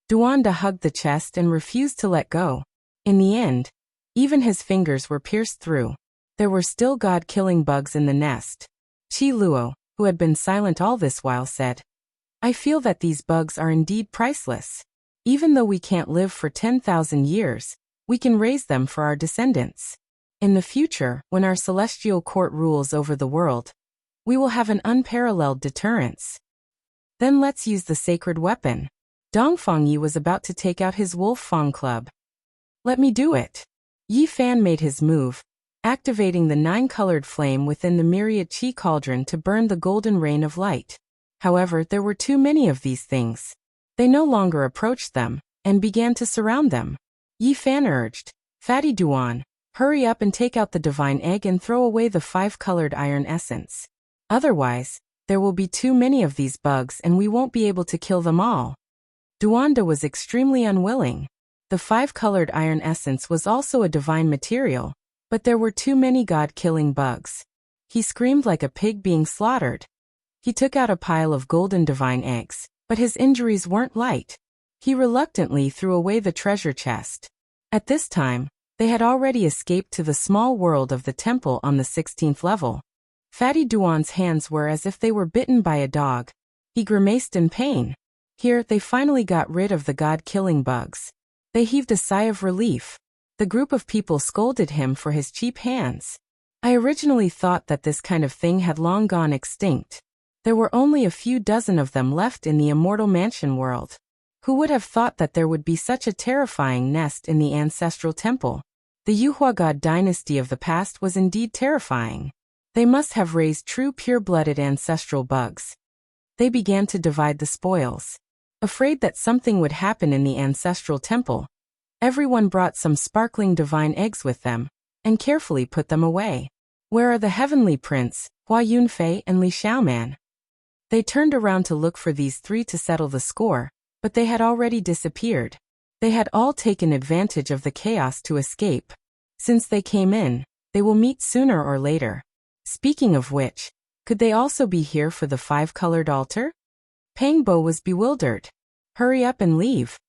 Duanda hugged the chest and refused to let go. In the end, even his fingers were pierced through. There were still god-killing bugs in the nest. Chi Luo, who had been silent all this while, said, I feel that these bugs are indeed priceless. Even though we can't live for 10,000 years, we can raise them for our descendants. In the future, when our celestial court rules over the world, we will have an unparalleled deterrence. Then let's use the sacred weapon. Dongfang Yi was about to take out his Wolf Fang club. Let me do it. Yi Fan made his move, activating the 9-colored flame within the myriad chi cauldron to burn the golden rain of light. However, there were too many of these things. They no longer approached them, and began to surround them. Yi Fan urged, Fatty Duan, hurry up and take out the divine egg and throw away the 5-colored iron essence. Otherwise, there will be too many of these bugs and we won't be able to kill them all. Duanda was extremely unwilling. The 5-colored iron essence was also a divine material, But there were too many god-killing bugs. He screamed like a pig being slaughtered. He took out a pile of golden divine eggs, but his injuries weren't light. He reluctantly threw away the treasure chest. At this time, they had already escaped to the small world of the temple on the 16th level. Fatty Duan's hands were as if they were bitten by a dog. He grimaced in pain. Here, they finally got rid of the god-killing bugs. They heaved a sigh of relief. The group of people scolded him for his cheap hands. I originally thought that this kind of thing had long gone extinct. There were only a few dozen of them left in the immortal mansion world. Who would have thought that there would be such a terrifying nest in the ancestral temple? The Yuhua god dynasty of the past was indeed terrifying. They must have raised true pure-blooded ancestral bugs. They began to divide the spoils. Afraid that something would happen in the ancestral temple, everyone brought some sparkling divine eggs with them, and carefully put them away. Where are the heavenly prince, Hua Yunfei and Li Xiaoman? They turned around to look for these three to settle the score, but they had already disappeared. They had all taken advantage of the chaos to escape. Since they came in, they will meet sooner or later. Speaking of which, could they also be here for the 5-colored altar? Pang Bo was bewildered. Hurry up and leave.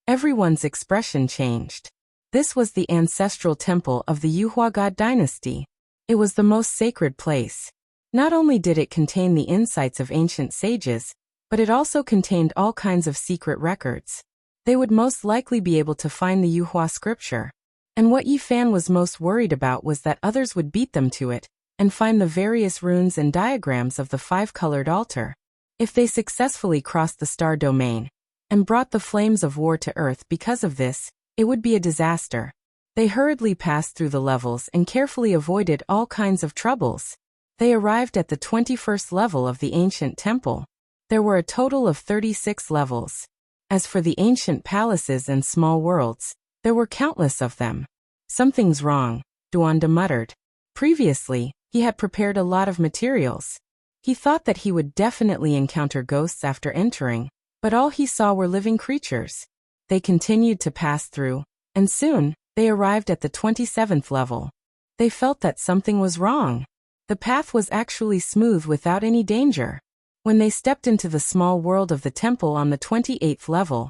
Everyone's expression changed. This was the ancestral temple of the Yuhua god dynasty. It was the most sacred place. Not only did it contain the insights of ancient sages, but it also contained all kinds of secret records. They would most likely be able to find the Yuhua scripture. And what Yi Fan was most worried about was that others would beat them to it, and find the various runes and diagrams of the 5-colored altar. If they successfully crossed the star domain, and brought the flames of war to Earth because of this, it would be a disaster. They hurriedly passed through the levels and carefully avoided all kinds of troubles. They arrived at the 21st level of the ancient temple. There were a total of 36 levels. As for the ancient palaces and small worlds, there were countless of them. Something's wrong, Duanda muttered. Previously, he had prepared a lot of materials. He thought that he would definitely encounter ghosts after entering, but all he saw were living creatures. They continued to pass through, and soon, they arrived at the 27th level. They felt that something was wrong. The path was actually smooth without any danger. When they stepped into the small world of the temple on the 28th level,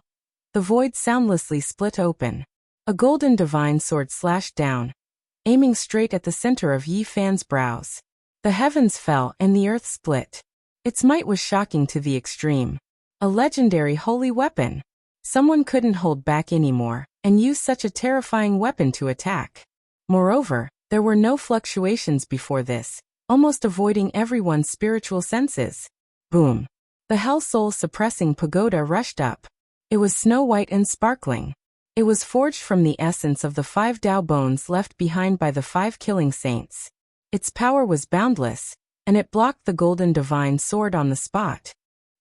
the void soundlessly split open. A golden divine sword slashed down, aiming straight at the center of Yi Fan's brows. The heavens fell and the earth split. Its might was shocking to the extreme. A legendary holy weapon. Someone couldn't hold back anymore, and use such a terrifying weapon to attack. Moreover, there were no fluctuations before this, almost avoiding everyone's spiritual senses. Boom. The hell soul suppressing pagoda rushed up. It was snow-white and sparkling. It was forged from the essence of the 5 Tao bones left behind by the 5 killing saints. Its power was boundless, and it blocked the golden divine sword on the spot.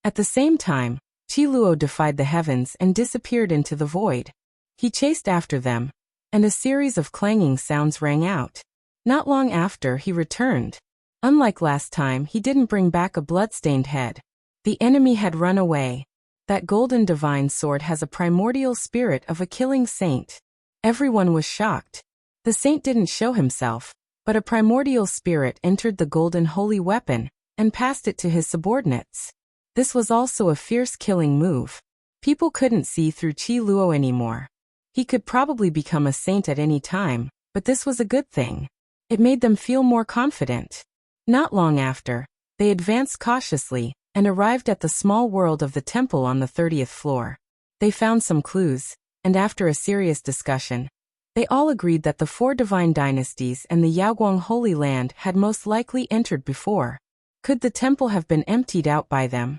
At the same time, Qi Luo defied the heavens and disappeared into the void. He chased after them, and a series of clanging sounds rang out. Not long after, he returned. Unlike last time, he didn't bring back a blood-stained head. The enemy had run away. That golden divine sword has a primordial spirit of a killing saint. Everyone was shocked. The saint didn't show himself, but a primordial spirit entered the golden holy weapon and passed it to his subordinates. This was also a fierce killing move. People couldn't see through Qi Luo anymore. He could probably become a saint at any time, but this was a good thing. It made them feel more confident. Not long after, they advanced cautiously and arrived at the small world of the temple on the 30th floor. They found some clues, and after a serious discussion, they all agreed that the 4 divine dynasties and the Yaoguang Holy Land had most likely entered before. Could the temple have been emptied out by them?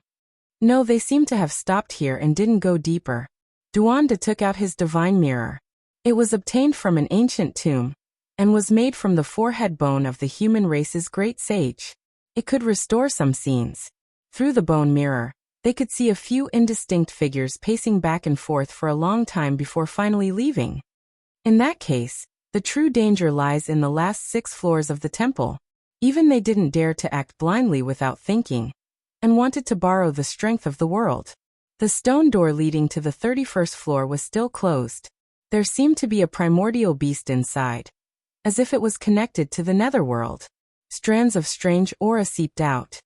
No, they seemed to have stopped here and didn't go deeper. Duanda took out his divine mirror. It was obtained from an ancient tomb, and was made from the forehead bone of the human race's great sage. It could restore some scenes. Through the bone mirror, they could see a few indistinct figures pacing back and forth for a long time before finally leaving. In that case, the true danger lies in the last 6 floors of the temple. Even they didn't dare to act blindly without thinking, and wanted to borrow the strength of the world. The stone door leading to the 31st floor was still closed. There seemed to be a primordial beast inside. as if it was connected to the netherworld. Strands of strange aura seeped out.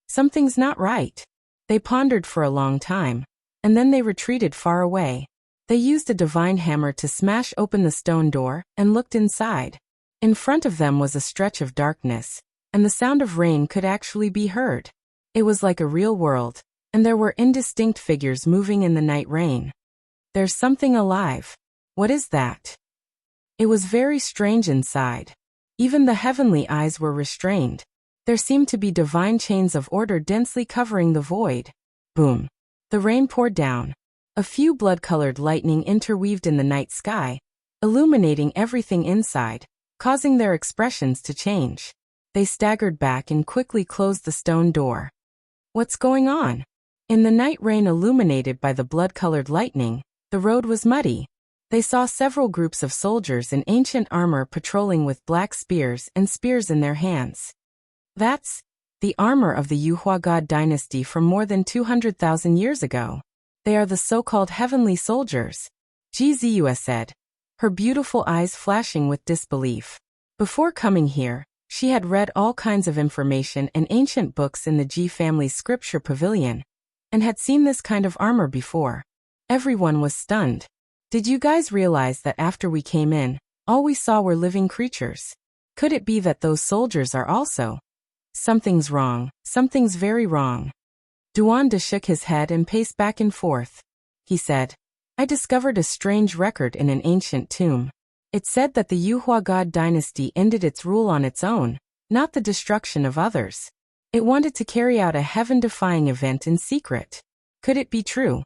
Something's not right. They pondered for a long time, and then they retreated far away. They used a divine hammer to smash open the stone door and looked inside. In front of them was a stretch of darkness, and the sound of rain could actually be heard. It was like a real world, and there were indistinct figures moving in the night rain. There's something alive. What is that? It was very strange inside. Even the heavenly eyes were restrained. There seemed to be divine chains of order densely covering the void. Boom. The rain poured down. A few blood-colored lightning interweaved in the night sky, illuminating everything inside, causing their expressions to change. They staggered back and quickly closed the stone door. What's going on? In the night rain illuminated by the blood-colored lightning, the road was muddy. They saw several groups of soldiers in ancient armor patrolling with black spears and spears in their hands. That's the armor of the Yuhua God dynasty from more than 200,000 years ago. They are the so-called heavenly soldiers, Gzua said, her beautiful eyes flashing with disbelief. Before coming here, she had read all kinds of information and ancient books in the Ji family's scripture pavilion, and had seen this kind of armor before. Everyone was stunned. Did you guys realize that after we came in, all we saw were living creatures? Could it be that those soldiers are also? Something's wrong. Something's very wrong. Duanda shook his head and paced back and forth. He said, I discovered a strange record in an ancient tomb. It said that the Yuhua God dynasty ended its rule on its own, not the destruction of others. It wanted to carry out a heaven-defying event in secret. Could it be true?